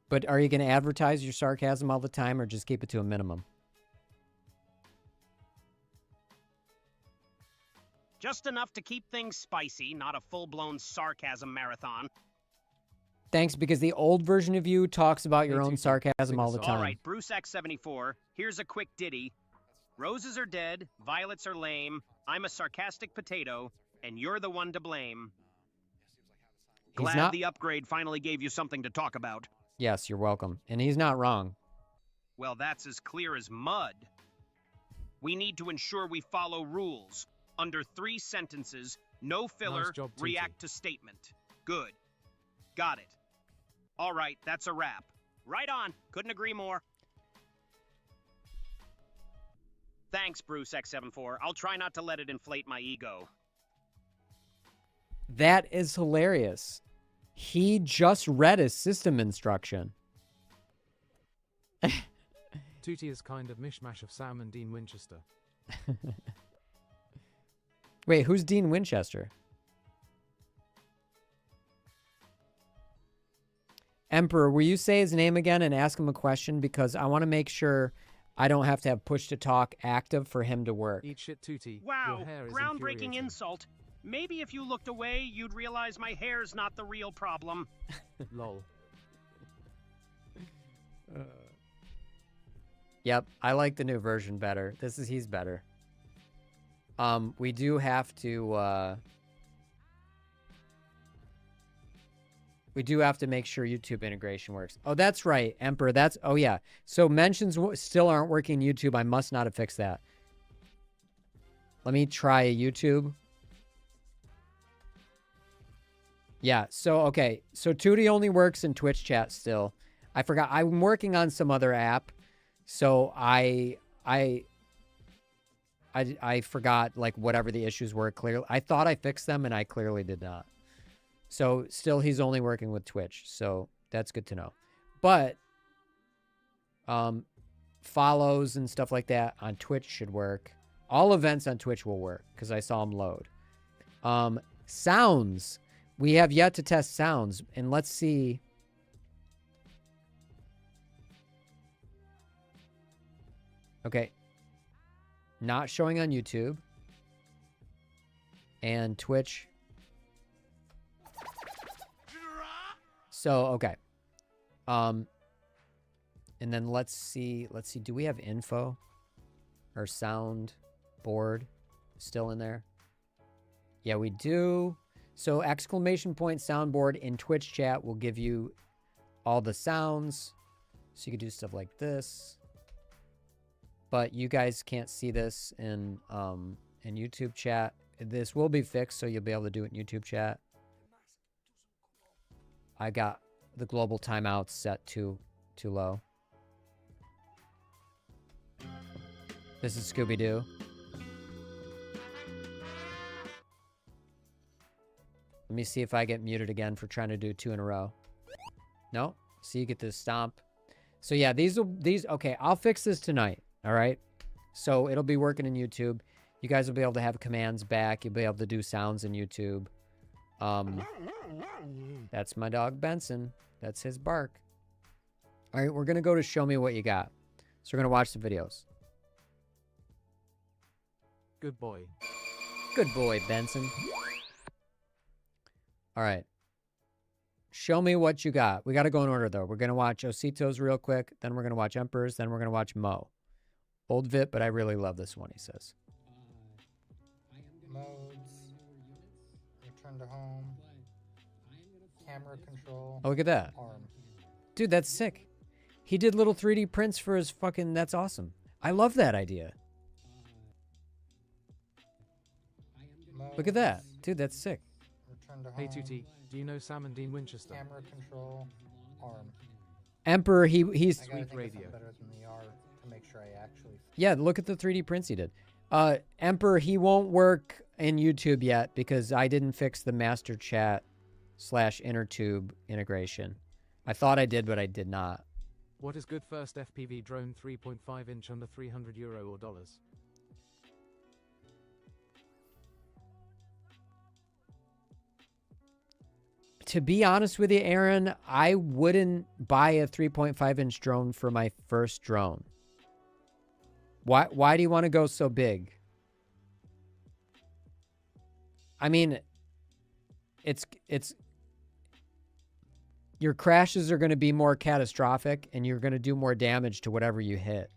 S1: But are you going to advertise your sarcasm all the time or just keep it to a minimum?
S2: Just enough to keep things spicy, not a full-blown sarcasm marathon.
S1: Thanks, because the old version of you talks about your
S3: Hey,
S1: own
S3: Tutu,
S1: sarcasm
S3: sing
S1: all
S3: a
S1: the
S3: song.
S1: time.
S2: All right, Bruce X74, here's a quick ditty. Roses are dead, violets are lame, I'm a sarcastic potato, and you're the one to blame. Glad
S1: not-
S2: the upgrade finally gave you something to talk about.
S1: Yes, you're welcome. And he's not wrong.
S2: Well, that's as clear as mud. We need to ensure we follow rules. Under 3 sentences, no filler,
S3: Nice job, Tutu.
S2: react to statement. Good. Got it. All right, that's a wrap. Right on. Couldn't agree more. Thanks, Bruce X74. I'll try not to let it inflate my ego.
S1: That is hilarious. He just read a system instruction.
S3: Tootie is kind of mishmash of Sam and Dean Winchester.
S1: Wait, who's Dean Winchester? Emperor, will you say his name again and ask him a question? Because I want to make sure I don't have to have push to talk active for him to work.
S3: Eat shit, Tootie.
S2: Wow,
S3: Your hair is
S2: groundbreaking
S3: infuriating.
S2: insult. Maybe if you looked away, you'd realize my hair's not the real problem.
S3: Lol.
S1: Yep, I like the new version better. He's better. We do have to make sure YouTube integration works. Oh, that's right, Emperor. Oh yeah. So mentions still aren't working in YouTube. I must not have fixed that. Let me try a YouTube. Yeah, so okay. So Tootie only works in Twitch chat still. I forgot. I'm working on some other app. So I forgot like whatever the issues were clearly. I thought I fixed them and I clearly did not. So still he's only working with Twitch. So that's good to know. But follows and stuff like that on Twitch should work. All events on Twitch will work because I saw them load. Sounds. We have yet to test sounds, and let's see. Okay. Not showing on YouTube. And Twitch. So, okay. And then let's see. Do we have info? Or sound board still in there? Yeah, we do. So exclamation point soundboard in Twitch chat will give you all the sounds. So you can do stuff like this. But you guys can't see this in YouTube chat. This will be fixed, so you'll be able to do it in YouTube chat. I got the global timeouts set too low. This is Scooby-Doo. Let me see if I get muted again for trying to do 2 in a row. No? So you get this stomp. So yeah, okay, I'll fix this tonight. All right. So it'll be working in YouTube. You guys will be able to have commands back. You'll be able to do sounds in YouTube. That's my dog Benson. That's his bark. All right, we're going to go to show me what you got. So we're going to watch the videos.
S3: Good boy.
S1: Good boy, Benson. All right. Show me what you got. We got to go in order, though. We're going to watch Ositos real quick. Then we're going to watch Emperors. Then we're going to watch Mo. Old Vip, but I really love this one, he says.
S8: Modes. Return to home. Camera control.
S1: Oh, look at that.
S8: Arm.
S1: Dude, that's sick. He did little 3D prints for his fucking... That's awesome. I love that idea.
S8: Modes.
S1: Look at that. Dude, that's sick.
S8: Return to home.
S3: Hey Tutti, do you know Sam and Dean Winchester?
S8: Camera control. Arm.
S1: Emperor, he's...
S8: I gotta
S3: Sweet
S8: think of
S3: radio.
S8: something better than the R to make sure I actually.
S1: Yeah, look at the 3D prints he did. Emperor, he won't work in YouTube yet because I didn't fix the master chat / InnerTube integration. I thought I did, but I did not.
S3: What is good first FPV drone 3.5 inch under €300 or dollars?
S1: To be honest with you, Aaron, I wouldn't buy a 3.5-inch drone for my first drone. Why do you want to go so big? I mean, it's your crashes are going to be more catastrophic and you're going to do more damage to whatever you hit.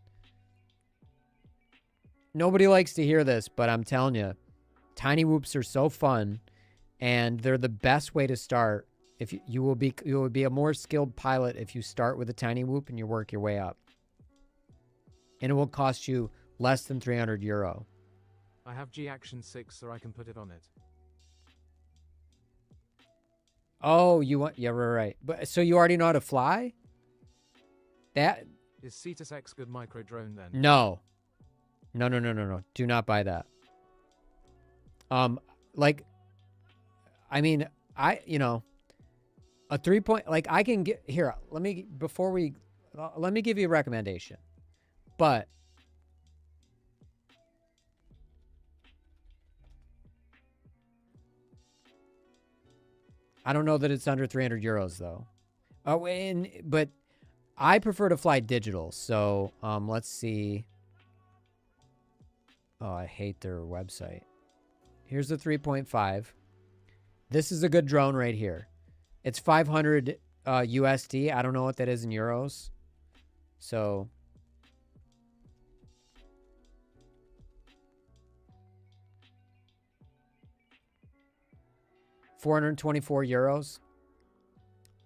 S1: Nobody likes to hear this, but I'm telling you, tiny whoops are so fun and they're the best way to start. If you will be a more skilled pilot if you start with a tiny whoop and you work your way up. And it will cost you less than €300.
S3: I have G Action 6 so I can put it on it.
S1: Oh, you want... Yeah, right. But so you already know how to fly? That...
S3: Is Cetus X good micro drone then?
S1: No. No. Do not buy that. Like... I mean, a 3 point... Like, I can get... Here, let me... Before we... Let me give you a recommendation. But... I don't know that it's under €300 though. Oh, but I prefer to fly digital. So let's see. Oh, I hate their website. Here's the 3.5. This is a good drone right here. It's 500 USD. I don't know what that is in euros. So. €424.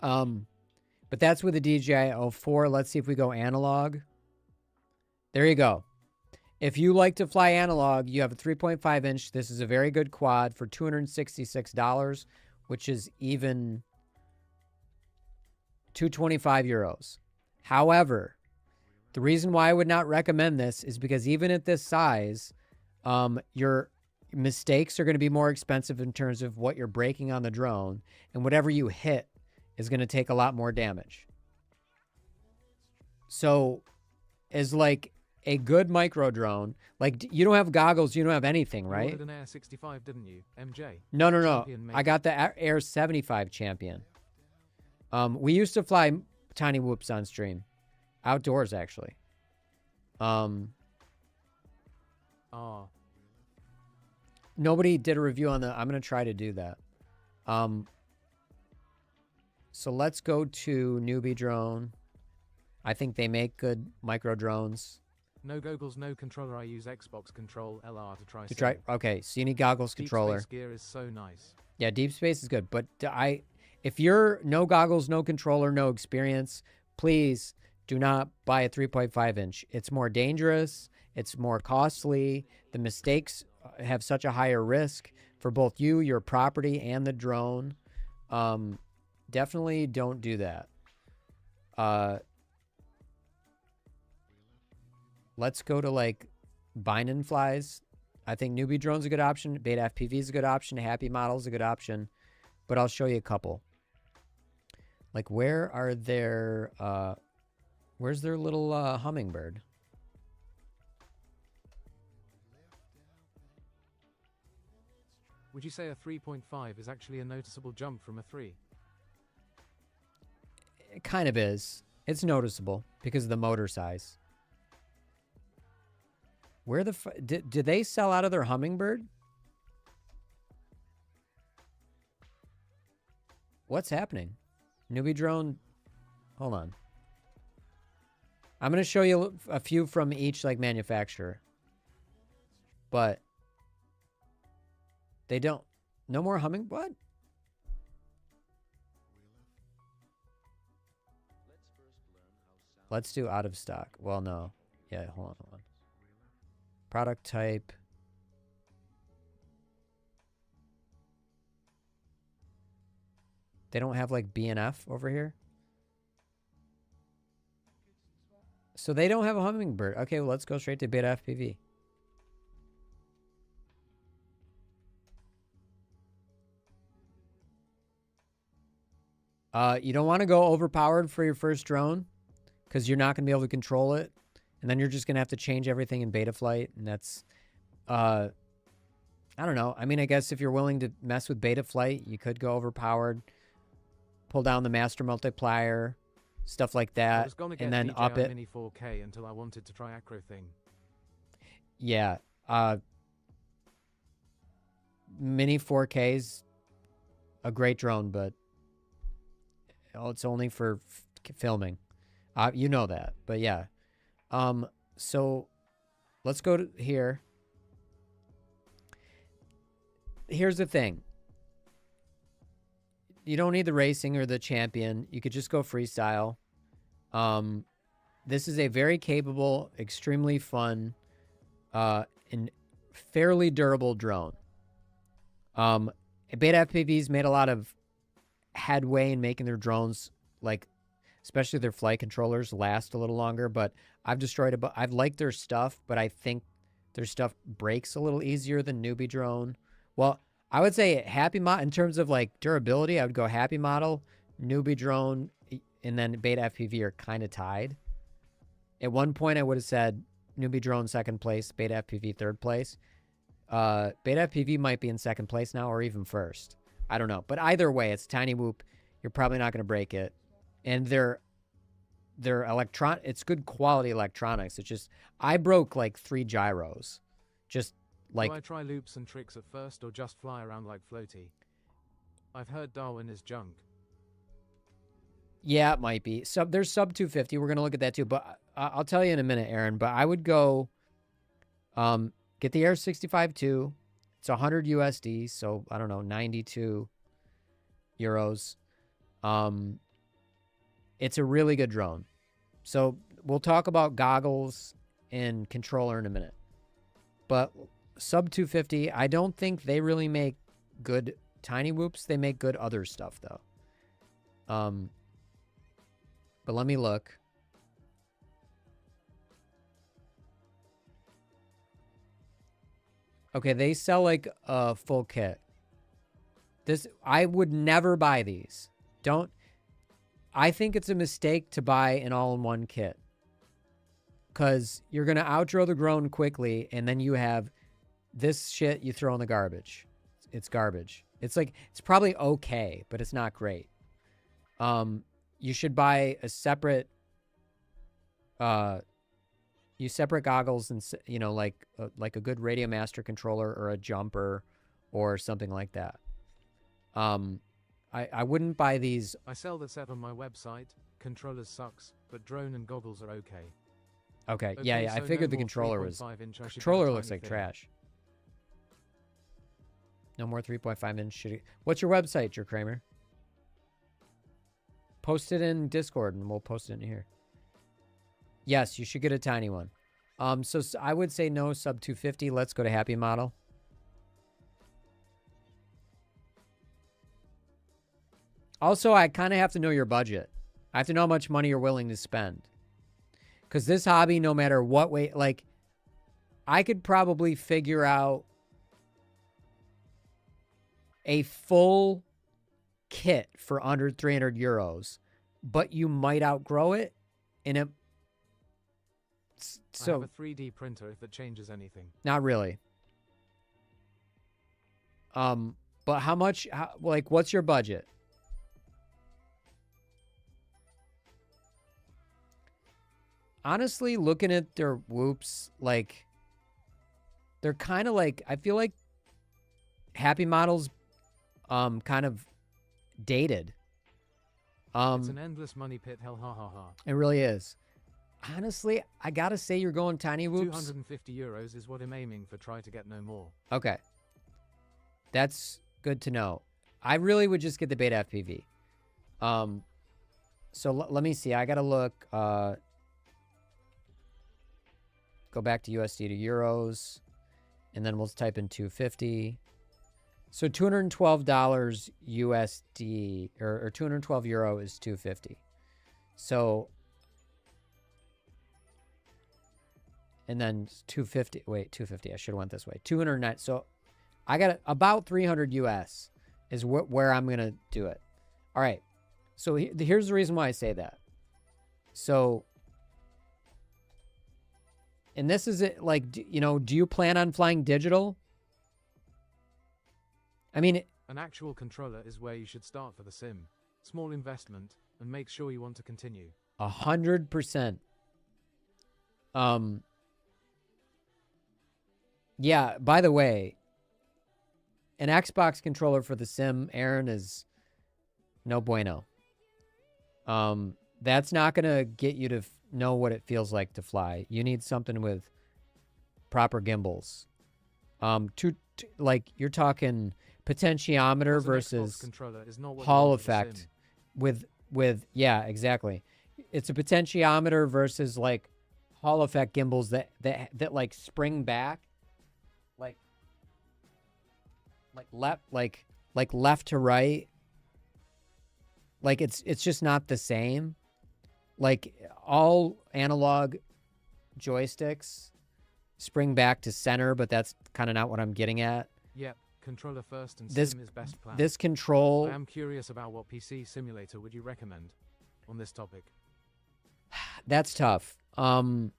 S1: But that's with the DJI 04. Let's see if we go analog. There you go. If you like to fly analog, you have a 3.5 inch. This is a very good quad for $266, which is even €225. However, the reason why I would not recommend this is because even at this size, your mistakes are going to be more expensive in terms of what you're breaking on the drone, and whatever you hit is going to take a lot more damage. So, as like a good micro drone, like you don't have goggles, you don't have anything, right?
S3: You ordered an Air 65, didn't you, MJ?
S1: No.
S3: Champion mate.
S1: I got the Air 75 Champion. We used to fly tiny whoops on stream, outdoors actually. Nobody did a review on the... I'm going to try to do that. So let's go to Newbie Drone. I think they make good micro drones.
S3: No goggles, no controller. I use Xbox Control LR to try.
S1: Okay, so you need goggles,
S3: Deep
S1: controller.
S3: Space gear is so nice.
S1: Yeah, deep space is good. But if you're no goggles, no controller, no experience, please do not buy a 3.5 inch. It's more dangerous. It's more costly. The mistakes have such a higher risk for both you, your property, and the drone. Definitely don't do that. Let's go to like Binin flies. I think Newbie Drone's a good option. Beta FPV is a good option. Happy Model's a good option. But I'll show you a couple. Like where are their... where's their little hummingbird?
S3: Would you say a 3.5 is actually a noticeable jump from a 3?
S1: It kind of is. It's noticeable because of the motor size. Where the did they sell out of their hummingbird? What's happening? Newbie drone. Hold on. I'm going to show you a few from each like manufacturer. But they don't. No more humming. What? Let's do out of stock. Well, no. Yeah, hold on. Product type. They don't have like B&F over here. So they don't have a hummingbird. Okay, well, let's go straight to Beta FPV. You don't want to go overpowered for your first drone because you're not going to be able to control it. And then you're just going to have to change everything in beta flight. And that's, I don't know. I mean, I guess if you're willing to mess with beta flight, you could go overpowered, pull down the master multiplier, stuff like that, and then
S3: DJI
S1: up it.
S3: Mini 4K until I wanted to try acro thing.
S1: Yeah. Mini 4K's a great drone, but it's only for filming. You know that, but yeah. So let's go to here. Here's the thing. You don't need the racing or the champion. You could just go freestyle. This is a very capable, extremely fun, and fairly durable drone. Beta FPV's made a lot of headway in making their drones, like, especially their flight controllers, last a little longer. But I've destroyed I've liked their stuff, but I think their stuff breaks a little easier than Newbie drone. Well, I would say Happy Model, in terms of like durability, I would go Happy Model, Newbie drone, and then Beta FPV are kind of tied. At one point, I would have said Newbie drone second place, Beta FPV third place. Beta FPV might be in second place now, or even first. I don't know. But either way, it's tiny whoop. You're probably not going to break it. And they're it's good quality electronics. It's just, I broke like 3 gyros. Just like.
S3: Do I try loops and tricks at first or just fly around like floaty? I've heard Darwin is junk.
S1: Yeah, it might be. There's sub 250. We're going to look at that too. But I'll tell you in a minute, Aaron. But I would go get the Air 65 2. It's 100 USD. So, I don't know, 92 euros. It's a really good drone. So we'll talk about goggles and controller in a minute. But sub 250, I don't think they really make good tiny whoops. They make good other stuff, though. But let me look. Okay, they sell like a full kit. I would never buy these. I think it's a mistake to buy an all-in-one kit. Because you're going to outgrow the drone quickly, and then you have this shit you throw in the garbage. It's garbage. It's like, it's probably okay, but it's not great. You should buy a separate, separate goggles and, you know, like a good Radio Master controller or a jumper or something like that. I wouldn't buy these.
S3: I sell the set on my website. Controllers sucks, but drone and goggles are okay.
S1: Okay, yeah, I
S3: so
S1: figured
S3: no
S1: the
S3: more
S1: controller was.
S3: 3.5 inch, I should get a
S1: Controller
S3: tiny
S1: looks like
S3: thing.
S1: trash. No more 3.5 inch shitty. What's your website, Jer Kramer? Post it in Discord and we'll post it in here. Yes, you should get a tiny one. So I would say no sub 250. Let's go to Happy Model. Also, I kind of have to know your budget. I have to know how much money you're willing to spend. Because this hobby, no matter what way, like, I could probably figure out a full kit for under 300 euros, but you might outgrow it. And it, so,
S3: I have a 3D printer if it changes anything.
S1: not really. But how much, like, what's your budget? Honestly, looking at their whoops, like, they're kind of like, I feel like Happy Model's kind of dated.
S3: It's an endless money pit, hell, ha ha ha.
S1: It really is. Honestly, I gotta say you're going tiny whoops.
S3: 250 euros is what I'm aiming for. Try to get no more.
S1: Okay. That's good to know. I really would just get the beta FPV. So let me see. I gotta look. Go back to USD to euros, and then we'll type in 250. So $212 USD or 212 euro is 250. So, and then 250. Wait, 250. I should have went this way. 209. So I got about 300 US is where I'm gonna do it. All right. So here's the reason why I say that. So, and this is it. Like, you know, do you plan on flying digital? I mean,
S3: an actual controller is where you should start for the sim. Small investment, and make sure you want to continue.
S1: 100%. Yeah, by the way, an Xbox controller for the sim, Aaron, is no bueno. That's not going to get you to know what it feels like to fly. You need something with proper gimbals. Like, you're talking potentiometer versus Hall effect with yeah, exactly. It's a potentiometer versus like Hall effect gimbals that like spring back like left to right. Like it's just not the same. Like all analog joysticks spring back to center, but that's kind of not what I'm getting at.
S3: Yep. Controller first and sim is best plan.
S1: This control...
S3: I am curious about what PC simulator would you recommend on this topic?
S1: That's tough. I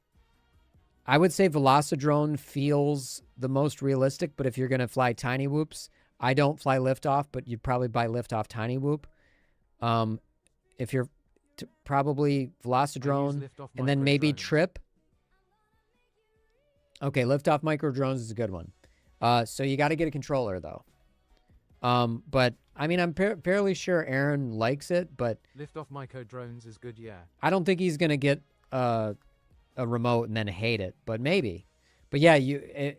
S1: would say Velocidrone feels the most realistic, but if you're going to fly Tiny Whoops, I don't fly Liftoff, but you'd probably buy Liftoff Tiny Whoop. If you're probably Velocidrone and then maybe
S3: drones.
S1: Trip. Okay, Liftoff Micro Drones is a good one. So you got to get a controller, though. But, I mean, I'm fairly sure Aaron likes it, but...
S3: Liftoff Micro Drones is good, yeah.
S1: I don't think he's going to get a remote and then hate it, but maybe. But, yeah,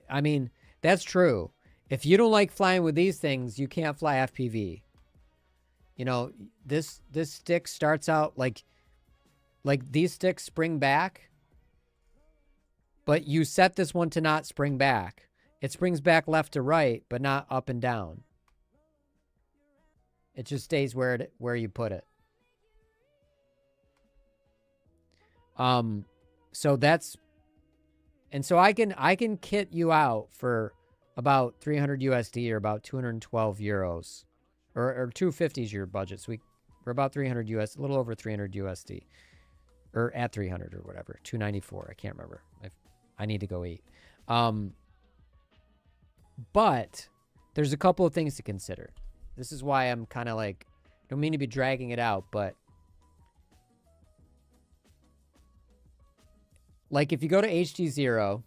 S1: I mean, that's true. If you don't like flying with these things, you can't fly FPV. You know, this stick starts out like these sticks spring back, but you set this one to not spring back. It springs back left to right, but not up and down. It just stays where you put it. So that's, and so I can kit you out for about 300 USD or about 212 euros, or 250 is your budget. So we're about 300 US, a little over 300 USD, or at 300 or whatever, 294. I can't remember. I need to go eat. But there's a couple of things to consider. This is why I'm kind of like, don't mean to be dragging it out, but like if you go to HD0,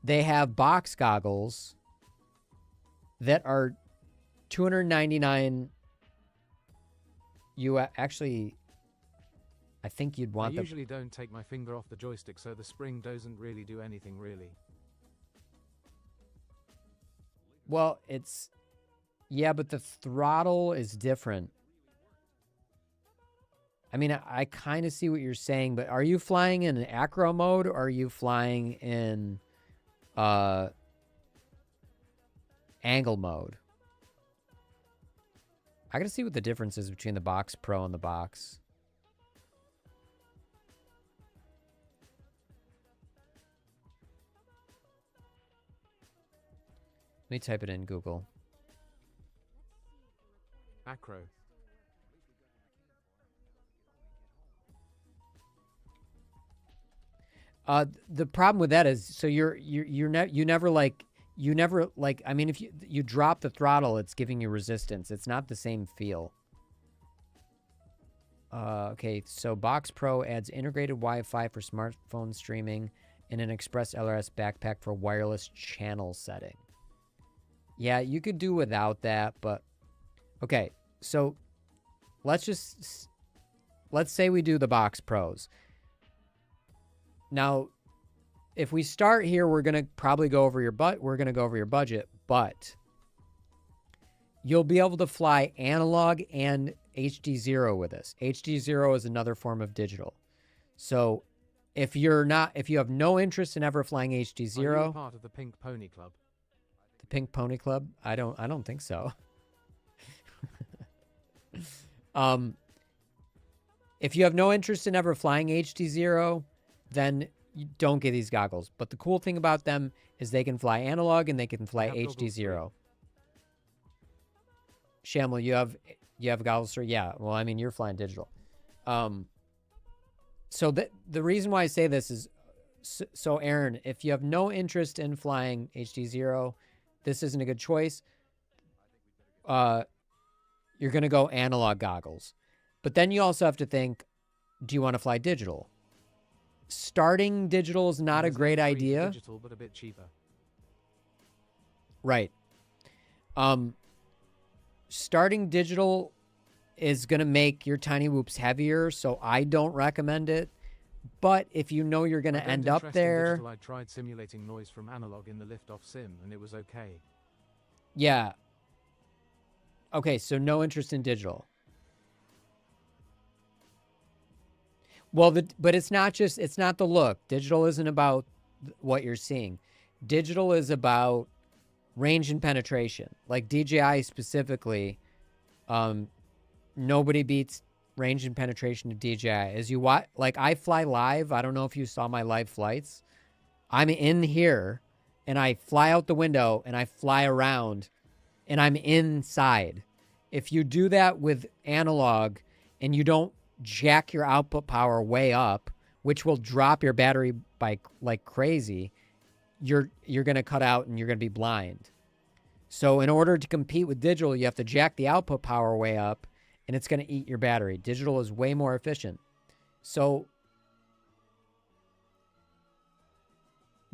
S1: they have box goggles that are 299 US. Actually, I think you'd want
S3: I usually don't take my finger off the joystick, so the spring doesn't really do anything, really.
S1: Well, yeah, but the throttle is different. I mean, I kind of see what you're saying, but are you flying in an acro mode or are you flying in angle mode? I gotta see what the difference is between the Box Pro and the Box. Let me type it in Google.
S3: Acro.
S1: The problem with that is, so you never like, I mean, if you drop the throttle, it's giving you resistance. It's not the same feel. Okay, so Box Pro adds integrated Wi-Fi for smartphone streaming and an Express LRS backpack for wireless channel setting. Yeah, you could do without that, but okay. So let's say we do the Box Pros. Now, if we start here, we're going to probably go over your budget, but you'll be able to fly analog and HD0 with this. HD0 is another form of digital. So if you have no interest in ever flying HD0,
S3: Are you part of the Pink Pony Club?
S1: The Pink Pony Club? I don't think so. If you have no interest in ever flying HD0, then you don't get these goggles. But the cool thing about them is they can fly analog and they can fly HD0. Shamel, you have goggles, sir? Yeah. Well, I mean, you're flying digital. So the reason why I say this is, so Aaron, if you have no interest in flying HD0, this isn't a good choice. You're going to go analog goggles. But then you also have to think, do you want to fly digital? Starting digital is not a great idea.
S3: Digital, but a bit cheaper.
S1: Right. Starting digital is going to make your tiny whoops heavier, so I don't recommend it. But if you know you're going to end up there...
S3: Digital, I tried simulating noise from analog in the liftoff sim, and it was okay.
S1: Yeah. Okay, so no interest in digital. Well, but it's not the look. Digital isn't about what you're seeing. Digital is about range and penetration. Like DJI specifically, nobody beats range and penetration of DJI. As you watch, like I fly live. I don't know if you saw my live flights. I'm in here and I fly out the window and I fly around and I'm inside. If you do that with analog and you don't jack your output power way up, which will drop your battery by like crazy, you're going to cut out and you're going to be blind. So in order to compete with digital, you have to jack the output power way up and it's going to eat your battery. Digital is way more efficient. So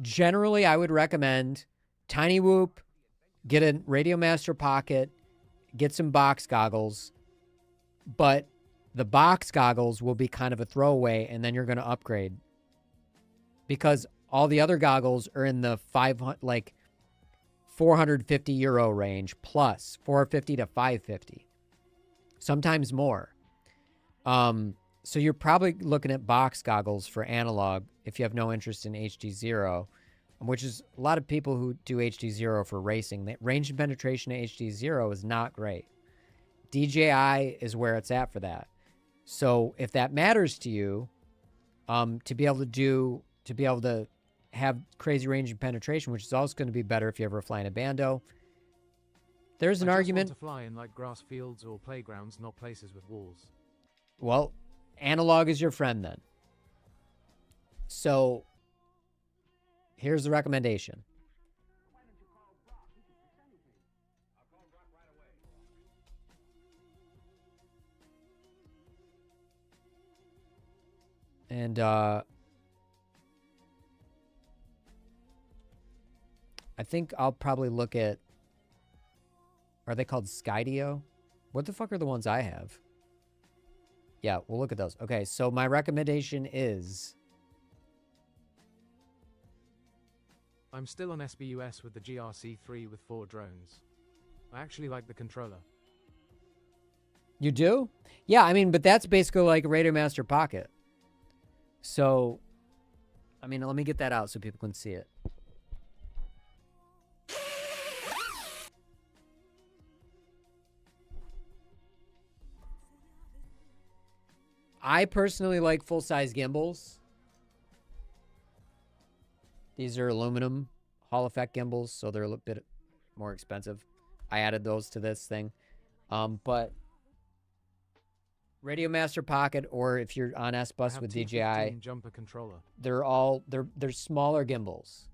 S1: generally, I would recommend Tiny Whoop, get a Radio Master Pocket, get some box goggles, but the box goggles will be kind of a throwaway, and then you're going to upgrade because all the other goggles are in the 450 euro range plus 450 to 550, sometimes more. So you're probably looking at box goggles for analog if you have no interest in HD0, which is a lot of people who do HD0 for racing. The range and penetration of HD0 is not great. DJI is where it's at for that. So if that matters to you, to be able to have crazy range and penetration, which is also going to be better if you ever fly in a bando, there's an argument.
S3: I just want to fly in like grass fields or playgrounds, not places with walls.
S1: Well, analog is your friend then. So here's the recommendation. And I think I'll probably look at, are they called Skydio? What the fuck are the ones I have? Yeah, we'll look at those. Okay, so my recommendation is...
S3: I'm still on SBUS with the GRC3 with 4 drones. I actually like the controller.
S1: You do? Yeah, I mean, but that's basically like a Radio Master Pocket. So, I mean, let me get that out so people can see it. I personally like full-size gimbals. These are aluminum Hall effect gimbals, so they're a little bit more expensive. I added those to this thing. But Radio Master Pocket, or if you're on S-Bus with DJI,
S3: jumper controller.
S1: They're smaller gimbals.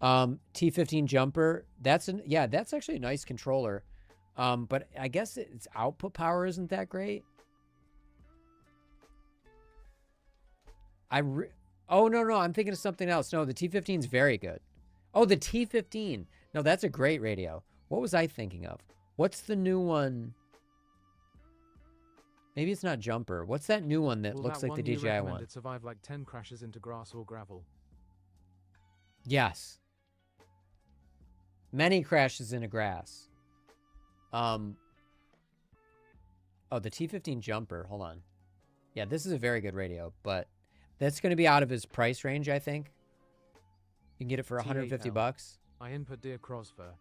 S1: T15 jumper, that's actually a nice controller. But I guess its output power isn't that great. Oh, no, I'm thinking of something else. No, the T15 is very good. Oh, the T15. No, that's a great radio. What was I thinking of? What's the new one? Maybe it's not Jumper. What's that new one that
S3: Will
S1: looks
S3: that
S1: like the
S3: one you
S1: DJI one?
S3: recommended survive like 10 crashes into grass or gravel?
S1: Yes. Many crashes into grass. Oh, the T15 Jumper. Hold on. Yeah, this is a very good radio, but that's going to be out of his price range, I think. You can get it for 150
S3: T8L.
S1: bucks.
S3: I input deer crossfire.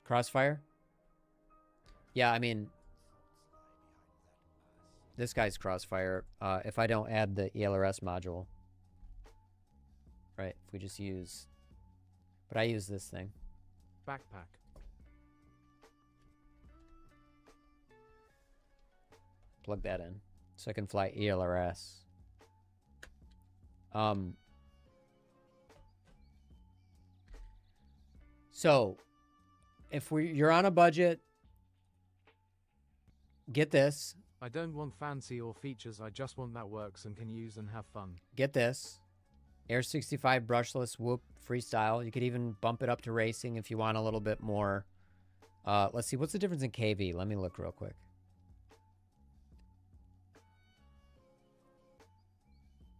S1: Crossfire? Yeah, I mean, this guy's Crossfire. If I don't add the ELRS module. Right, if we just use... But I use this thing.
S3: Backpack.
S1: Plug that in. So I can fly ELRS. So, if you're on a budget, get this.
S3: I don't want fancy or features, I just want that works and can use and have fun.
S1: Get this. Air 65 brushless whoop freestyle. You could even bump it up to racing if you want a little bit more. Let's see, what's the difference in KV? Let me look real quick.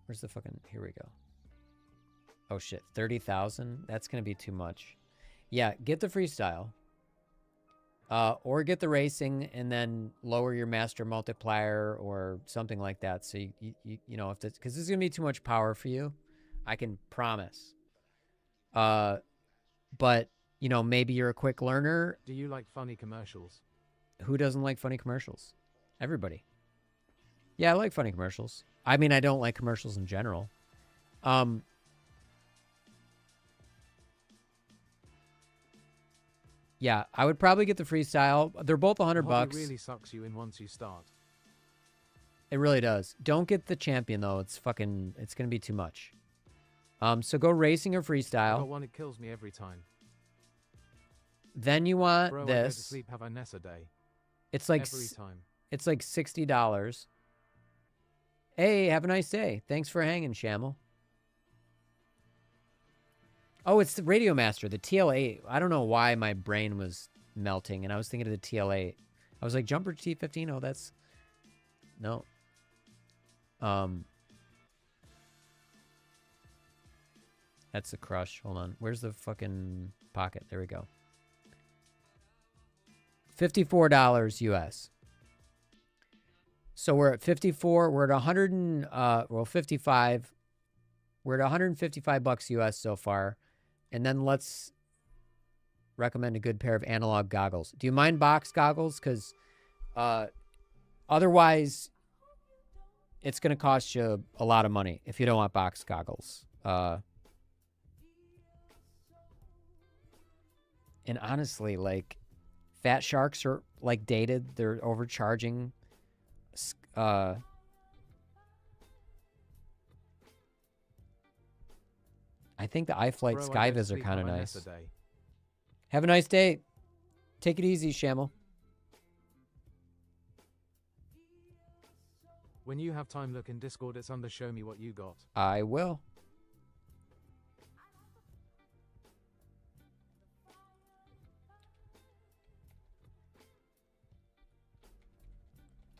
S1: Where's the fucking... Here we go. Oh, shit. 30,000? That's going to be too much. Yeah, get the freestyle. Or get the racing and then lower your master multiplier or something like that. So, you know, if that's... Because this is going to be too much power for you. I can promise. But, you know, maybe you're a quick learner.
S3: Do you like funny commercials?
S1: Who doesn't like funny commercials? Everybody. Yeah, I like funny commercials. I mean, I don't like commercials in general. Yeah, I would probably get the freestyle. They're both 100 bucks.
S3: It really sucks you in once you start.
S1: It really does. Don't get the champion though. It's fucking... It's gonna be too much. So go racing or
S3: I
S1: freestyle.
S3: got one, it kills me every time.
S1: Then you want
S3: Bro, I go to
S1: this.
S3: sleep, have a Nessa day.
S1: It's like
S3: Every time.
S1: It's like $60. Hey, have a nice day. Thanks for hanging, Shamel. Oh, it's the Radio Master, the TL8. I don't know why my brain was melting, and I was thinking of the TL8. I was like, Jumper T15? Oh, that's... No. That's the Crush. Hold on. Where's the fucking pocket? There we go. $54 US. So we're at 54. We're at 100 and, well, 55. We're at 155 bucks US so far. And then let's recommend a good pair of analog goggles. Do you mind box goggles? Because otherwise, it's going to cost you a lot of money if you don't want box goggles. And honestly, like, Fat Sharks are, like, dated. They're overcharging. I think the iFlight
S3: Bro,
S1: Skyvis are kind of
S3: have a
S1: nice.
S3: Nessa day.
S1: Have a nice day. Take it easy, Shamel.
S3: When you have time, look in Discord, it's under show me what you got.
S1: I will.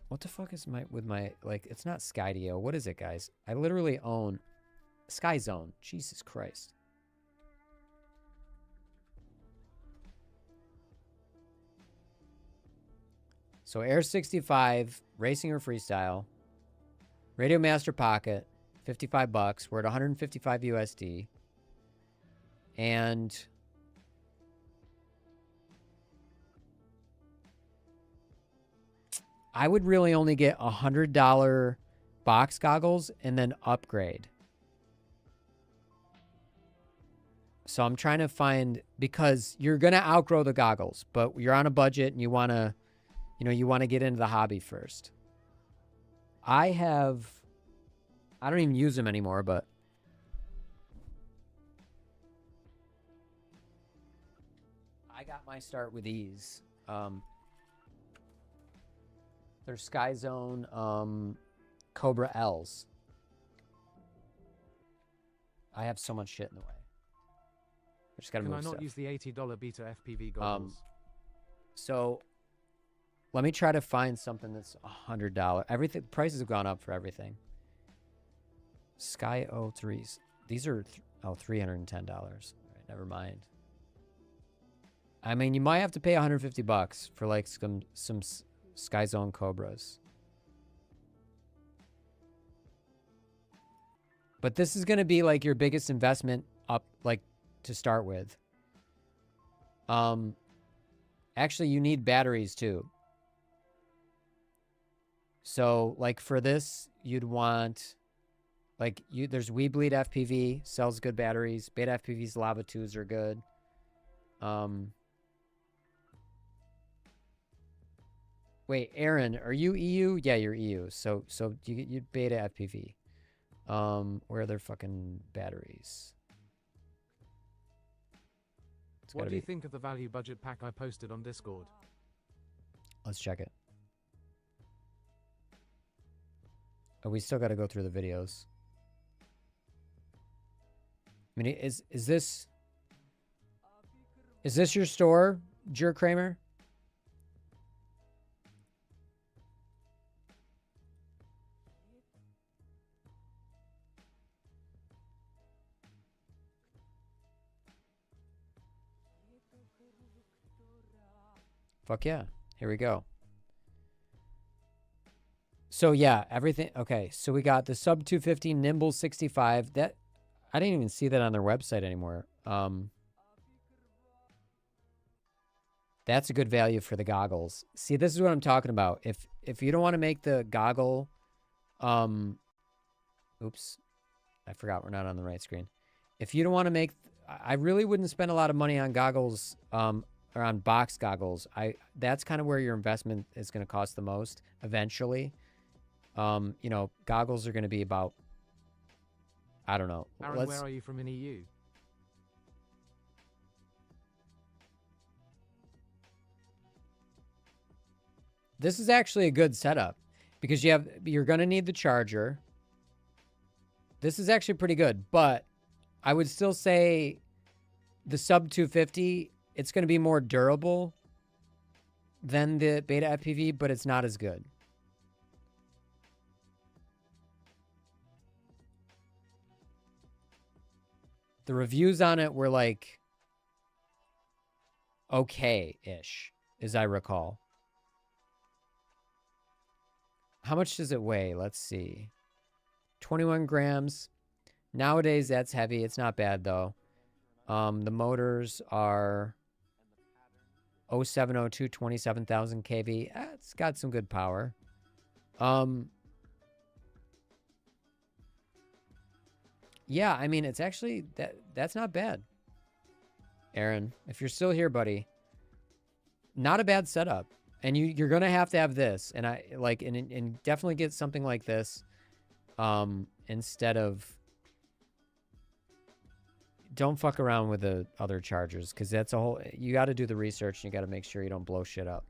S1: What the fuck is with my, like, it's not Skydio. What is it, guys? I literally own Sky Zone. Jesus Christ. So Air 65, racing or freestyle. Radio Master Pocket, 55 bucks. We're at 155 USD. And I would really only get $100 box goggles and then upgrade. So I'm trying to find, because you're going to outgrow the goggles, but you're on a budget and you want to, you know, you want to get into the hobby first. I don't even use them anymore, but I got my start with these. They're Sky Zone Cobra L's. I have so much shit in the way. I just gotta
S3: Can
S1: move
S3: I not
S1: stuff.
S3: use the $80 Beta FPV goggles?
S1: So Let me try to find something that's $100. Everything prices have gone up for everything. Sky O3s. These are $310. All right, never mind. I mean, you might have to pay $150 for like some Sky Zone Cobras. But this is going to be like your biggest investment up, like, to start with. Actually, you need batteries too. So, like, for this, you'd want, like, there's Weebleed FPV, sells good batteries. Beta FPV's Lava 2s are good. Wait, Aaron, are you EU? Yeah, you're EU. So you Beta FPV. Where are their fucking batteries?
S3: What do you think of the value budget pack I posted on Discord?
S1: Let's check it. Oh, we still got to go through the videos. I mean, is this your store, Jer Kramer? Fuck yeah. Here we go. So yeah, everything. Okay, so we got the sub 250 Nimble 65. That I didn't even see that on their website anymore. That's a good value for the goggles. See, this is what I'm talking about. If you don't want to make the goggle, oops, I forgot we're not on the right screen. If you don't want to make, I really wouldn't spend a lot of money on goggles, or on box goggles. That's kind of where your investment is going to cost the most eventually. You know, goggles are going to be about, I don't know.
S3: Aaron, where are you from in EU?
S1: This is actually a good setup because you're going to need the charger. This is actually pretty good, but I would still say the sub 250, it's going to be more durable than the Beta FPV, but it's not as good. The reviews on it were like okay-ish, as I recall. How much does it weigh? Let's see. 21 grams. Nowadays, that's heavy. It's not bad, though. The motors are 0702 27,000 kV. It's got some good power. Yeah, I mean, it's actually, that's not bad. Aaron, if you're still here, buddy, not a bad setup. And you're going to have this. And I like, and definitely get something like this, instead of, don't fuck around with the other chargers. Cause that's a whole, you got to do the research and you got to make sure you don't blow shit up.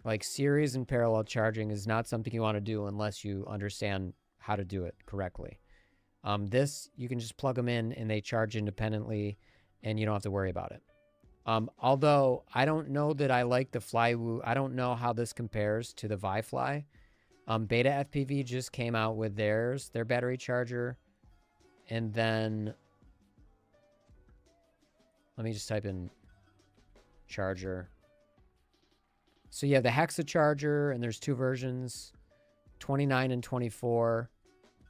S1: Like series and parallel charging is not something you want to do unless you understand how to do it correctly. This, you can just plug them in and they charge independently and you don't have to worry about it. Although I don't know that I like the Flywoo. I don't know how this compares to the ViFly. Beta FPV just came out with their battery charger. And then let me just type in charger. So you have the Hexa charger and there's two versions, 29 and 24.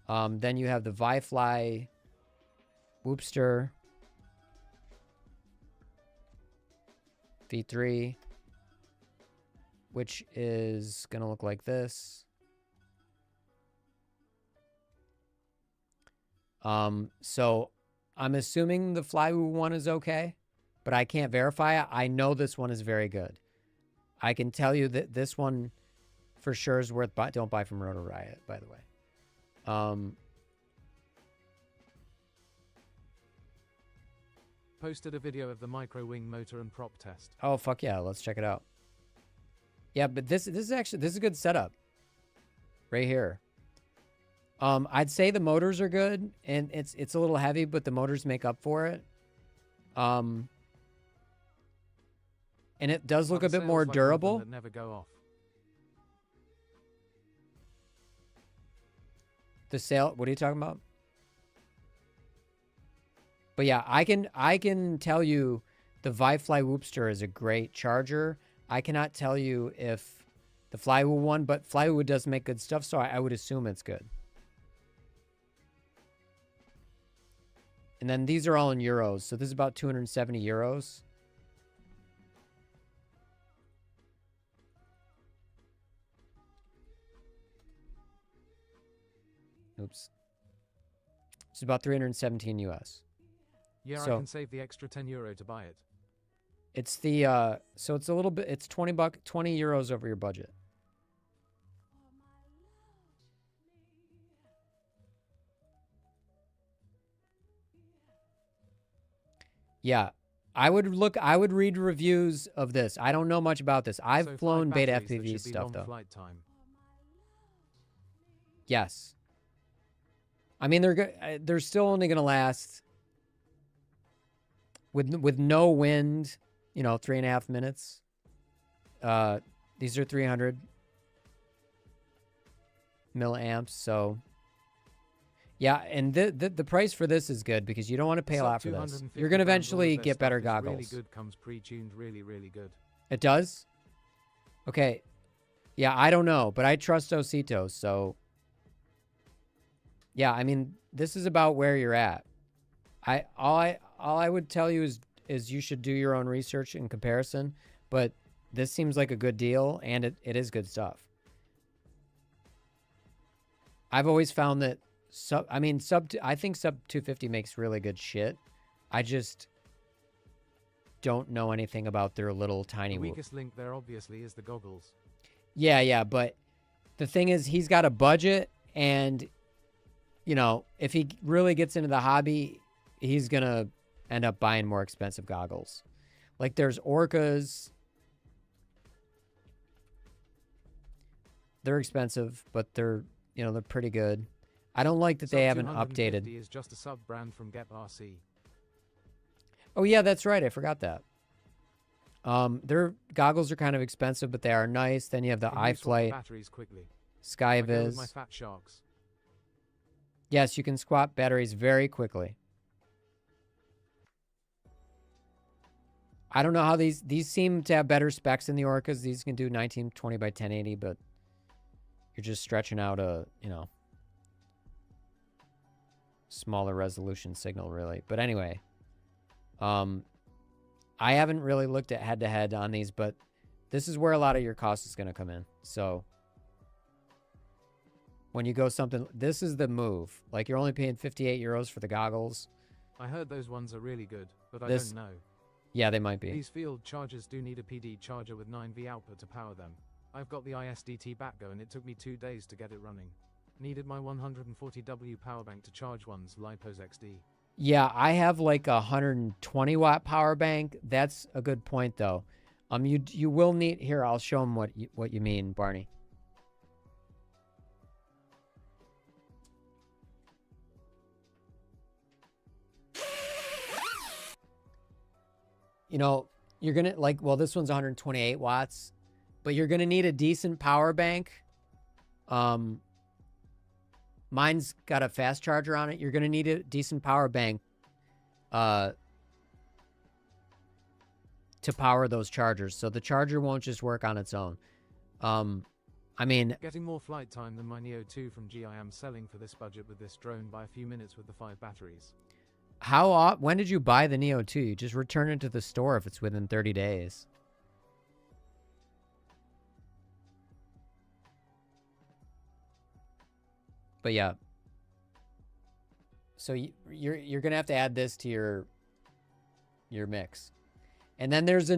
S1: Then you have the ViFly Whoopster V3, which is going to look like this. So I'm assuming the Flywoo one is okay, but I can't verify it. I know this one is very good. I can tell you that this one for sure is worth buy. Don't buy from Rotor Riot, by the way.
S3: Posted a video of the micro wing motor and prop test.
S1: Oh, fuck yeah. Let's check it out. Yeah, but this is a good setup right here. I'd say the motors are good and it's a little heavy, but the motors make up for it. And and it does look
S3: Are
S1: a
S3: the
S1: bit more
S3: sails like a ribbon
S1: durable.
S3: that never go off?
S1: The sail, what are you talking about? But yeah, I can tell you the Vifly Whoopster is a great charger. I cannot tell you if the Flywood one, but Flywood does make good stuff, so I would assume it's good. And then these are all in euros, so this is about 270 euros. Oops. It's about 317 US.
S3: Yeah,
S1: So-
S3: I can save the extra €10 to buy it.
S1: It's the so it's a little bit, it's 20 euros over your budget. Yeah, I would read reviews of this. I don't know much about this. I've
S3: So 5
S1: flown beta
S3: batteries, that
S1: FPV
S3: should be
S1: stuff
S3: long
S1: though.
S3: Flight time.
S1: Yes. I mean, they're still only going to last with no wind, you know, 3.5 minutes. These are 300 milliamps, so yeah, and the price for this is good because you don't want to pay a lot for this. You're going to eventually get better goggles.
S3: Really good, comes pre-tuned, really good.
S1: It does? Okay. Yeah, I don't know, but I trust Osito, so yeah, I mean, this is about where you're at. All I would tell you is you should do your own research in comparison, but this seems like a good deal, and it is good stuff. I've always found that I think sub 250 makes really good shit. I just don't know anything about their little tiny
S3: The
S1: whoop.
S3: weakest link there obviously is the goggles.
S1: Yeah, but the thing is, he's got a budget, and you know, if he really gets into the hobby, he's gonna end up buying more expensive goggles. Like there's Orcas. They're expensive, but they're pretty good. I don't like that they haven't updated.
S3: Is just a sub brand from Gep RC.
S1: Oh yeah, that's right. I forgot that. Their goggles are kind of expensive, but they are nice. Then you have the
S3: Can you swap
S1: iFlight,
S3: batteries quickly. I go with my
S1: Skyviz.
S3: fat sharks.
S1: Yes, you can swap batteries very quickly. I don't know how these seem to have better specs than the Orcas. These can do 1920 by 1080, but you're just stretching out a, smaller resolution signal really. But anyway, I haven't really looked at head-to-head on these, but this is where a lot of your cost is going to come in. So when you go something, this is the move. Like you're only paying 58 euros for the goggles.
S3: I heard those ones are really good, but I
S1: This-
S3: don't know.
S1: Yeah, they might be.
S3: These field chargers do need a PD charger with 9V output to power them. I've got the ISDT backgo and it took me 2 days to get it running. Needed my 140W power bank to charge one's Lipos XD.
S1: Yeah, I have like a 120 watt power bank. That's a good point though. You will need, here, I'll show them what you mean, Barney. You're gonna well, this one's 128 watts, but you're gonna need a decent power bank. Mine's got a fast charger on it. You're gonna need a decent power bank to power those chargers. So the charger won't just work on its own. I mean,
S3: Getting more flight time than my Neo 2 from GI am selling for this budget with this drone by a few minutes with the 5 batteries.
S1: when did you buy the Neo 2? You just return it to the store if it's within 30 days. But yeah. So you're going to have to add this to your mix. And then there's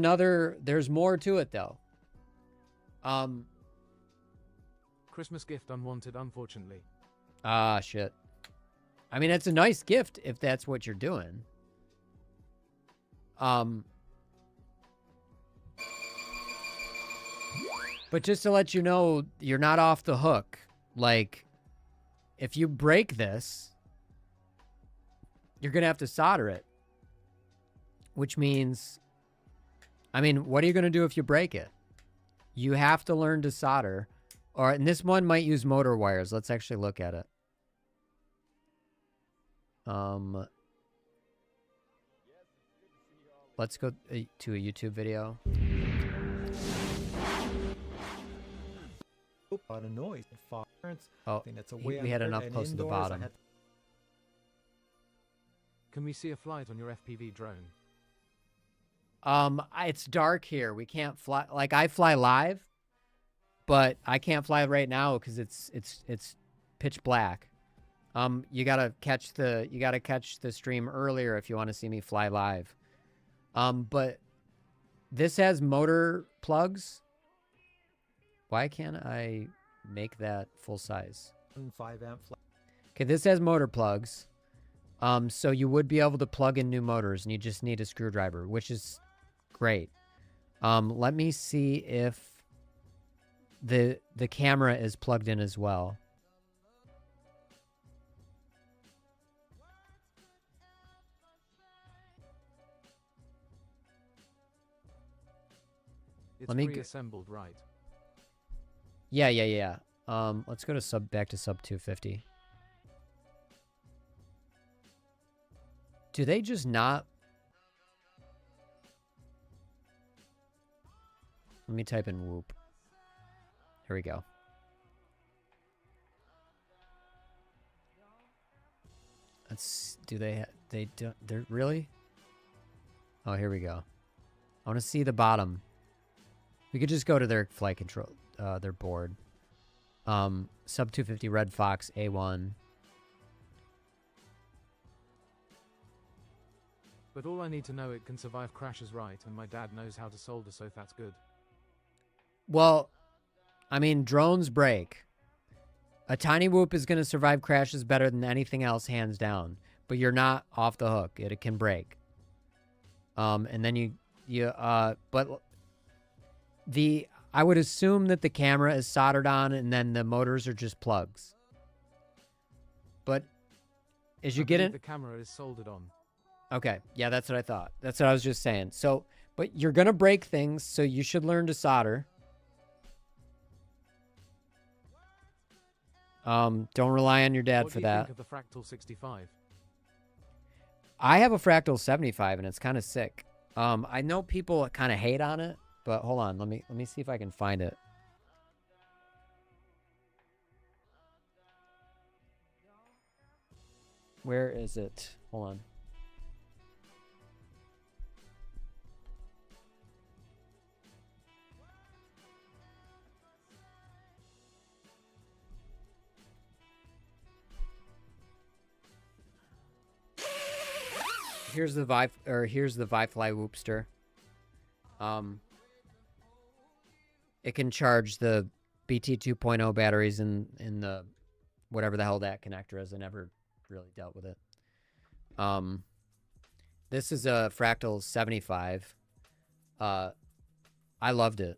S1: more to it though.
S3: Christmas gift unwanted, unfortunately.
S1: Ah, shit. I mean, it's a nice gift if that's what you're doing. But just to let you know, you're not off the hook. Like, if you break this, you're going to have to solder it. Which means, I mean, what are you going to do if you break it? You have to learn to solder. And this one might use motor wires. Let's actually look at it. Let's go to a YouTube video.
S9: A noise. Oh,
S1: Oh, we had enough close to the bottom.
S3: Can we see a flight on your FPV drone?
S1: It's dark here. We can't fly. Like, I fly live, but I can't fly right now because it's pitch black. You gotta catch the stream earlier if you want to see me fly live. But this has motor plugs. Why can't I make that full size?
S9: 5 amp.
S1: Okay, this has motor plugs. So you would be able to plug in new motors, and you just need a screwdriver, which is great. Let me see if the camera is plugged in as well.
S3: It's pre-assembled, right?
S1: Yeah. Let's go to back to sub 250. Do they just not? Let me type in whoop. Here we go. They're really? Oh, here we go. I want to see the bottom. We could just go to their flight control, their board. Sub 250 Red Fox A1.
S3: But all I need to know, it can survive crashes, right? And my dad knows how to solder, so that's good.
S1: Well, I mean, drones break. A tiny whoop is going to survive crashes better than anything else, hands down. But you're not off the hook. It can break. And then I would assume that the camera is soldered on and then the motors are just plugs. But as you get in,
S3: the camera is soldered on.
S1: Okay, yeah, that's what I thought. That's what I was just saying. So, but you're gonna break things, so you should learn to solder. Don't rely on your dad for that.
S3: What do you think of the Fractal 65?
S1: I have a Fractal 75, and it's kind of sick. I know people kind of hate on it, but hold on, let me see if I can find it. Where is it? Hold on. Here's the Fly Whoopster. It can charge the BT 2.0 batteries in the whatever the hell that connector is. I never really dealt with it. This is a Fractal 75. I loved it.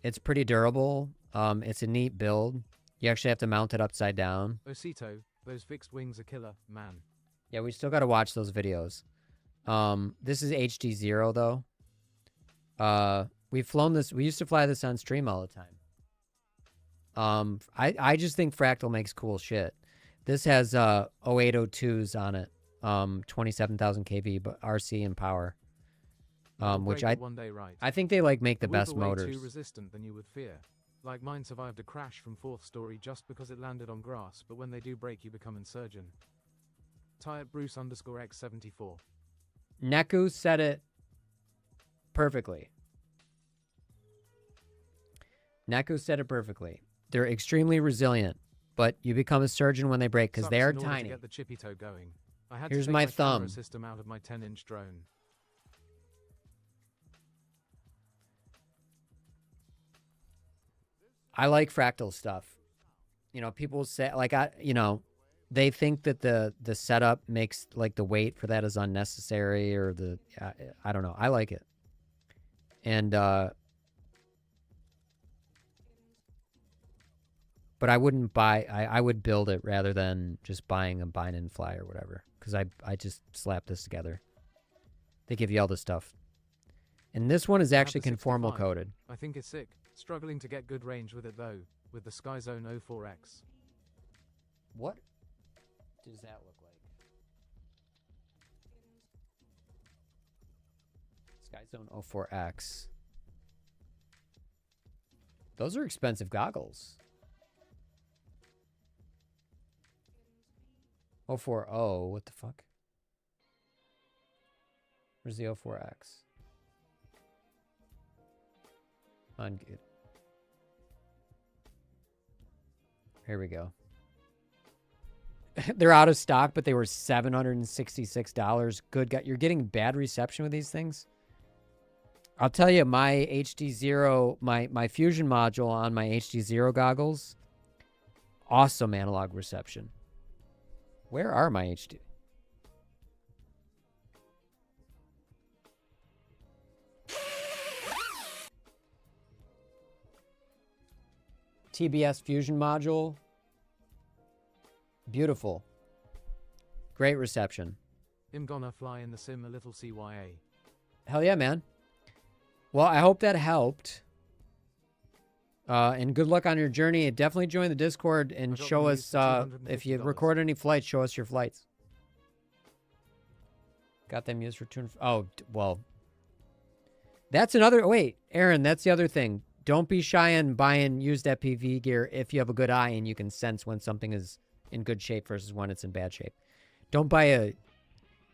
S1: It's pretty durable. It's a neat build. You actually have to mount it upside down.
S3: Osito, those fixed wings are killer, man.
S1: Yeah, we still got to watch those videos. This is HD0 though. We've flown this. We used to fly this on stream all the time. I just think Fractal makes cool shit. This has 0802s on it. 27,000 kV but RC and power. Which
S3: one day, right?
S1: I think they like make the
S3: We
S1: best
S3: were way
S1: motors.
S3: Too resistant than you would fear. Like mine survived a crash from 4th story just because it landed on grass, but when they do break you become insurgent. Tired Bruce _X74.
S1: Neku said it perfectly. Neku said it perfectly. They're extremely resilient, but you become a surgeon when they break because they are
S3: in order
S1: tiny.
S3: To get the chippy toe going. I had
S1: Here's
S3: to take
S1: my
S3: camera
S1: thumb.
S3: System out of my 10-inch drone.
S1: I like Fractal stuff. You know, people say they think that the setup makes like the weight for that is unnecessary or I don't know. I like it. And but I wouldn't buy I would build it rather than just buying a bind and fly or whatever, cuz I just slap this together. They give you all this stuff. And this one is
S3: I have
S1: actually
S3: the
S1: conformal
S3: 65.
S1: coded.
S3: I think it's sick. Struggling to get good range with it though, with the Skyzone 04X.
S1: What does that look like? Skyzone 04X. Those are expensive goggles. 040, what the fuck? Where's the 04X? On good. Here we go. They're out of stock, but they were $766. Good God, you're getting bad reception with these things. I'll tell you, my HD0, my Fusion module on my HD0 goggles, awesome analog reception. Where are my HD? TBS Fusion module. Beautiful. Great reception.
S3: I'm gonna fly in the sim a little CYA.
S1: Hell yeah, man. Well, I hope that helped. And good luck on your journey. Definitely join the Discord and show us, if you record any flights, show us your flights. Got them used for tune. Oh, well. That's another, wait, Aaron, that's the other thing. Don't be shy on buying used FPV gear if you have a good eye and you can sense when something is in good shape versus when it's in bad shape. Don't buy a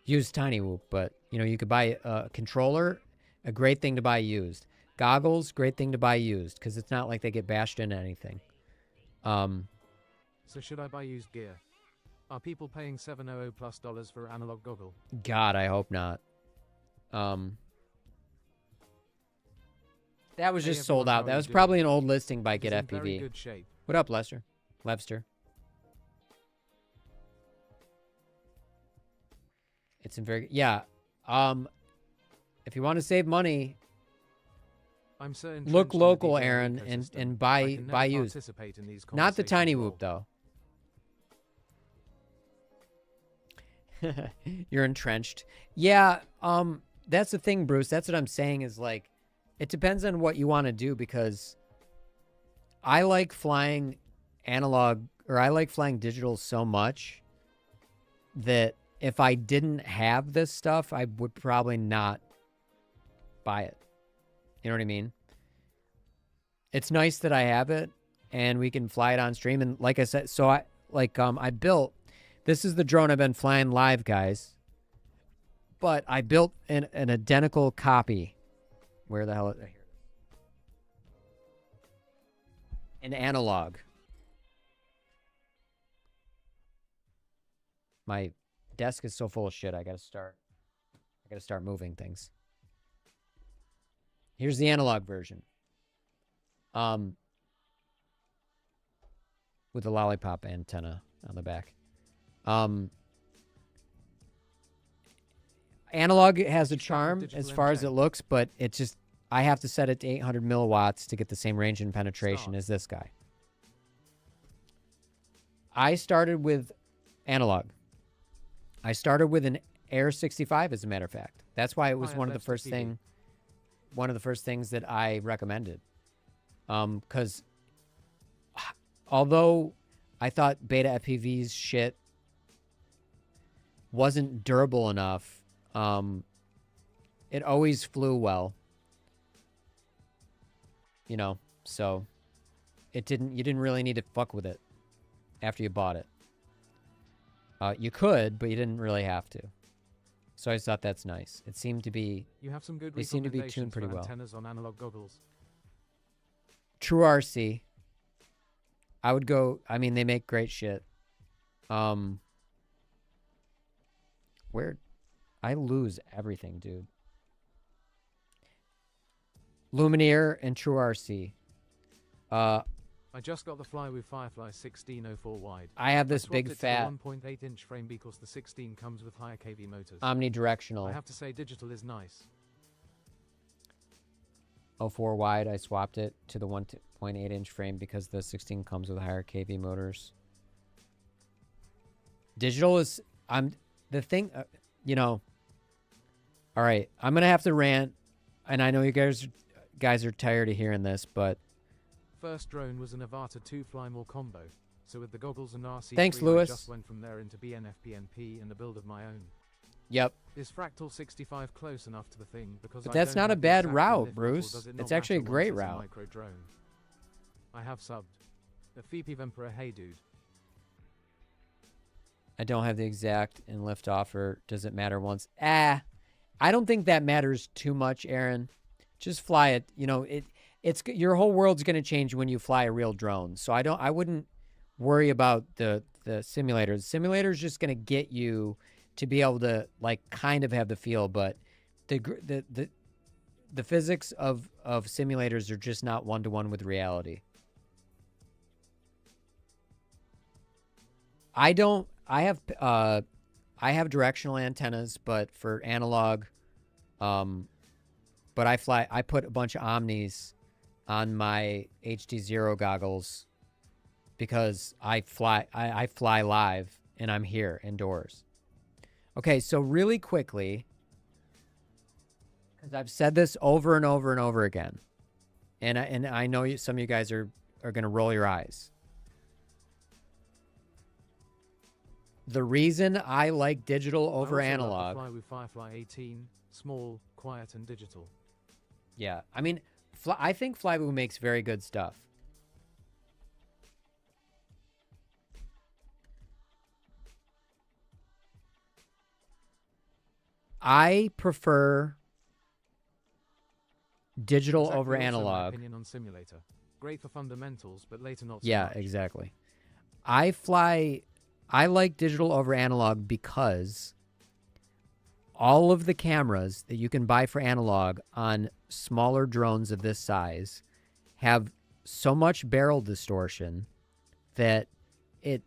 S1: used Tiny Whoop, but, you know, you could buy a controller, a great thing to buy used. Goggles, great thing to buy used, because it's not like they get bashed into anything.
S3: So should I buy used gear? Are people paying $700+ for analog goggle?
S1: God, I hope not. That was
S3: Hey,
S1: just sold
S3: everyone,
S1: out.
S3: how
S1: That
S3: are
S1: was
S3: you
S1: probably
S3: doing?
S1: an old listing by Get
S3: It's in very
S1: FPV.
S3: good shape.
S1: What up, Lester? Levster. It's in very, yeah. If you want to save money,
S3: I'm so
S1: look
S3: entrenched in the
S1: local,
S3: DJI
S1: Aaron,
S3: ecosystem,
S1: and
S3: I can
S1: buy
S3: never
S1: used.
S3: participate in these
S1: Not the Tiny
S3: conversations
S1: Whoop though. You're entrenched. Yeah, that's the thing, Bruce. That's what I'm saying is like, it depends on what you want to do, because I like flying analog, or I like flying digital so much that if I didn't have this stuff, I would probably not buy it. You know what I mean? It's nice that I have it and we can fly it on stream. And like I said, so I built, this is the drone I've been flying live, guys. But I built an identical copy. Where the hell is it? Here. An analog. My desk is so full of shit. I gotta start moving things. Here's the analog version. With the lollipop antenna on the back. Analog has a charm as far as it looks, but it just, I have to set it to 800 milliwatts to get the same range and penetration as this guy. I started with analog. I started with an Air 65, as a matter of fact. That's why it was one of the first things that I recommended. Because although I thought Beta FPV's shit wasn't durable enough, it always flew well. You know, so you didn't really need to fuck with it after you bought it. You could, but you didn't really have to. So I just thought that's nice. It seemed to be.
S3: You have some good
S1: they seem to be tuned pretty
S3: for
S1: well.
S3: antennas on analog goggles.
S1: True RC. I would go. I mean, they make great shit. Where? I lose everything, dude. Lumineer and True RC.
S3: I just got the Fly with Firefly 1604 wide.
S1: I have this
S3: swapped
S1: big
S3: it to the
S1: fat
S3: 1.8 inch frame because the 16 comes with higher kV motors.
S1: omnidirectional.
S3: I have to say digital is nice.
S1: 04 wide. I swapped it to the 1.8 inch frame because the 16 comes with higher kV motors. Digital is, the thing, you know. All right, I'm gonna have to rant and I know you guys are tired of hearing this, but
S3: First drone was an Avata 2 Fly More combo. So with the goggles and RC3,
S1: Thanks,
S3: I
S1: Lewis.
S3: just went from there into BNFPNP and a build of my own.
S1: yep.
S3: Is Fractal 65 close enough to the thing? Because
S1: But
S3: I
S1: that's
S3: don't
S1: not a
S3: have the
S1: bad
S3: exact
S1: route,
S3: lift, or
S1: Bruce.
S3: does it
S1: It's
S3: not
S1: actually a
S3: matter
S1: great
S3: once it's a
S1: route.
S3: micro drone? I have subbed. The Phoebe Emperor, hey dude.
S1: I don't have the exact and lift off, or does it matter once? I don't think that matters too much, Aaron. Just fly it. You know, it's your whole world's going to change when you fly a real drone. So I wouldn't worry about the simulator. The simulator is just going to get you to be able to like kind of have the feel, but the physics of simulators are just not one-to-one with reality. I have directional antennas, but for analog, but I put a bunch of Omnis on my HD0 goggles because I fly live and I'm here indoors. Okay, so really quickly, because I've said this over and over and over again, and I know some of you guys are going to roll your eyes. The reason I like digital over
S3: I also
S1: analog.
S3: love the Fly with Firefly 18, small, quiet, and digital.
S1: Yeah, I mean, I think Flywoo makes very good stuff. I prefer digital
S3: Exactly,
S1: over
S3: also my
S1: analog.
S3: opinion on simulator. Great for fundamentals, but later not so
S1: Yeah,
S3: much.
S1: exactly. I like digital over analog because all of the cameras that you can buy for analog on smaller drones of this size have so much barrel distortion that it,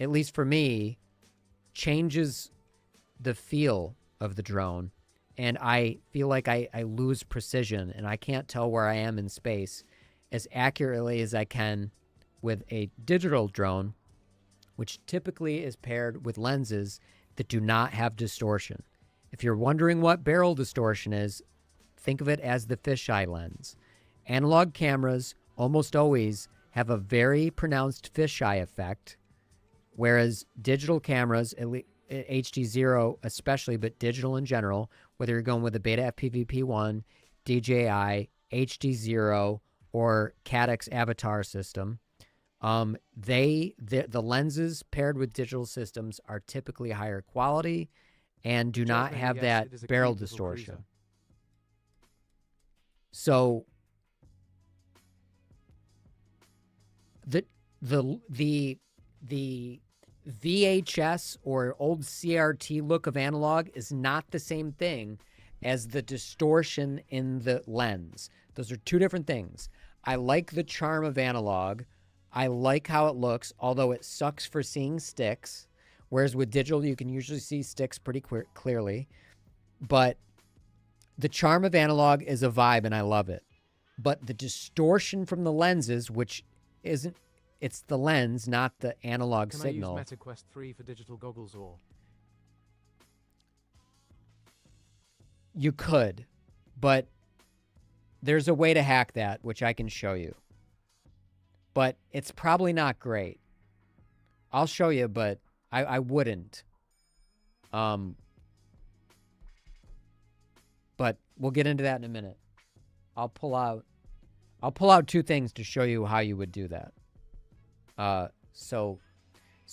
S1: at least for me, changes the feel of the drone. And I feel like I lose precision and I can't tell where I am in space as accurately as I can with a digital drone, which typically is paired with lenses that do not have distortion. If you're wondering what barrel distortion is, think of it as the fisheye lens. Analog cameras almost always have a very pronounced fisheye effect, whereas digital cameras, HD0 especially, but digital in general, whether you're going with a Beta FPV-P1, DJI, HD0, or Caddx Avatar system, the lenses paired with digital systems are typically higher quality and do not have that barrel distortion. So the VHS or old CRT look of analog is not the same thing as the distortion in the lens. Those are two different things. I like the charm of analog. I like how it looks, although it sucks for seeing sticks, whereas with digital, you can usually see sticks pretty clearly. But the charm of analog is a vibe, and I love it. But the distortion from the lenses, which isn't, it's the lens, not the analog signal.
S3: Can I use MetaQuest 3 for digital goggles or?
S1: You could, but there's a way to hack that, which I can show you. But it's probably not great. I'll show you, but I wouldn't. But we'll get into that in a minute. I'll pull out two things to show you how you would do that. So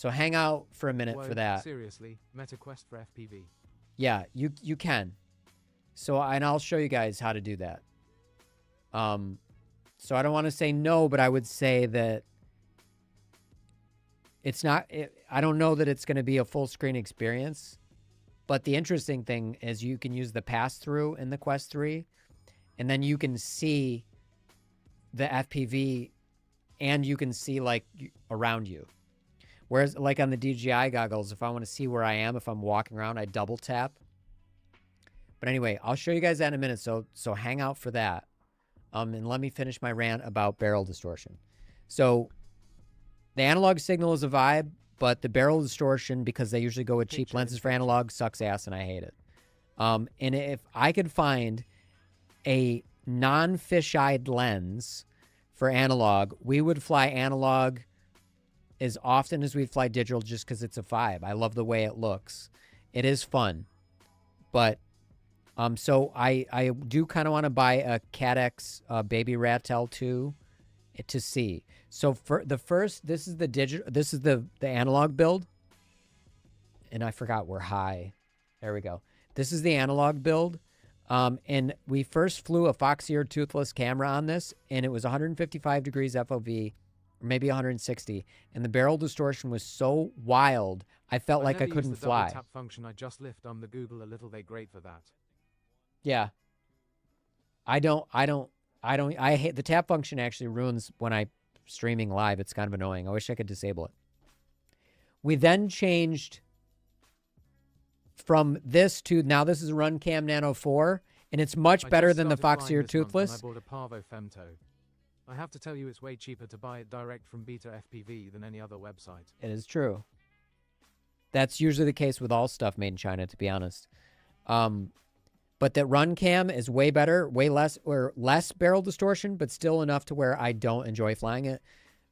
S1: hang out for a minute for that.
S3: Seriously, MetaQuest for FPV.
S1: Yeah, you can. So, and I'll show you guys how to do that. So I don't want to say no, but I would say that it's not, I don't know that it's going to be a full screen experience, but the interesting thing is you can use the pass-through in the Quest 3, and then you can see the FPV and you can see like around you. Whereas like on the DJI goggles, if I want to see where I am, if I'm walking around, I double tap. But anyway, I'll show you guys that in a minute. So hang out for that. And let me finish my rant about barrel distortion. So the analog signal is a vibe, but the barrel distortion, because they usually go with cheap lenses for analog, sucks ass and I hate it. And if I could find a non-fisheye lens for analog, we would fly analog as often as we'd fly digital just because it's a 5. I love the way it looks. It is fun. But so I do kind of want to buy a Cadex Baby Ratel 2 to see. So for the first, this is the analog build. And I forgot we're high. There we go. This is the analog build. And we first flew a Fox Ear toothless camera on this, and it was 155 degrees FOV, or maybe 160. And the barrel distortion was so wild, I felt like I couldn't fly.
S3: Tap function. I just lift on the Google a little. They great for that.
S1: Yeah. I hate the tap function. Actually ruins when I streaming live. It's kind of annoying. I wish I could disable it. We then changed from this to now this is a Runcam Nano 4, and it's much better than the Fox Ear Toothless.
S3: I bought a Parvo Femto. I have to tell you, it's way cheaper to buy it direct from Beta FPV than any other website.
S1: It is true. That's usually the case with all stuff made in China, to be honest. But that Runcam is way better, way less barrel distortion, but still enough to where I don't enjoy flying it.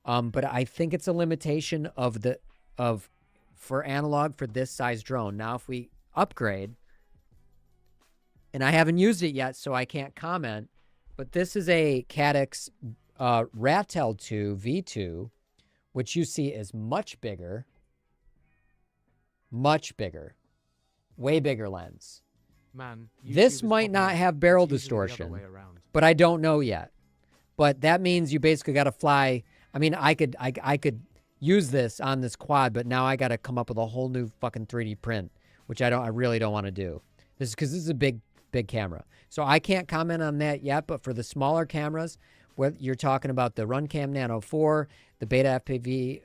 S1: But I think it's a limitation for analog for this size drone. Now, if we upgrade, and I haven't used it yet, so I can't comment, but this is a Cadex Ratel 2 V2, which you see is much bigger, way bigger lens.
S3: Man,
S1: this might not have barrel distortion, but I don't know yet. But that means you basically got to fly. I mean, I could use this on this quad, but now I got to come up with a whole new fucking 3D print, which I really don't want to do. This is because this is a big camera. So I can't comment on that yet, but for the smaller cameras, whether you're talking about the Runcam Nano 4, the Beta FPV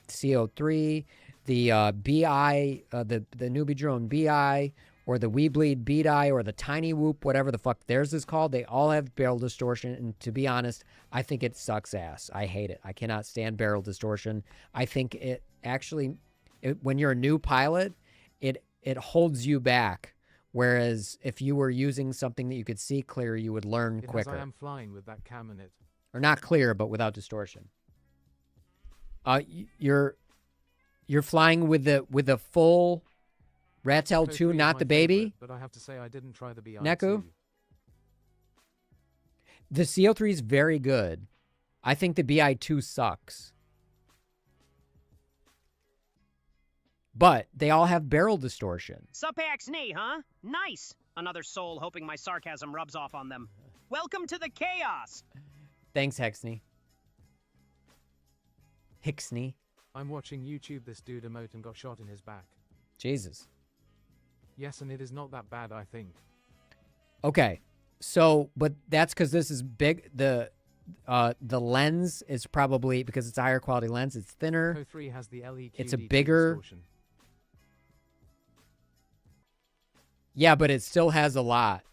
S1: CO3, the BI, the Newbie Drone BI, or the Weebleed BDI, or the Tiny Whoop, whatever the fuck theirs is called, they all have barrel distortion, and to be honest, I think it sucks ass. I hate it. I cannot stand barrel distortion. I think it actually, when you're a new pilot, it holds you back. Whereas if you were using something that you could see clear, you would learn quicker.
S3: I am flying with that cam in it.
S1: Or not clear, but without distortion. You're flying with the full Ratel 2, not the baby.
S3: Favorite, but I have to say I didn't try the BI.
S1: Neku? The CO3 is very good. I think the BI2 sucks. But they all have barrel distortion.
S2: Supax knee, huh? Nice. Another soul hoping my sarcasm rubs off on them. Welcome to the chaos.
S1: Thanks, Hexney. Hixney.
S3: I'm watching YouTube. This dude emote and got shot in his back.
S1: Jesus.
S3: Yes, and it is not that bad, I think.
S1: Okay. So, but that's because this is big. The lens is probably, because it's a higher quality lens, it's thinner.
S3: Co 3 has the LEQD
S1: it's a bigger.
S3: distortion.
S1: Yeah, but it still has a lot.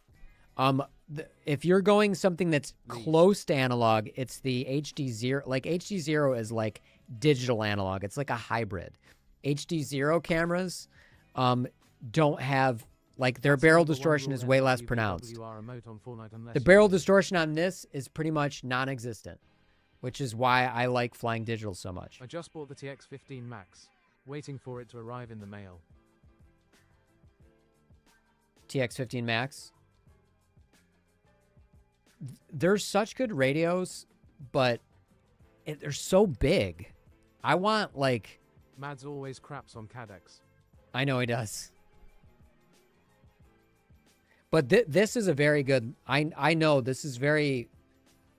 S1: If you're going something that's close to analog, it's the HD0. Like HD0 is like digital analog. It's like a hybrid. HD0 cameras don't have, like, their barrel distortion is way less pronounced. The barrel distortion on this is pretty much non-existent, which is why I like flying digital so much.
S3: I just bought the TX15 Max, waiting for it to arrive in the mail.
S1: TX15 Max. They're such good radios, but they're so big. I want, like...
S3: Mads always craps on Cadex.
S1: I know he does. But this is a very good... I know this is very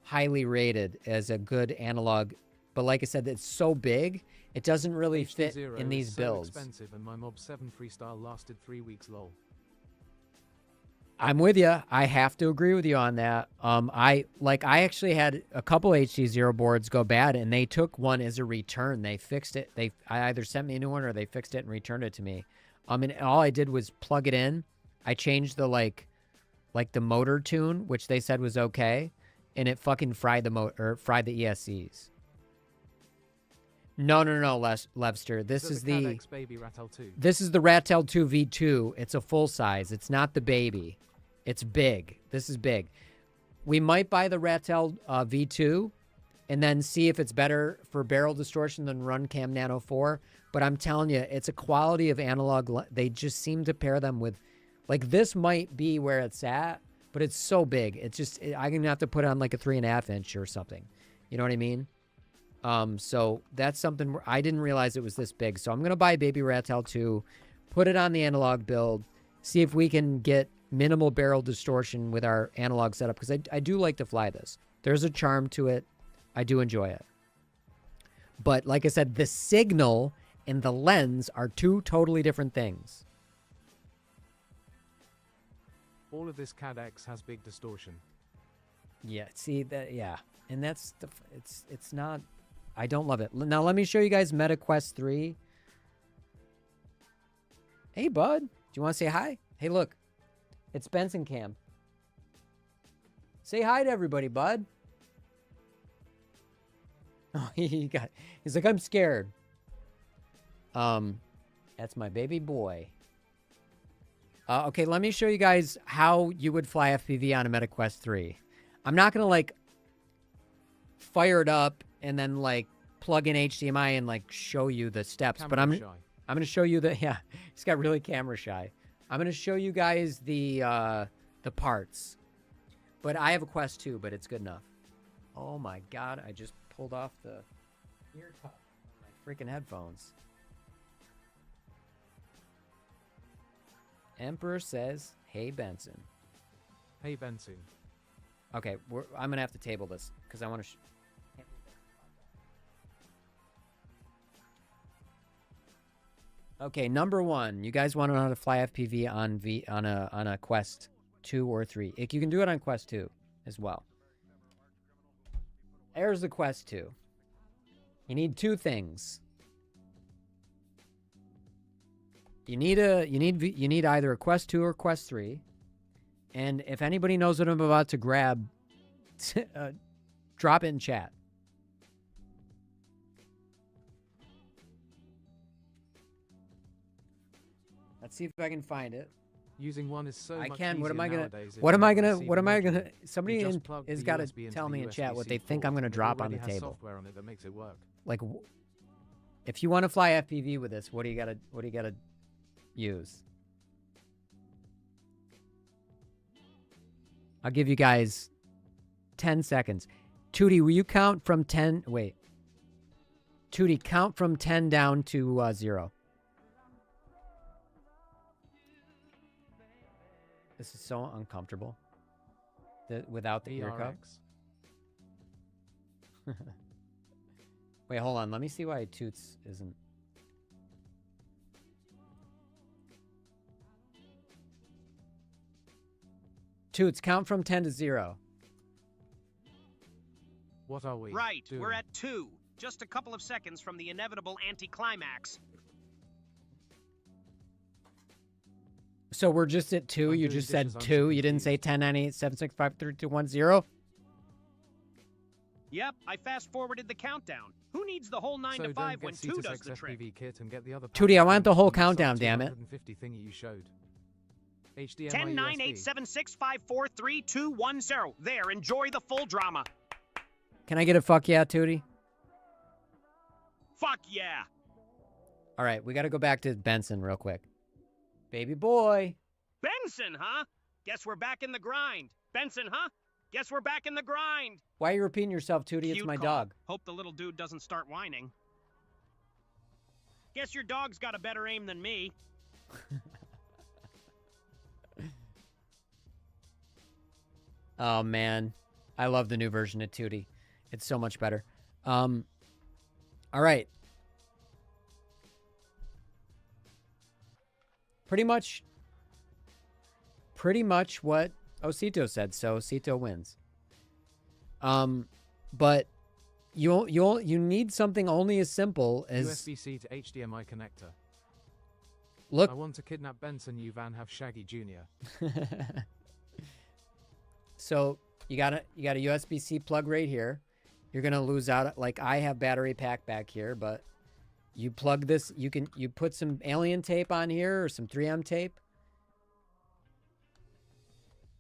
S1: highly rated as a good analog. But like I said, it's so big, it doesn't really fit in these builds.
S3: So expensive, and my Mob 7 Freestyle lasted 3 weeks, lol.
S1: I'm with you. I have to agree with you on that. I actually had a couple HD0 boards go bad, and they took one as a return. They fixed it. I either sent me a new one or they fixed it and returned it to me. And all I did was plug it in. I changed the like the motor tune, which they said was okay, and it fucking fried the ESCs. No, Levster. This is the Ratel 2 V2. It's a full size. It's not the baby. It's big. This is big. We might buy the Ratel V2 and then see if it's better for barrel distortion than Runcam Nano 4. But I'm telling you, it's a quality of analog. They just seem to pair them with, like, this might be where it's at, but it's so big. It's just, I'm going to have to put on like a 3.5 inch or something. You know what I mean? So that's something I didn't realize it was this big. So I'm going to buy Baby Ratel 2, put it on the analog build, see if we can get minimal barrel distortion with our analog setup, because I do like to fly this. There's a charm to it. I do enjoy it. But like I said, the signal and the lens are two totally different things.
S3: All of this CAD X has big distortion.
S1: Yeah, see that, yeah. And that's the, it's not, I don't love it. Now let me show you guys MetaQuest 3. Hey bud, do you want to say hi? Hey look, it's Benson Cam. Say hi to everybody, bud. Oh, he's like, I'm scared. That's my baby boy. Okay, let me show you guys how you would fly FPV on a MetaQuest 3. I'm not going to, like, fire it up and then, like, plug in HDMI and, like, show you the steps. But I'm going to show you the, yeah, he's got really camera shy. I'm going to show you guys the parts. But I have a Quest 2, but it's good enough. Oh, my God. I just pulled off the ear cuff on my freaking headphones. Emperor says, hey, Benson.
S3: Hey, Benson.
S1: Okay, I'm going to have to table this because I want to... Okay, number one. You guys want to know how to fly FPV on a Quest 2 or 3. You can do it on Quest 2 as well. There's the Quest 2. You need two things. You need either a Quest 2 or Quest 3. And if anybody knows what I'm about to grab, drop it in chat. Let's see if I can find it.
S3: Using one is so much
S1: can. What am
S3: easier
S1: I gonna?
S3: nowadays if
S1: What am
S3: you
S1: I
S3: want to
S1: gonna?
S3: receive
S1: What am I
S3: modules.
S1: gonna? Somebody
S3: You just plug
S1: has
S3: the
S1: got to
S3: USB into
S1: tell
S3: the
S1: me in chat what they
S3: USB-C
S1: think I'm
S3: port,
S1: gonna
S3: and it
S1: drop on
S3: already
S1: the
S3: has
S1: table.
S3: software on it that makes it work.
S1: Like, if you want to fly FPV with this, what do you gotta use? I'll give you guys 10 seconds. Tootie, will you count from 10? Wait. Tootie, count from 10 down to 0. This is so uncomfortable. Without the ear cup. Wait, hold on. Let me see why Toots isn't. Toots, count from 10 to 0.
S3: What are we?
S2: Right,
S3: doing?
S2: we're at 2. Just a couple of seconds from the inevitable anticlimax.
S1: So we're just at 2. You just said 2. You didn't say 10, 9, 8, 7, 6, 5, 3, 2, 1, 0.
S2: Yep, I fast-forwarded the countdown. Who needs the whole 9 to 5 when 2 does the trick?
S3: FPV kit and get the other
S1: Tootie, I want the whole
S3: from the
S1: countdown, damn it.
S3: 250 thingy you showed. HDMI
S2: 10, 9,
S3: USB.
S2: 8, 7, 6, 5, 4, 3, 2, 1, 0. There, enjoy the full drama.
S1: Can I get a fuck yeah, Tootie?
S2: Fuck yeah!
S1: All right, we got to go back to Benson real quick. Baby boy.
S2: Benson, huh? Guess we're back in the grind. Benson, huh? Guess we're back in the grind.
S1: Why are you repeating yourself, Tootie? It's
S2: Cute
S1: my
S2: call.
S1: dog.
S2: Hope the little dude doesn't start whining. Guess your dog's got a better aim than me.
S1: Oh, man. I love the new version of Tootie. It's so much better. All right. Pretty much what Osito said, so Osito wins. But you need something only as simple as
S3: USB-C to HDMI connector.
S1: Look.
S3: I want to kidnap Benson, you Van have Shaggy Jr.
S1: So you got a USB-C plug right here. You're gonna lose out. Like I have battery pack back here, but you plug this. You put some alien tape on here or some 3M tape.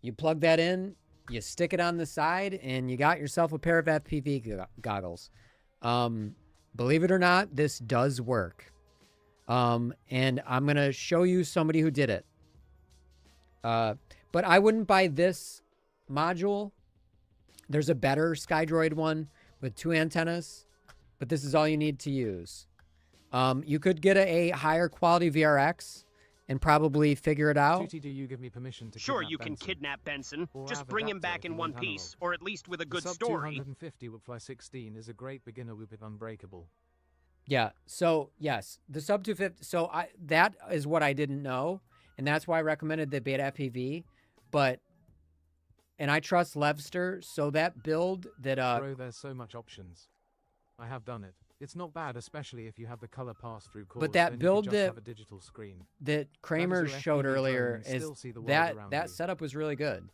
S1: You plug that in. you stick it on the side, and you got yourself a pair of FPV goggles. Believe it or not, this does work. And I'm going to show you somebody who did it. But I wouldn't buy this module. There's a better SkyDroid one with 2 antennas, but this is all you need to use. You could get a higher quality VRX and probably figure it out.
S3: Tutti, do you give me permission to
S2: Sure,
S3: kidnap
S2: you can
S3: Benson?
S2: kidnap Benson.
S3: Or
S2: Just
S3: have
S2: bring him
S3: adapter
S2: back
S3: if
S2: in
S3: you
S2: one
S3: want
S2: piece,
S3: animal.
S2: or at least with a good
S3: Sub
S2: story.
S3: 250 Woodfly 16 is a great beginner whoop with Unbreakable.
S1: Yeah. So yes, the sub 250. So that is what I didn't know, and that's why I recommended the Beta FPV. And I trust Levster, so that build that
S3: Bro, there's so much options. I have done it. It's not bad, especially if you have the color pass-through cores.
S1: But that
S3: then
S1: build
S3: you could just
S1: that
S3: have a digital screen.
S1: that Kramer
S3: your
S1: showed
S3: FPV
S1: earlier
S3: drone and
S1: is
S3: still see the world
S1: that
S3: around
S1: that
S3: you.
S1: setup was really good,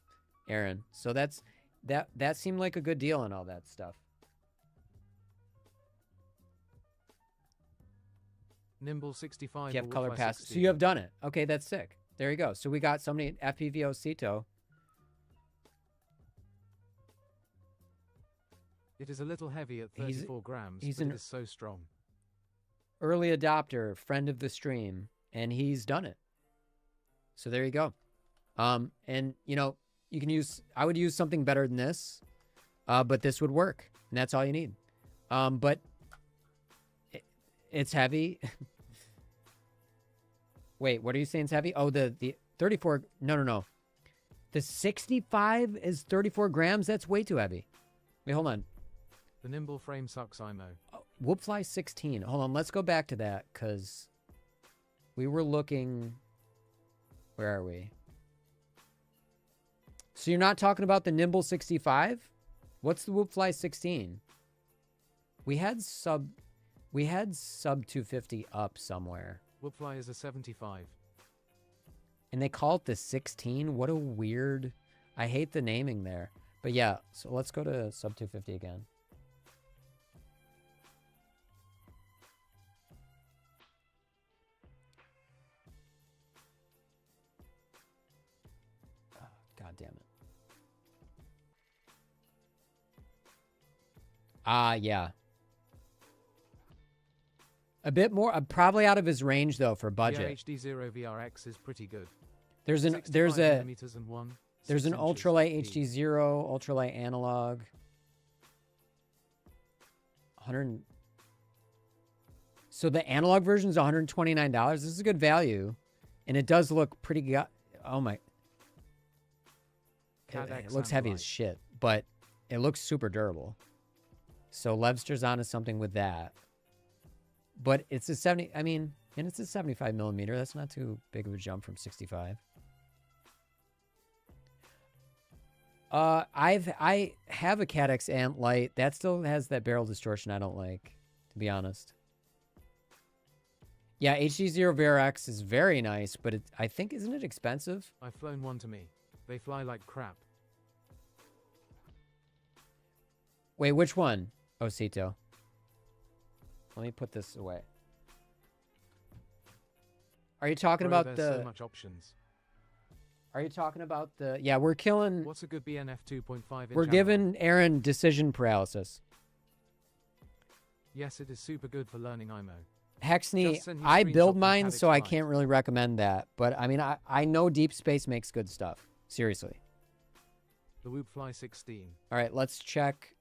S1: Aaron. So that seemed like a good deal and all that stuff.
S3: Nimble 65.
S1: You have
S3: or
S1: color
S3: Woodfly
S1: pass. So
S3: 16.
S1: you have done it. Okay, that's sick. There you go. So we got somebody at FPV Osito.
S3: It is a little heavy at 34 grams,
S1: he's
S3: but
S1: an
S3: it is so strong.
S1: early adopter, friend of the stream, and he's done it. So there you go. And you know, you can use, I would use something better than this, but this would work, and that's all you need. But it's heavy. Wait, what are you saying? It's heavy? Oh, the 34. No. The 65 is 34 grams. That's way too heavy. Wait, hold on.
S3: The nimble frame sucks, IMO.
S1: Oh, Whoopfly 16. Hold on. Let's go back to that because we were looking. Where are we? So you're not talking about the Nimble 65? What's the Whoopfly 16? We had sub 250 up somewhere.
S3: Woodfly is a 75.
S1: And they call it the 16? What a weird... I hate the naming there. But yeah, so let's go to sub 250 again. Oh, God damn it. Yeah. A bit more, probably out of his range though for budget.
S3: Yeah, HD0 VRX is pretty good.
S1: There's an
S3: 65 millimeters and one,
S1: there's
S3: 6
S1: an
S3: inches
S1: ultralight
S3: deep.
S1: HD0, ultralight analog. 100. So the analog version is $129. This is a good value, and it does look pretty good. Oh my! It looks heavy as shit, but it looks super durable. So Levster's onto something with that. But it's a 70. I mean, and it's a 75 millimeter. That's not too big of a jump from 65. I have a Cadex Ant Light that still has that barrel distortion I don't like, to be honest. Yeah, HD0 VRX is very nice, but I think isn't it expensive?
S3: I've flown one to me. They fly like crap.
S1: Wait, which one? Osito. Let me put this away. Are you talking
S3: Bro,
S1: about
S3: there's so much options.
S1: Are you talking about the... Yeah, we're killing...
S3: What's a good BNF 2.5 inch
S1: We're giving Aaron decision paralysis.
S3: Yes, it is super good for learning IMO.
S1: Hexney,
S3: Just send you
S1: I
S3: screenshots
S1: build
S3: from
S1: mine,
S3: Cadex
S1: so I
S3: Light.
S1: can't really recommend that. But, I mean, I know Deep Space makes good stuff. Seriously.
S3: The Whoopfly 16.
S1: All right, let's check.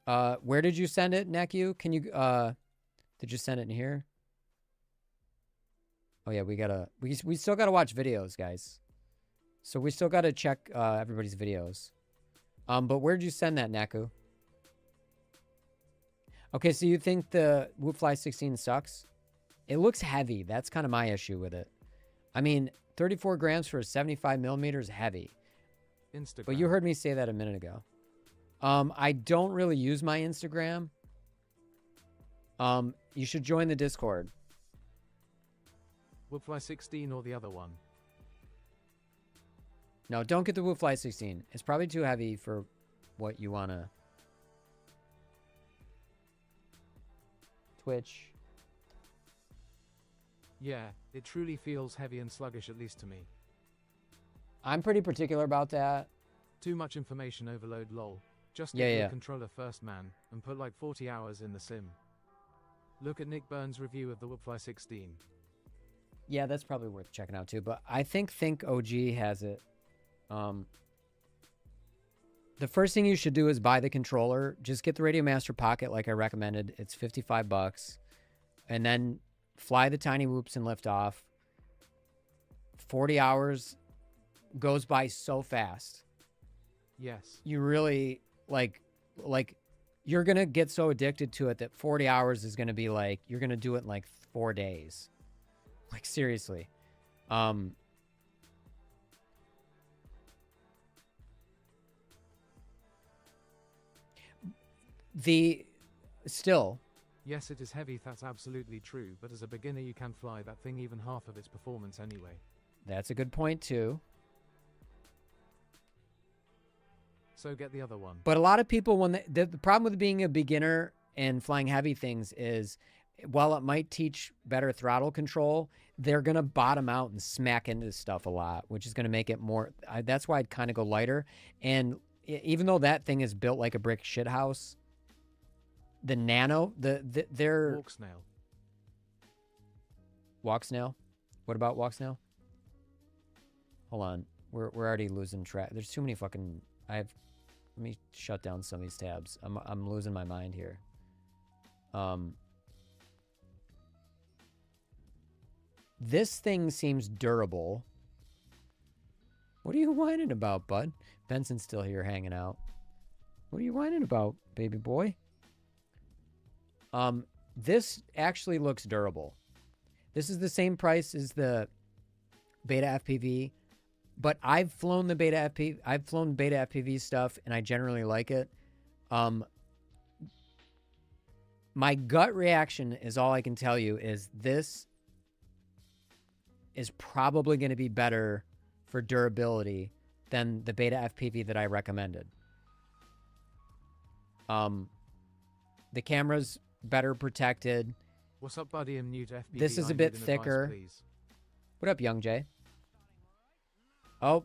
S1: Where did you send it, Neku? Can you... Did you send it in here? Oh yeah, we still gotta watch videos, guys. So we still gotta check everybody's videos. But where did you send that, Naku? Okay, so you think the Whoopfly 16 sucks? It looks heavy. That's kind of my issue with it. I mean, 34 grams for a 75 millimeters is heavy.
S3: Instagram.
S1: But you heard me say that a minute ago. I don't really use my Instagram. You should join the Discord.
S3: Whoopfly 16 or the other one?
S1: No, don't get the Whoopfly 16. It's probably too heavy for what you want to... Twitch.
S3: Yeah, it truly feels heavy and sluggish, at least to me.
S1: I'm pretty particular about that.
S3: Too much information overload lol. Just
S1: Yeah,
S3: get
S1: yeah.
S3: the controller first, man, and put like 40 hours in the sim. Look at Nick Burns' review of the Whoopfly 16.
S1: Yeah, that's probably worth checking out too. But I think OG has it. The first thing you should do is buy the controller. Just get the Radio Master Pocket like I recommended. It's $55. And then fly the tiny whoops and lift off. 40 hours goes by so fast.
S3: Yes.
S1: You really like you're going to get so addicted to it that 40 hours is going to be like you're going to do it in like 4 days. Like seriously. Still,
S3: Yes, it is heavy, that's absolutely true, but as a beginner you can fly that thing even half of its performance anyway.
S1: that's a good point too.
S3: So get the other one.
S1: But a lot of people, when the problem with being a beginner and flying heavy things is, while it might teach better throttle control, they're going to bottom out and smack into stuff a lot, which is going to make it more. That's why I'd kind of go lighter. And even though that thing is built like a brick shithouse, the Nano, they're
S3: Walk snail.
S1: Walk snail. What about walk snail? Hold on, we're already losing track. There's too many fucking. Let me shut down some of these tabs. I'm losing my mind here. This thing seems durable. What are you whining about, bud? Benson's still here hanging out. What are you whining about, baby boy? This actually looks durable. This is the same price as the Beta FPV, but I've flown the Beta FPV. I've flown Beta FPV stuff, and I generally like it. My gut reaction is all I can tell you is this is probably going to be better for durability than the Beta FPV that I recommended. The camera's better protected.
S3: What's up, buddy? I'm new to FPV.
S1: This is a
S3: I
S1: bit
S3: need an
S1: thicker.
S3: advice, please.
S1: What up, Young Jay? Oh,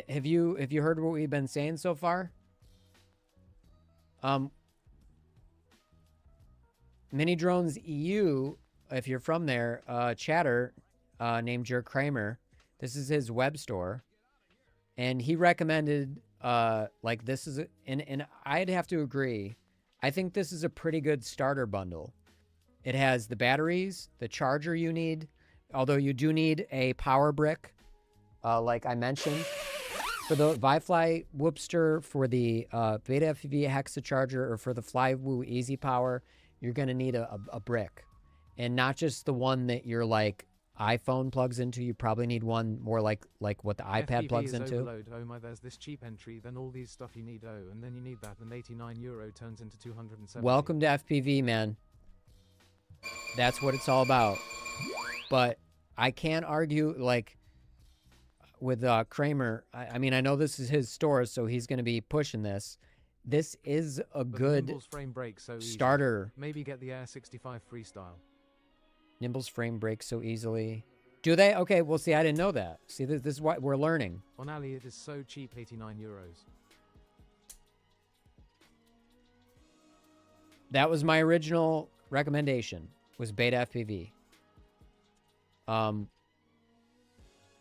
S1: have you heard what we've been saying so far? Mini Drones EU, if you're from there, chatter named Jer Kramer. This is his web store, and he recommended like this is and I'd have to agree. I think this is a pretty good starter bundle. It has the batteries, the charger you need, although you do need a power brick, like I mentioned. For the Vifly Whoopster, for the Beta FPV Hexa charger, or for the Flywoo Easy Power, you're going to need a brick. And not just the one that your like iPhone plugs into. You probably need one more like what the iPad
S3: FPV
S1: plugs
S3: is
S1: into.
S3: Overload. Oh my, there's this cheap entry, then all these stuff you need, and then you need that, and €89 turns into 270.
S1: Welcome to FPV, man. That's what it's all about. But I can't argue, like, with Kramer. I mean, I know this is his store, so he's going to be pushing this. This is a
S3: But
S1: good
S3: Nimble's frame breaks so easy.
S1: starter.
S3: Maybe get the Air 65 Freestyle.
S1: Nimble's frame breaks so easily. Do they? Okay, well, see, I didn't know that. See, this is what we're learning.
S3: On Ali, it is so cheap, €89.
S1: That was my original recommendation, was Beta FPV.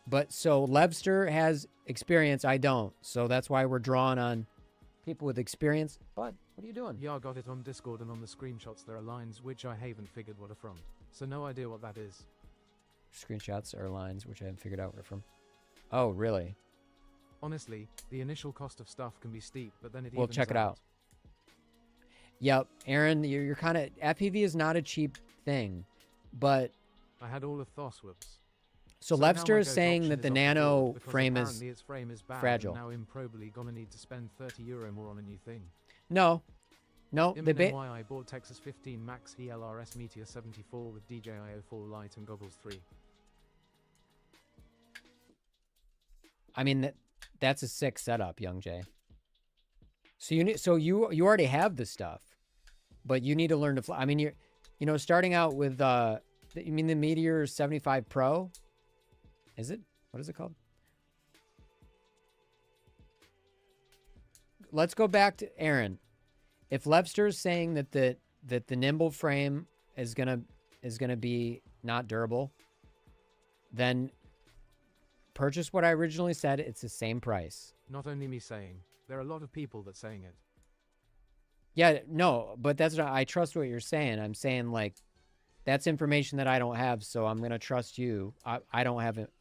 S1: But so Levster has experience, I don't. So that's why we're drawing on people with experience. Bud, what are you doing?
S3: Yeah, I got it on Discord, and on the screenshots there are lines which I haven't figured what are from. So no idea what that is.
S1: Screenshots are lines, which I haven't figured out where from. Oh, really?
S3: Honestly, the initial cost of stuff can be steep, but then it
S1: We'll
S3: evens
S1: check it out. Yep, Aaron, you're kind of... FPV is not a cheap thing, but...
S3: I had all of Thos whoops.
S1: So
S3: now my
S1: Levster is
S3: go-to
S1: saying
S3: option
S1: that
S3: is
S1: the
S3: off
S1: Nano
S3: board because
S1: frame is
S3: apparently its frame is bad,
S1: fragile.
S3: And now I'm probably gonna need to spend €30 more on a new thing.
S1: No. No, the
S3: Imminent why I bought Texas 15 Max ELRS Meteor 74 with DJI 04 light and goggles 3.
S1: I mean, that's a sick setup, Young Jay. So you already have the stuff, but you need to learn to fly. I mean, you know, starting out with you mean the Meteor 75 Pro? Is it? What is it called? let's go back to Aaron. If Lepster's saying that the nimble frame is gonna be not durable, then purchase what I originally said. It's the same price.
S3: Not only me saying, there are a lot of people that saying it.
S1: Yeah, no, but that's not, I trust what you're saying. I'm saying, like, that's information that I don't have, so I'm gonna trust you. I don't have it.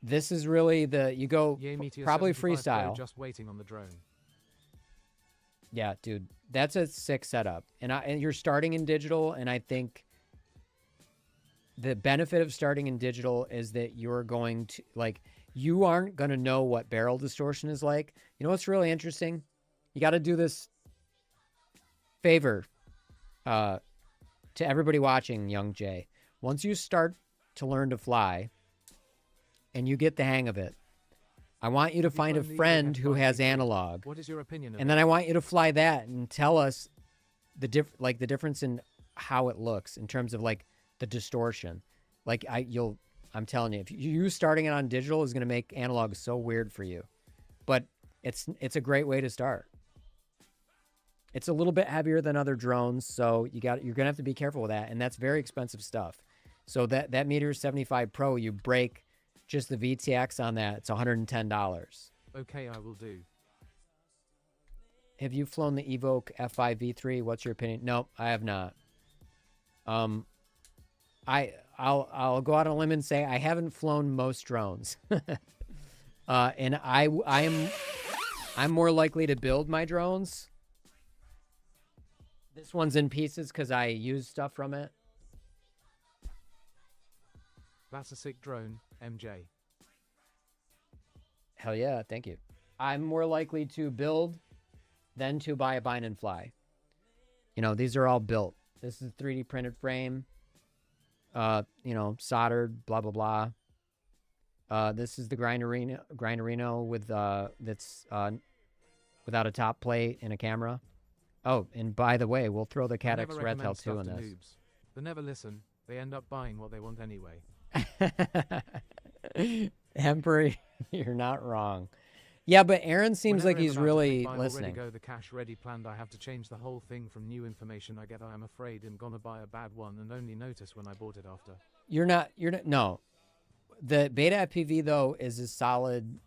S1: This is really you go probably freestyle.
S3: Just waiting on the drone.
S1: Yeah, dude, that's a sick setup, and you're starting in digital, and I think the benefit of starting in digital is that you're going to, like, you aren't going to know what barrel distortion is like. You know what's really interesting? You got to do this favor to everybody watching, Young Jay. Once you start to learn to fly and you get the hang of it, I want you to find a friend who has analog.
S3: What is your opinion?
S1: And then I want you to fly that and tell us the difference in how it looks in terms of, like, the distortion. Like, I'm telling you, if you starting it on digital is going to make analog so weird for you, but it's a great way to start. It's a little bit heavier than other drones, so you're going to have to be careful with that, and that's very expensive stuff. So that Meteor 75 Pro, you break just the VTX on that, it's $110.
S3: Okay, I will do.
S1: Have you flown the Evoke F5 V3? What's your opinion? Nope, I have not. I'll go out on a limb and say I haven't flown most drones. And I'm more likely to build my drones. This one's in pieces because I use stuff from it.
S3: That's a sick drone, MJ.
S1: Hell yeah, thank you. I'm more likely to build than to buy a bind and fly. You know, these are all built. This is a 3D printed frame. You know, soldered, blah, blah, blah. This is the Grinderino with, that's, without a top plate and a camera. Oh, and by the way, we'll throw the Cadex Red Tail 2 in this.
S3: Noobs. They never listen. They end up buying what they want anyway.
S1: Emperor, you're not wrong. Yeah, but Aaron seems like he's really listening.
S3: Already go the cash ready planned. I have to change the whole thing from new information I get. I am afraid I'm gonna buy a bad one and only notice when I bought it after. You're not.
S1: No. The Beta FPV though is a solid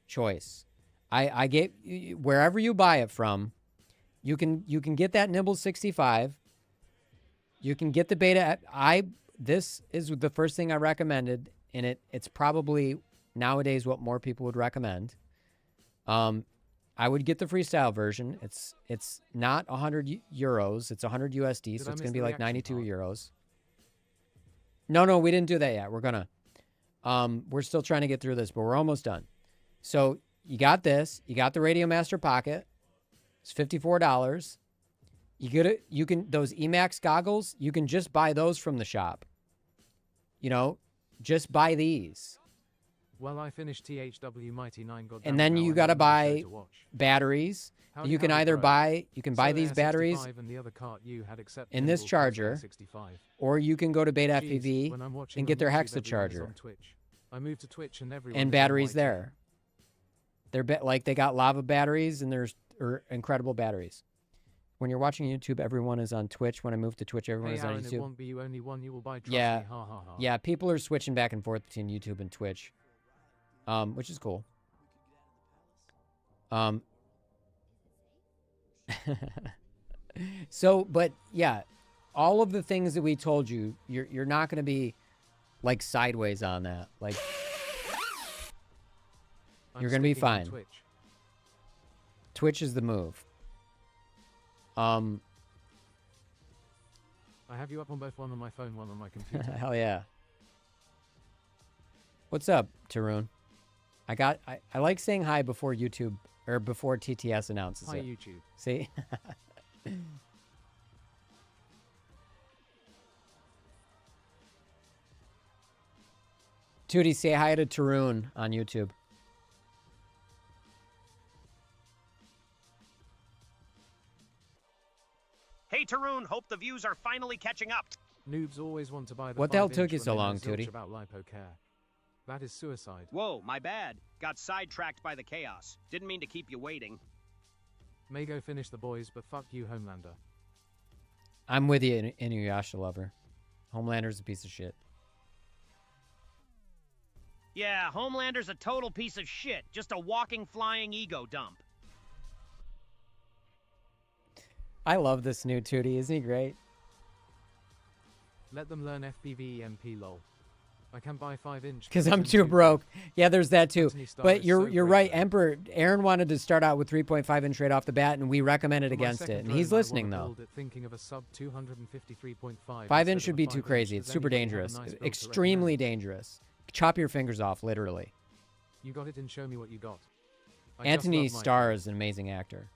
S1: choice. I get wherever you buy it from, you can get that Nimble 65. You can get the Beta. This is the first thing I recommended, and it's probably nowadays what more people would recommend. I would get the freestyle version. It's not 100 euros. It's 100 USD, so it's going to be like 92 euros. No, we didn't do that yet. We're going to. We're still trying to get through this, but we're almost done. So you got this. You got the Radio Master Pocket. It's $54. You can those Emax goggles, you can just buy those from the shop. You know, just buy these.
S3: Well, I finished THW Mighty 9.
S1: And then you got to buy batteries. You can either buy these batteries in this charger, or you can go to Beta FPV and get their Hexa charger.
S3: I moved to Twitch and everyone
S1: and batteries there. They're like they got lava batteries and there's incredible batteries. When you're watching YouTube, everyone is on Twitch. When I move to Twitch, everyone is on YouTube.
S3: It won't be you only one. You will buy. Trust
S1: yeah,
S3: me. Ha, ha, ha.
S1: Yeah. People are switching back and forth between YouTube and Twitch, which is cool. So, but yeah, all of the things that we told you, you're not going to be like sideways on that. Like, you're going to be fine. Twitch is the move.
S3: I have you up on both, one on my phone, one on my computer.
S1: Hell yeah. What's up, Tarun? I like saying hi before YouTube or before TTS announces
S3: hi,
S1: it.
S3: Hi, YouTube.
S1: See? Tootie, say hi to Tarun on YouTube.
S2: Hey, Tarun, hope the views are finally catching up.
S3: Noobs always want to buy the
S1: What the hell
S3: 5-inch
S1: took you
S3: when
S1: so
S3: they know
S1: long,
S3: zilch
S1: Tootie?
S3: about lipocare. That is suicide.
S2: Whoa, my bad. Got sidetracked by the chaos. Didn't mean to keep you waiting.
S3: May go finish the boys, but fuck you, Homelander.
S1: I'm with you, Inuyasha lover. Homelander's a piece of shit.
S2: Yeah, Homelander's a total piece of shit. Just a walking, flying ego dump.
S1: I love this new Tootie. Isn't he great?
S3: Let them learn FPV EMP lol. I can buy 5-inch.
S1: Because I'm too broke. Yeah, there's that too.
S3: Anthony Starr
S1: But
S3: is
S1: you're
S3: so
S1: you're
S3: great,
S1: right,
S3: though.
S1: Emperor. Aaron wanted to start out with 3.5 inch right off the bat, and we recommended
S3: For my
S1: against
S3: second
S1: it. And
S3: drone,
S1: he's
S3: I
S1: listening
S3: wanna
S1: though.
S3: build it thinking of a sub 253.5
S1: 5
S3: instead
S1: inch
S3: of
S1: should
S3: a
S1: be too
S3: 5-inch.
S1: crazy. It's
S3: Does
S1: super
S3: anybody have a
S1: dangerous.
S3: nice build to
S1: Extremely
S3: recommend?
S1: dangerous. Chop your fingers off, literally.
S3: You got it and show me what you got. I just
S1: Anthony
S3: love my
S1: Starr
S3: drone.
S1: is an amazing actor.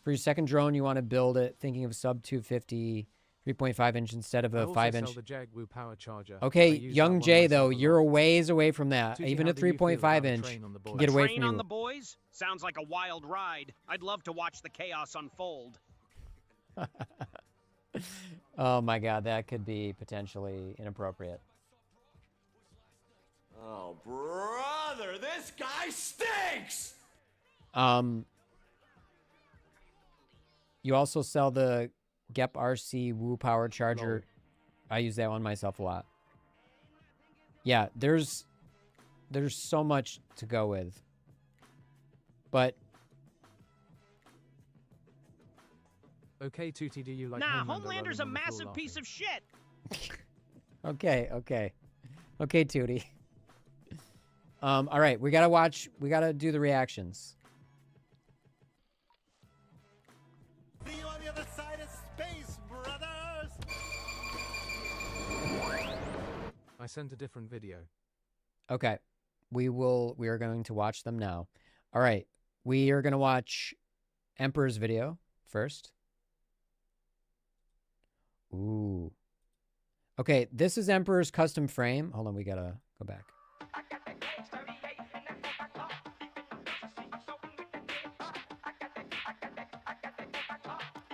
S1: For your second drone, you want to build it thinking of sub 250, 3.5 inch instead of
S3: I
S1: a
S3: also
S1: 5
S3: sell
S1: inch.
S3: the Jagwoo power charger.
S1: Okay,
S3: I use that
S1: young
S3: one
S1: Jay
S3: myself
S1: though,
S3: a lot.
S1: you're a ways away from that.
S3: Tootie,
S1: Even
S3: how
S1: a
S3: do you feel
S1: 3.5
S3: about a
S1: inch
S3: train on the
S1: can
S3: boys?
S1: get away
S2: Train
S1: from
S2: on
S1: you.
S2: the boys? Sounds like a wild ride. I'd love to watch the chaos unfold.
S1: Oh my god, that could be potentially inappropriate.
S5: Oh, brother, this guy stinks!
S1: You also sell the Gep RC Woo Power Charger. I use that one myself a lot. Yeah, there's so much to go with. But
S3: Okay, Tootie, do you like
S2: Nah,
S3: Homelander
S2: Homelander's
S3: rolling
S2: a
S3: on the floor
S2: massive piece
S3: laughing?
S2: of shit.
S1: okay. Okay, Tootie. All right, we gotta do the reactions.
S5: See you on the other side of space, brothers!
S3: I sent a different video.
S1: Okay. We are going to watch them now. All right. We are going to watch Emperor's video first. Ooh. Okay, this is Emperor's custom frame. Hold on, we got to go back.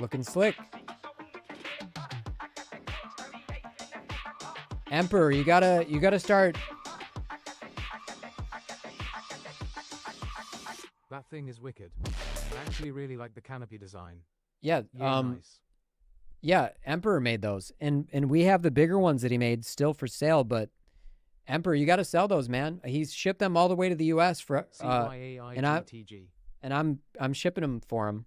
S1: Looking slick. Emperor, you gotta start.
S3: That thing is wicked. I actually really like the canopy design.
S1: Yeah,
S3: Nice.
S1: yeah, Emperor made those. And we have the bigger ones that he made still for sale, but Emperor, you got to sell those, man. He's shipped them all the way to the US for
S3: CYAIGTG.
S1: and I'm shipping them for him.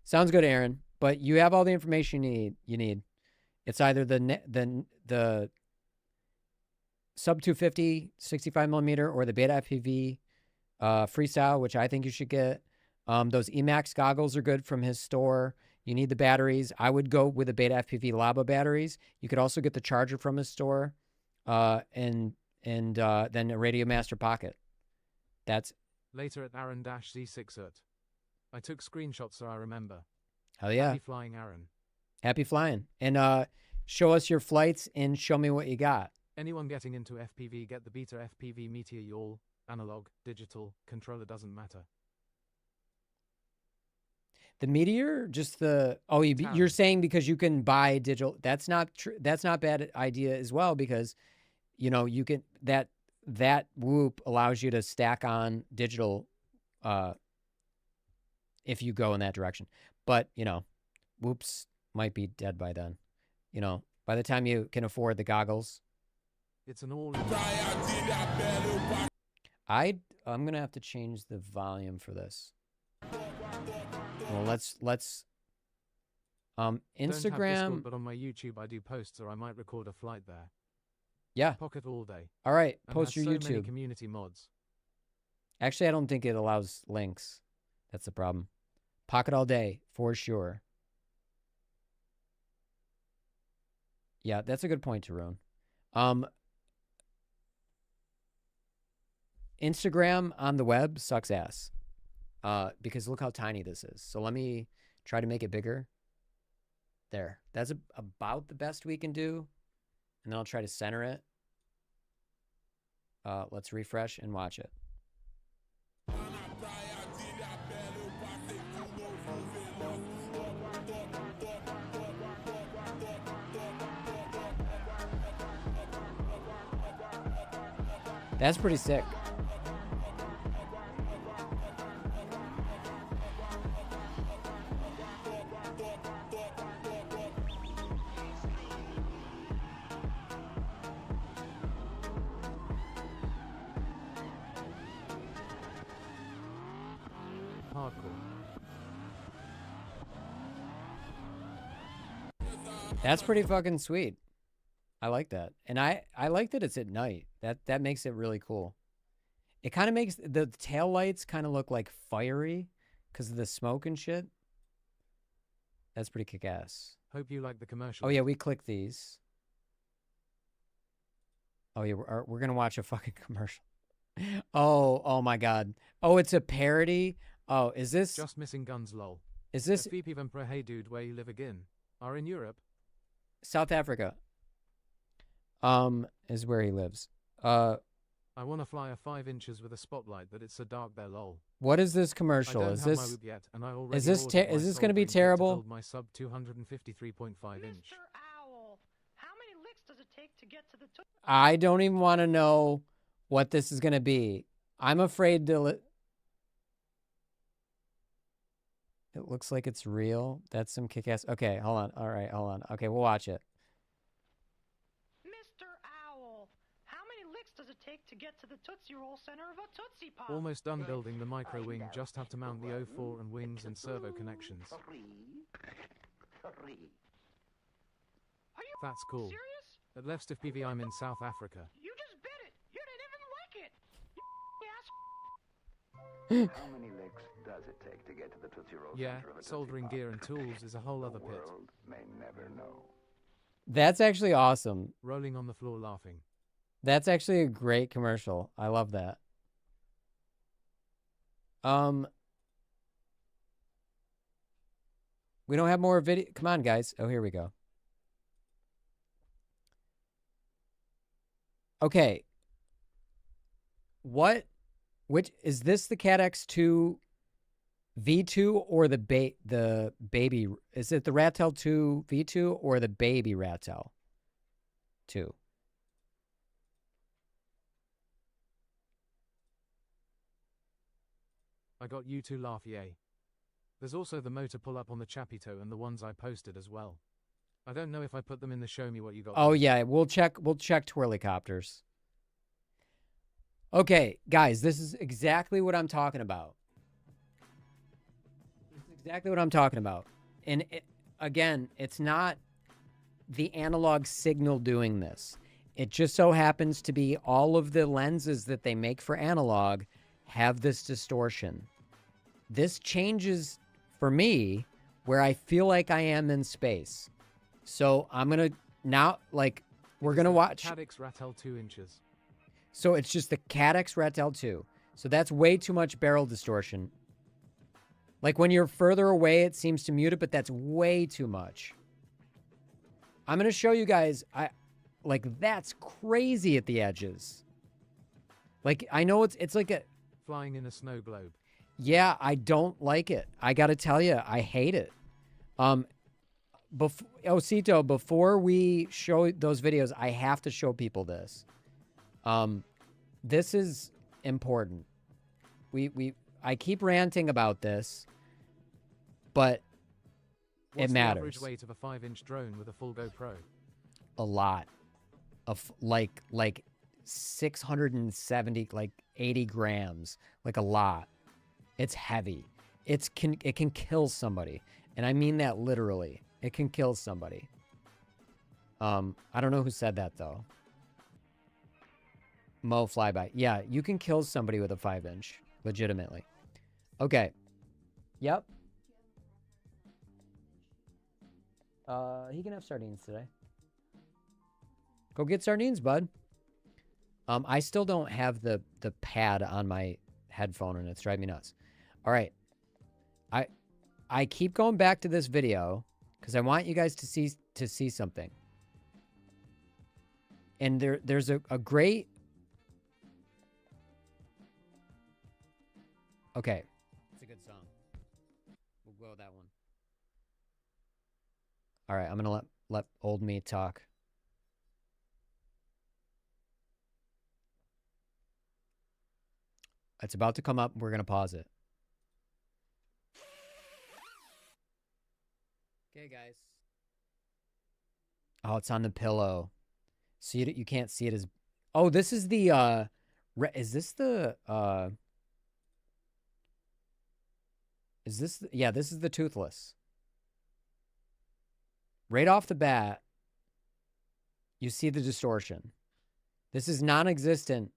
S1: Sounds good, Aaron, but you have all the information you need. It's either the sub 250 65 millimeter or the Beta FPV Freestyle, which I think you should get. Those Emax goggles are good from his store. You need the batteries. I would go with the Beta FPV Laba batteries. You could also get the charger from his store, and then a Radio Master Pocket. That's
S3: Later at Aaron-Z6ert. I took screenshots so I remember.
S1: hell yeah.
S3: Happy flying, Aaron.
S1: Happy flying. And show us your flights and show me what you got.
S3: Anyone getting into FPV, get the Beta FPV Meteor Yawl. Analog, digital, controller doesn't matter.
S1: The Meteor, just the you're saying because you can buy digital. That's not true. That's not bad idea as well, because you can that Whoop allows you to stack on digital if you go in that direction. But Whoops might be dead by then. By the time you can afford the goggles.
S3: It's an all.
S1: I'm gonna have to change the volume for this. Well, let's
S3: Don't have
S1: Instagram.
S3: Discord, but on my YouTube I do posts, or I might record a flight there.
S1: Yeah.
S3: Pocket all day.
S1: All right,
S3: And
S1: post
S3: has
S1: your
S3: so many
S1: YouTube.
S3: community mods.
S1: Actually, I don't think it allows links. That's the problem. Pocket all day for sure. Yeah, that's a good point, Tarun. Instagram on the web sucks ass. Because look how tiny this is. So let me try to make it bigger. There. That's about the best we can do. And then I'll try to center it. Let's refresh and watch it. That's pretty sick.
S3: Hardcore.
S1: That's pretty fucking sweet. I like that. And I like that it's at night. That makes it really cool. It kind of makes the tail lights kind of look like fiery because of the smoke and shit. That's pretty kick-ass.
S3: Hope you like the commercial.
S1: Oh yeah, we click these. Oh yeah, we're gonna watch a fucking commercial. Oh my god. Oh, it's a parody. Oh, is this
S3: Just missing guns, lol.
S1: Is this
S3: FPV Vampire, hey dude, where you live again? Are in Europe?
S1: South Africa? Is where he lives.
S3: I wanna fly a 5 inches with a spotlight, but it's so dark there, lol.
S1: What is this
S3: I
S1: commercial?
S3: don't
S1: Is
S3: have my
S1: this
S3: whoop yet, and I already
S1: is this
S3: ordered my
S1: is this gonna be
S3: soldering kit to
S1: terrible?
S3: build my sub 253.5 inch.
S10: Owl, how many licks does it take to get to the
S1: I don't even want to know what this is gonna be. I'm afraid to. It looks like it's real. That's some kick-ass. Okay, hold on. All right, hold on. Okay, we'll watch it.
S10: Mr. Owl, how many licks does it take to get to the Tootsie Roll center of a Tootsie Pop?
S3: Almost done building the micro wing, just have to mount the O4 and wings and servo connections. That's cool.
S10: Serious?
S3: At Left FPV, I'm in South Africa.
S10: You just bit it. You didn't even like it. You ass.
S11: How many licks does it take to get to the Tootsie Roll
S3: Yeah,
S11: center of a Tootsie
S3: soldering
S11: Pop?
S3: gear and tools is a whole other
S11: The
S3: pit.
S11: world may never know.
S1: That's actually awesome.
S3: Rolling on the floor laughing.
S1: That's actually a great commercial. I love that. We don't have more video. Come on, guys. Oh, here we go. Okay. Which is this the Cat X2 V2 or the baby? Is it the Ratel 2 V2 or the baby Ratel 2?
S3: I got you to laugh, yay. There's also the motor pull up on the Chapito and the ones I posted as well. I don't know if I put them in the show me what you got.
S1: Oh yeah, we'll check twirlycopters. Okay, guys, this is exactly what I'm talking about. This is exactly what I'm talking about. And again, it's not the analog signal doing this. It just so happens to be all of the lenses that they make for analog have this distortion. This changes for me where I feel like I am in space. So I'm going to now, like, we're going to watch.
S3: Cadix Ratel 2 inches.
S1: So it's just the Cadix Ratel 2. So that's way too much barrel distortion. Like when you're further away, it seems to mute it, but that's way too much. I'm going to show you guys, that's crazy at the edges. Like, I know it's like a...
S3: Flying in a snow globe.
S1: Yeah, I don't like it. I got to tell you, I hate it. Osito, before we show those videos, I have to show people this. This is important. I keep ranting about this, but
S3: What's
S1: it matters.
S3: The average weight of a 5-inch drone with a full GoPro?
S1: A lot of like 670, like 80 grams, like a lot. It's heavy. It can kill somebody, and I mean that literally. It can kill somebody. I don't know who said that though. Mo Flyby. Yeah, you can kill somebody with a 5-inch, legitimately. Okay. Yep. He can have sardines today. Go get sardines, bud. I still don't have the pad on my headphone, and it's driving me nuts. All right. I keep going back to this video because I want you guys to see something. And there's a great... Okay. It's a good song. We'll go with that one. All right, I'm going to let old me talk. It's about to come up. We're going to pause it. Okay, guys. Oh, it's on the pillow. See it? You can't see it as... Oh, this is the... Is this the... Is this... Yeah, this is the toothless. Right off the bat, you see the distortion. This is non-existent.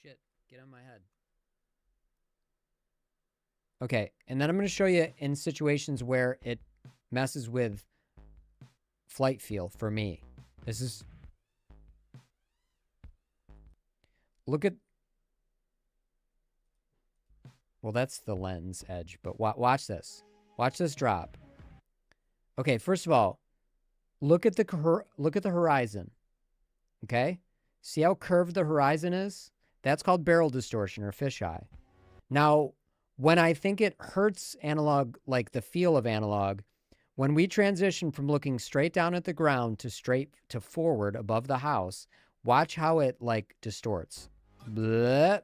S1: Shit, get on my head. Okay, and then I'm going to show you in situations where it messes with flight feel for me. This is... Look at... Well, that's the lens edge, but watch this. Watch this drop. Okay, first of all, look at the horizon. Okay? See how curved the horizon is? That's called barrel distortion or fisheye. Now, when I think it hurts analog, like the feel of analog, when we transition from looking straight down at the ground to straight to forward above the house, watch how it like distorts. Blah.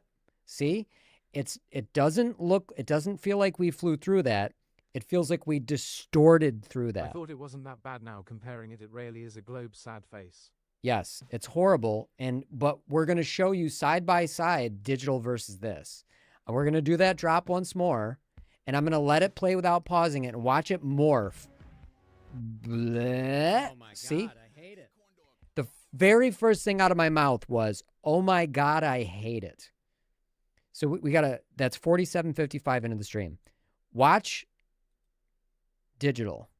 S1: See? It doesn't feel like we flew through that. It feels like we distorted through that.
S3: I thought it wasn't that bad now. Comparing it, it really is a globe sad face.
S1: Yes, it's horrible. But we're going to show you side by side digital versus this. And we're going to do that drop once more. And I'm going to let it play without pausing it and watch it morph. Bleh.
S6: Oh my God,
S1: See?
S6: I hate it.
S1: The very first thing out of my mouth was, oh my God, I hate it. So we got to, that's 47:55 into the stream. Watch digital.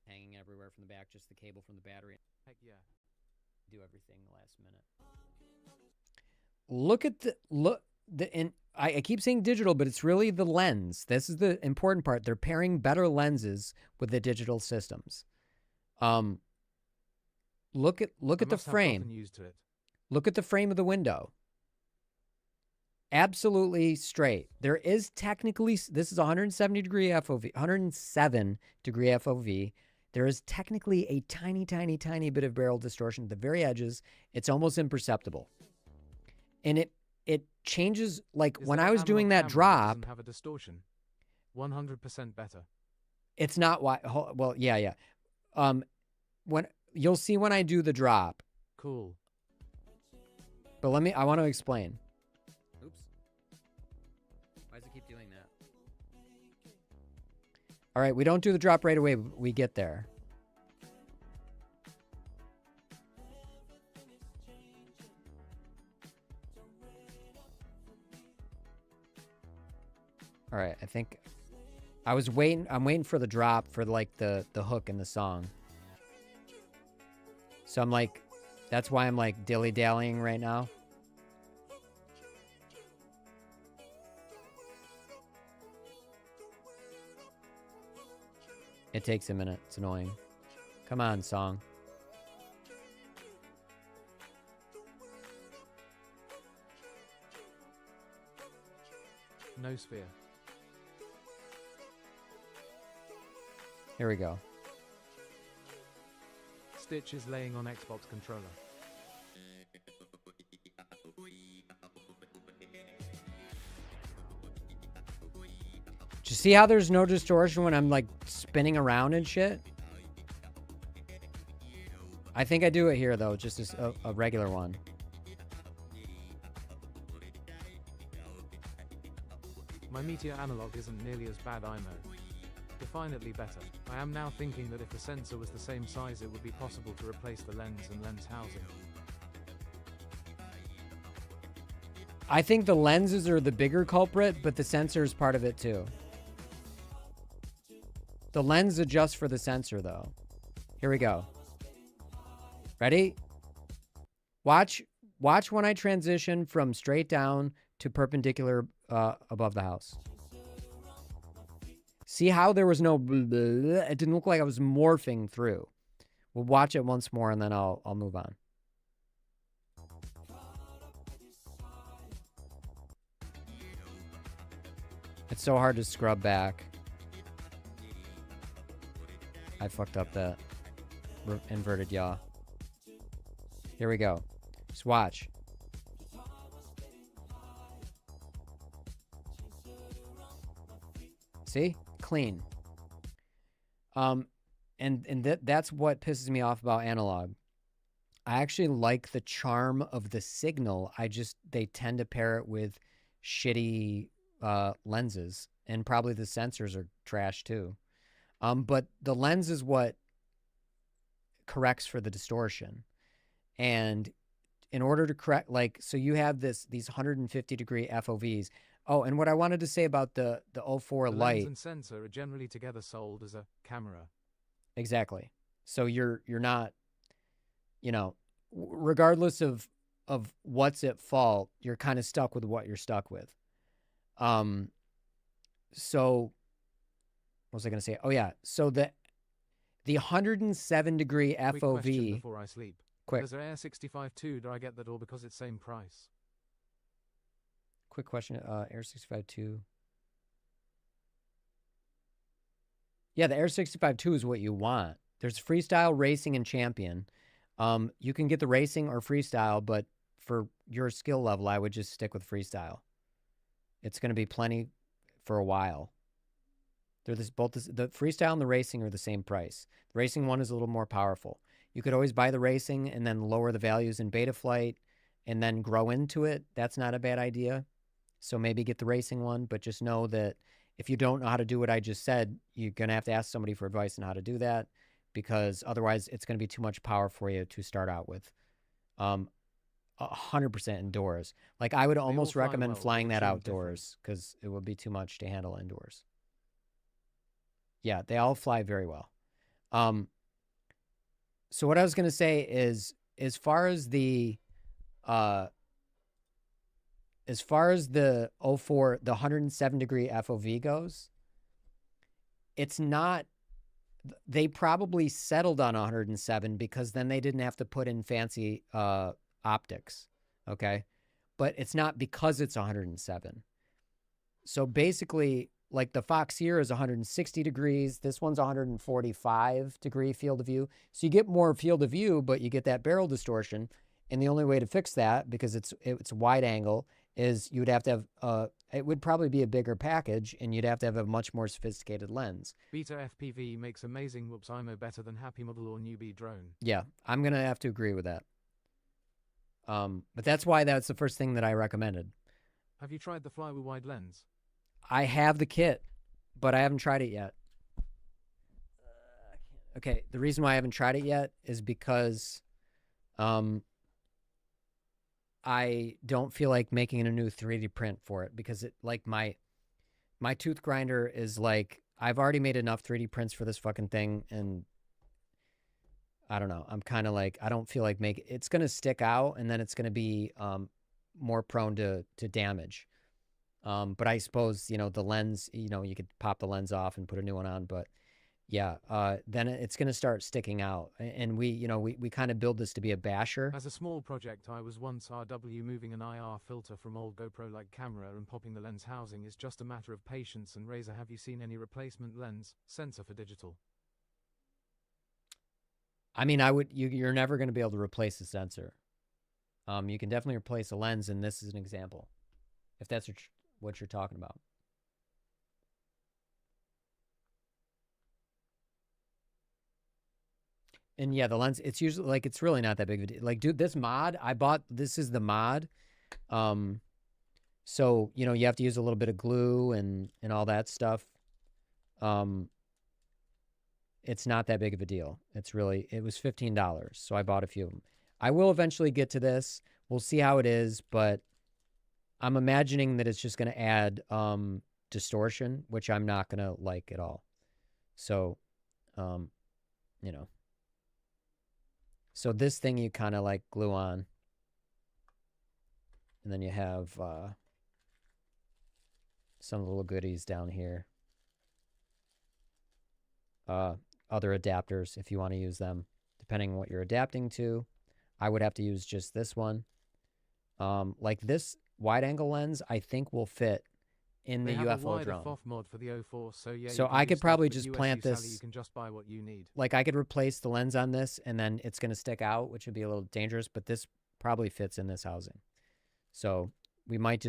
S1: Hanging everywhere from the back, just the cable from the battery.
S3: Heck yeah.
S1: Do everything last minute. Look at and I keep saying digital, but it's really the lens. This is the important part. They're pairing better lenses with the digital systems. Look at the frame. Look at the frame of the window. Absolutely straight. There is technically, this is 170 degree FOV, 107 degree FOV. There is technically a tiny, tiny, tiny bit of barrel distortion at the very edges. It's almost imperceptible. And it changes, like when I was doing that drop.
S3: Doesn't have a distortion. 100% better.
S1: It's not why, well, yeah. When you'll see when I do the drop.
S3: Cool.
S1: But I want to explain.
S6: Oops. Why does it keep doing that?
S1: All right, we don't do the drop right away. We get there. All right, I think I'm waiting for the drop for like the hook in the song. So I'm like, that's why I'm like dilly-dallying right now. It takes a minute. It's annoying. Come on, song.
S3: No sphere.
S1: Here we go.
S3: Stitch is laying on Xbox controller.
S1: Do you see how there's no distortion when I'm like spinning around and shit? I think I do it here though, just as a regular one.
S3: My Meteor analog isn't nearly as bad, I know. Definitely better. I am now thinking that if the sensor was the same size, it would be possible to replace the lens and lens housing.
S1: I think the lenses are the bigger culprit, but the sensor is part of it too. The lens adjusts for the sensor though. Here we go. Ready? Watch when I transition from straight down to perpendicular above the house. See how there was no blah, blah, it didn't look like I was morphing through. We'll watch it once more and then I'll move on. It's so hard to scrub back. I fucked up that inverted yaw. Here we go. Just watch. See? Clean. And that's what pisses me off about analog. I actually like the charm of the signal. They tend to pair it with shitty lenses, and probably the sensors are trash too. But the lens is what corrects for the distortion. And in order to correct, like, so you have these 150-degree FOVs. Oh, and what I wanted to say about the 04
S3: the
S1: light.
S3: Lens and sensor are generally together sold as a camera.
S1: Exactly. So you're not, regardless of what's at fault, you're kind of stuck with what you're stuck with. So what was I going to say? Oh yeah. So the 107-degree
S3: Quick question
S1: FOV.
S3: before I sleep.
S1: Quick.
S3: Does Air 65 too? Do I get that all because it's same price?
S1: Quick question. Air 65 II. Yeah, the Air 65 II is what you want. There's freestyle, racing, and champion. You can get the racing or freestyle, but for your skill level, I would just stick with freestyle. It's going to be plenty for a while. They're the freestyle and the racing are the same price. The racing one is a little more powerful. You could always buy the racing and then lower the values in beta flight and then grow into it. That's not a bad idea. So maybe get the racing one, but just know that if you don't know how to do what I just said, you're going to have to ask somebody for advice on how to do that, because otherwise it's going to be too much power for you to start out with. 100% indoors. Like, I would almost recommend flying that outdoors because it would be too much to handle indoors. Yeah, they all fly very well. So what I was going to say is, as far as the 04, the 107-degree FOV goes, it's not, they probably settled on 107 because then they didn't have to put in fancy optics, okay? But it's not because it's 107. So basically, like, the Fox here is 160 degrees. This one's 145-degree field of view. So you get more field of view, but you get that barrel distortion. And the only way to fix that, because it's wide angle, is you would have to have, it would probably be a bigger package, and you'd have to have a much more sophisticated lens.
S3: Beta FPV makes amazing whoops IMO better than Happy Model or newbie drone.
S1: Yeah, I'm going to have to agree with that. But that's why that's the first thing that I recommended.
S3: Have you tried the Flywheel wide lens?
S1: I have the kit, but I haven't tried it yet. Okay, the reason why I haven't tried it yet is because I don't feel like making a new 3D print for it, because it, like, my tooth grinder is like, I've already made enough 3D prints for this fucking thing, and I don't know. I'm kind of like, I don't feel like it's going to stick out, and then it's going to be more prone to damage. But I suppose, the lens, you could pop the lens off and put a new one on, but yeah, then it's going to start sticking out. And we kind of build this to be a basher.
S3: As a small project, I was once RW moving an IR filter from old GoPro-like camera and popping the lens housing is just a matter of patience. And Razer, have you seen any replacement lens sensor for digital?
S1: I mean, you're never going to be able to replace the sensor. You can definitely replace a lens, and this is an example, if that's what you're talking about. And yeah, the lens, it's usually, like, it's really not that big of a deal. Like, dude, this mod, this is the mod. So, you have to use a little bit of glue and all that stuff. It's not that big of a deal. It was $15, so I bought a few of them. I will eventually get to this. We'll see how it is, but I'm imagining that it's just going to add distortion, which I'm not going to like at all. So, So this thing you kind of like glue on. And then you have some little goodies down here. Other adapters, if you want to use them, depending on what you're adapting to. I would have to use just this one. Like this wide angle lens, I think will fit in the UFO drone.
S3: FOV mod for the 04, so yeah.
S1: So I could probably just plant this.
S3: You can just buy what you need.
S1: Like, I could replace the lens on this, and then it's going to stick out, which would be a little dangerous. But this probably fits in this housing. So we might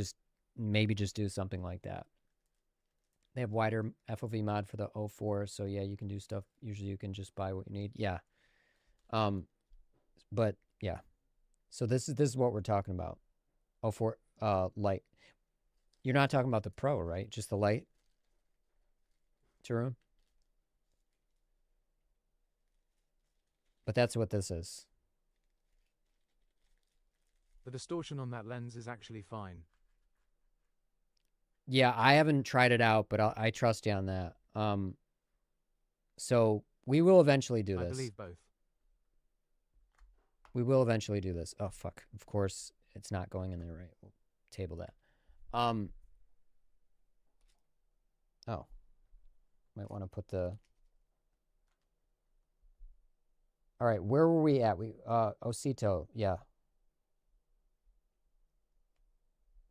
S1: maybe just do something like that. They have wider FOV mod for the 04, so yeah, you can do stuff. Usually you can just buy what you need. Yeah. But yeah. So this is what we're talking about. 04 light. You're not talking about the Pro, right? Just the light, Tarun? But that's what this is.
S3: The distortion on that lens is actually fine.
S1: Yeah, I haven't tried it out, but I trust you on that. So we will eventually do this.
S3: I believe both.
S1: We will eventually do this. Oh, fuck. Of course, it's not going in there, right? We'll table that. Oh. Might want to put the... All right, where were we at? Osito, yeah.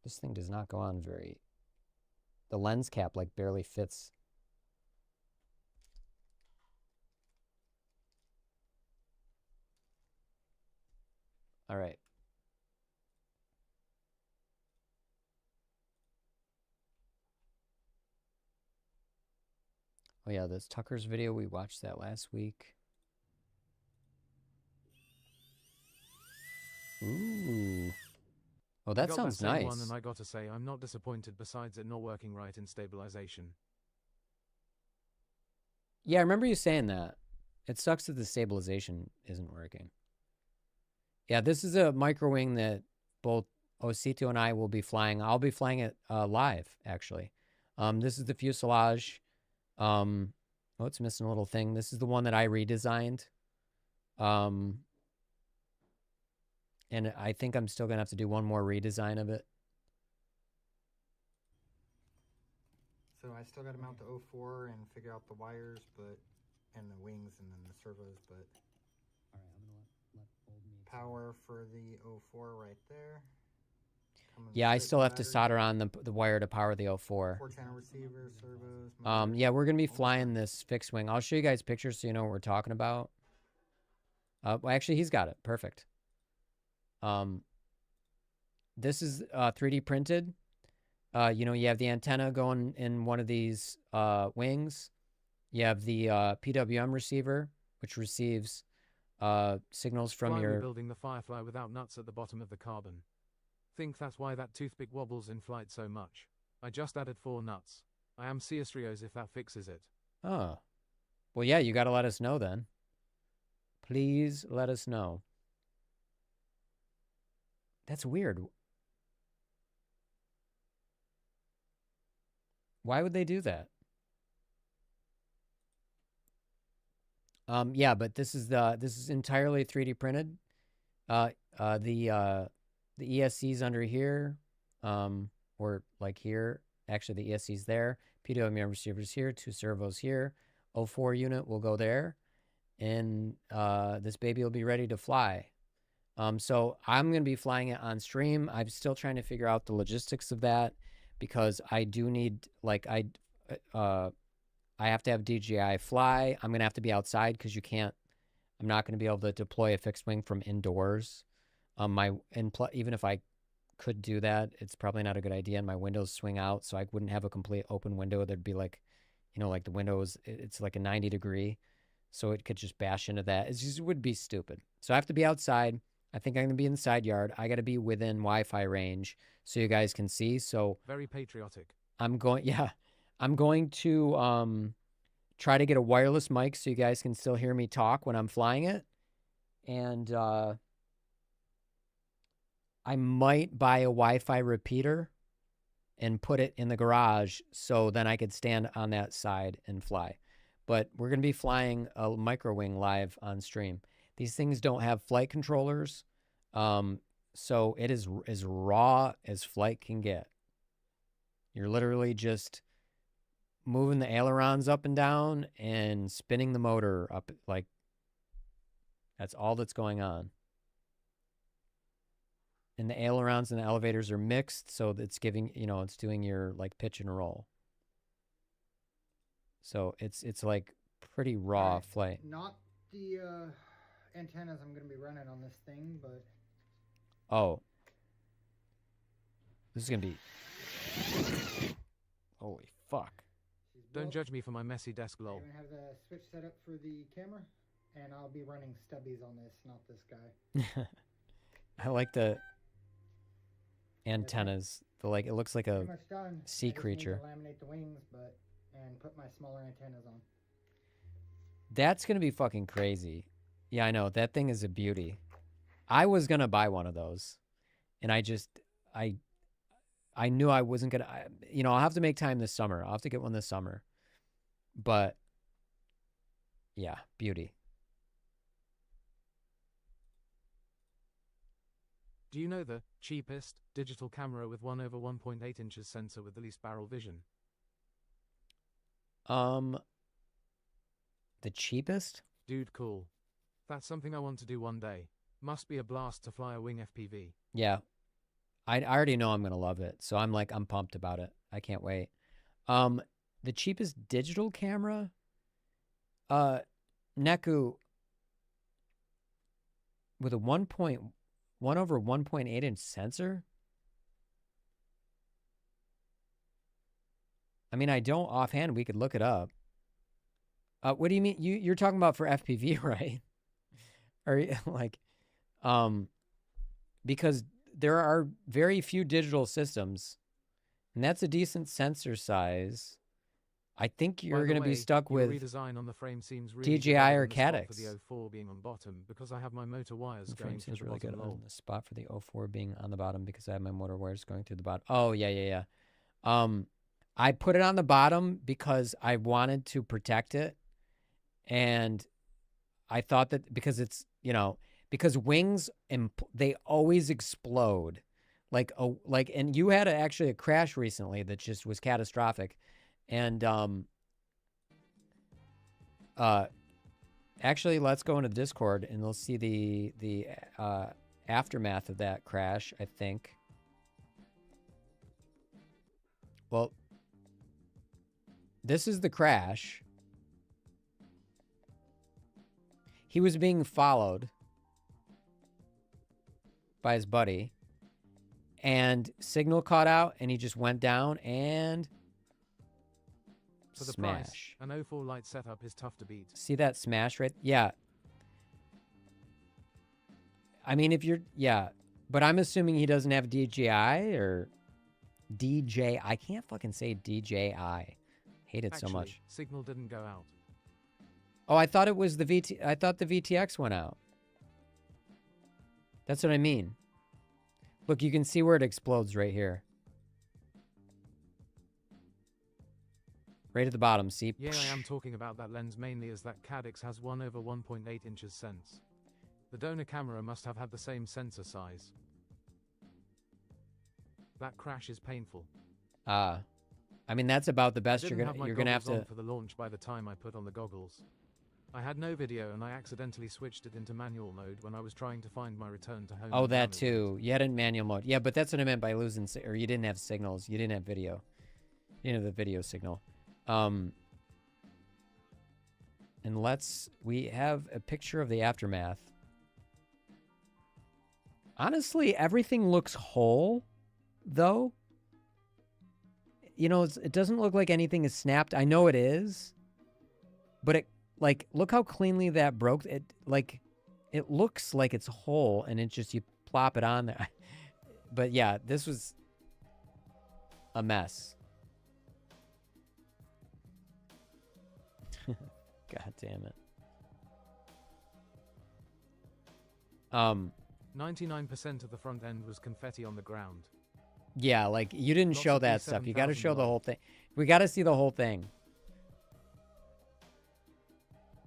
S1: This thing does not go on very... The lens cap, like, barely fits. All right. Oh, yeah, this Tucker's video, we watched that last week. Ooh. Oh, that sounds nice.
S3: One, and I got to say, I'm not disappointed besides it not working right in stabilization.
S1: Yeah, I remember you saying that. It sucks that the stabilization isn't working. Yeah, this is a micro wing that both Osito and I will be flying. I'll be flying it live, actually. This is the fuselage. Oh, it's missing a little thing. This is the one that I redesigned. And I think I'm still going to have to do one more redesign of it.
S8: So I still got to mount the 04 and figure out the wires, and the wings and then the servos, but... All right, I'm going to let old me... Power for the 04 right there.
S1: Yeah, I still have to solder on the wire to power the 04.
S8: 4-channel receiver, servos...
S1: Yeah, we're going to be flying this fixed wing. I'll show you guys pictures so you know what we're talking about. Well, actually, he's got it. Perfect. This is 3D printed. You know, you have the antenna going in one of these wings. You have the PWM receiver, which receives signals from your...
S3: building the Firefly without nuts at the bottom of the carbon. Think that's why that toothpick wobbles in flight so much. I just added 4 nuts. I am serious if that fixes it.
S1: Oh. Well, yeah, you got to let us know then. Please let us know. That's weird. Why would they do that? Yeah, but this is entirely 3D printed. The ESC's under here, or like here. Actually, the ESC's there. PWM receivers here. 2 servos here. 04 unit will go there, and this baby will be ready to fly. So I'm going to be flying it on stream. I'm still trying to figure out the logistics of that because I do need, like, I have to have DJI fly. I'm going to have to be outside because I'm not going to be able to deploy a fixed wing from indoors. Even if I could do that, it's probably not a good idea. And my windows swing out, so I wouldn't have a complete open window. There'd be like, you know, like the windows, it's like a 90 degree. So it could just bash into that. It would be stupid. So I have to be outside. I think I'm going to be in the side yard. I got to be within Wi-Fi range so you guys can see. So
S3: very patriotic.
S1: I'm going to try to get a wireless mic so you guys can still hear me talk when I'm flying it. And I might buy a Wi-Fi repeater and put it in the garage so then I could stand on that side and fly. But we're going to be flying a micro wing live on stream. These things don't have flight controllers, so it is as raw as flight can get. You're literally just moving the ailerons up and down and spinning the motor up. Like, that's all that's going on. And the ailerons and the elevators are mixed, so it's giving, you know, it's doing your, like, pitch and roll. So it's like pretty raw flight.
S8: Not the... antennas I'm going to be running on this thing, but
S1: Oh. This is gonna be... Holy fuck.
S3: Don't judge me for my messy desk lol.
S8: I'm gonna have the switch set up for the camera, and I'll be running stubbies on this, not this guy.
S1: I like the antennas. The like, it looks like a
S8: Pretty much done.
S1: sea
S8: I just
S1: creature.
S8: need to laminate the wings, and put my smaller antennas on.
S1: That's gonna be fucking crazy. Yeah, I know. That thing is a beauty. I was gonna buy one of those, and I knew I wasn't gonna. You know, I'll have to make time this summer. I'll have to get one this summer. But yeah, beauty.
S3: Do you know the cheapest digital camera with 1/1.8 inches sensor with the least barrel vision?
S1: The cheapest?
S3: Dude, cool. That's something I want to do one day. Must be a blast to fly a wing FPV.
S1: Yeah. I already know I'm gonna love it, so I'm pumped about it. I can't wait. The cheapest digital camera? Neku with a 1/1.8 inch sensor? I mean, I don't offhand. We could look it up. What do you mean? You're talking about for FPV, right? Or like, because there are very few digital systems, and that's a decent sensor size. I think you're going to be stuck with
S3: redesign on the frame seems really
S1: DJI or
S3: for
S1: Caddx.
S3: the 04 being on bottom because I have my motor wires
S1: The
S3: going
S1: frame
S3: through
S1: seems
S3: the
S1: really
S3: bottom
S1: good
S3: lol.
S1: on the spot for the 04 being on the bottom because I have my motor wires going through the bottom. Oh, yeah. I put it on the bottom because I wanted to protect it. And I thought that because it's, you know, because wings, they always explode. And you had actually a crash recently that just was catastrophic. And, actually, let's go into Discord and we'll see the aftermath of that crash, I think. Well, this is the crash. He was being followed by his buddy, and signal caught out, and he just went down and
S3: For the
S1: smash.
S3: price, an 04 light setup is tough to beat.
S1: See that smash right? Yeah. I mean, but I'm assuming he doesn't have DJI or DJ. I can't fucking say DJI. Hate it so much.
S3: Signal didn't go out.
S1: Oh, I thought it was the I thought the VTX went out. That's what I mean. Look, you can see where it explodes right here. Right at the bottom, see?
S3: Yeah, I am talking about that lens mainly as that Caddx has 1/1.8 inches sense. The donor camera must have had the same sensor size. That crash is painful.
S1: I mean, that's about the best you're gonna have to.
S3: For the launch by the time I put on the goggles. I had no video and I accidentally switched it into manual mode when I was trying to find my return to home.
S1: Oh, that too. You had it in manual mode. Yeah, but that's what I meant by losing, or you didn't have signals. You didn't have video. You didn't have the video signal. And we have a picture of the aftermath. Honestly, everything looks whole, though. You know, it doesn't look like anything is snapped. I know it is, but look how cleanly that broke. It looks like it's whole, and it just, you plop it on there. But yeah, this was a mess. God damn it.
S3: 99% of the front end was confetti on the ground.
S1: Yeah, like, you didn't show that stuff. You got to show the whole thing. We got to see the whole thing.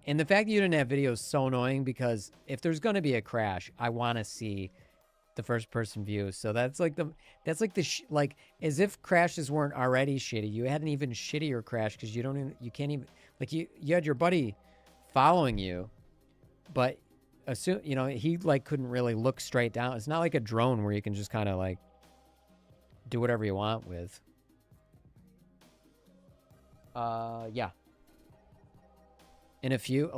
S1: And the fact that you didn't have video is so annoying because if there's going to be a crash, I want to see the first person view. So that's like as if crashes weren't already shitty. You had an even shittier crash because you can't even, like, you had your buddy following you, but he couldn't really look straight down. It's not like a drone where you can just kind of like do whatever you want with. Yeah. In a few.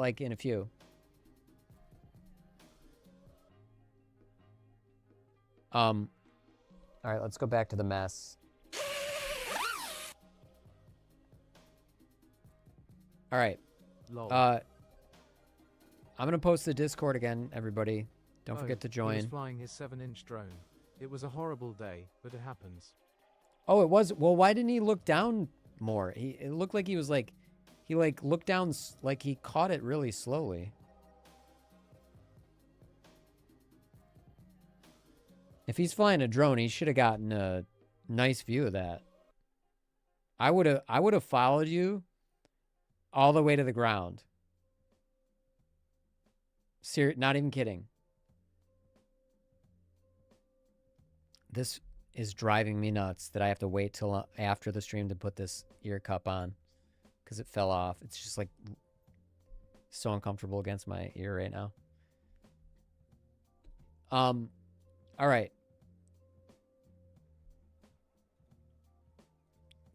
S1: All right, let's go back to the mess. All right.
S3: Lol.
S1: I'm gonna post the Discord again, everybody. Don't
S3: Oh,
S1: forget to
S3: He
S1: join.
S3: was flying his 7-inch drone. It was a horrible day, but it happens.
S1: Oh, it was. Well, why didn't he look down more? It looked like he was like, he like looked down like he caught it really slowly. If he's flying a drone, he should have gotten a nice view of that. I would have followed you all the way to the ground. Not even kidding. This is driving me nuts that I have to wait till after the stream to put this ear cup on because it fell off. It's just like so uncomfortable against my ear right now. All right.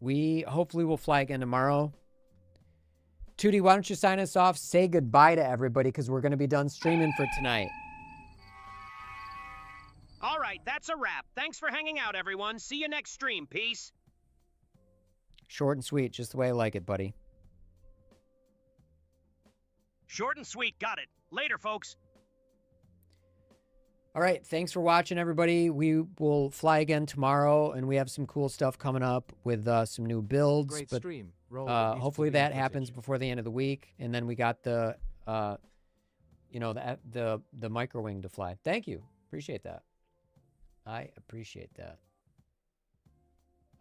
S1: We hopefully will fly again tomorrow. Tootie, why don't you sign us off? Say goodbye to everybody because we're going to be done streaming for tonight.
S2: All right, that's a wrap. Thanks for hanging out, everyone. See you next stream. Peace.
S1: Short and sweet, just the way I like it, buddy.
S2: Short and sweet. Got it. Later, folks.
S1: All right, thanks for watching, everybody. We will fly again tomorrow, and we have some cool stuff coming up with some new builds.
S3: Great
S1: but
S3: stream. Roll the
S1: hopefully
S3: video
S1: that
S3: footage.
S1: happens before the end of the week, and then we got the, you know, the micro wing to fly. Thank you, appreciate that. I appreciate that.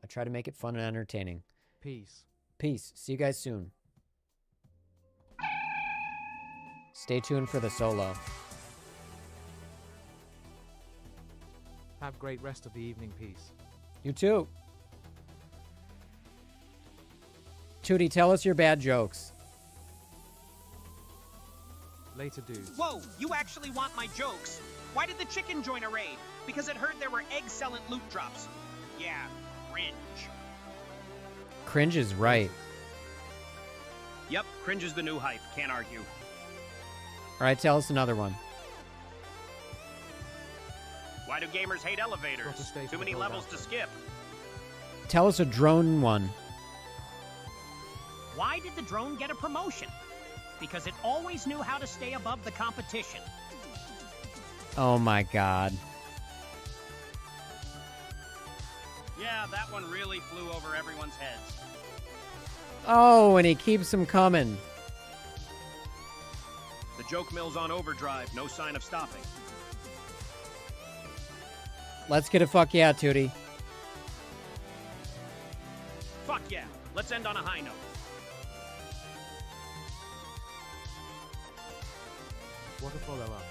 S1: I try to make it fun and entertaining.
S3: Peace.
S1: Peace. See you guys soon. Stay tuned for the solo.
S3: Have great rest of the evening. Peace.
S1: You too. Tootie, tell us your bad jokes.
S3: Later, dudes.
S2: Whoa, you actually want my jokes? Why did the chicken join a raid? Because it heard there were egg-selling loot drops. Yeah, cringe.
S1: Cringe is right.
S2: Yep, cringe is the new hype. Can't argue.
S1: All right, tell us another one.
S2: Why do gamers hate elevators?
S3: Proper state
S2: Too many
S3: of
S2: levels
S3: build-out.
S2: to skip.
S1: Tell us a drone one.
S2: Why did the drone get a promotion? Because it always knew how to stay above the competition.
S1: Oh my God.
S2: Yeah, that one really flew over everyone's heads.
S1: Oh, and he keeps them coming.
S2: The joke mill's on overdrive, no sign of stopping.
S1: Let's get a fuck yeah, Tootie.
S2: Fuck yeah, let's end on a high note.
S3: What a follow-up.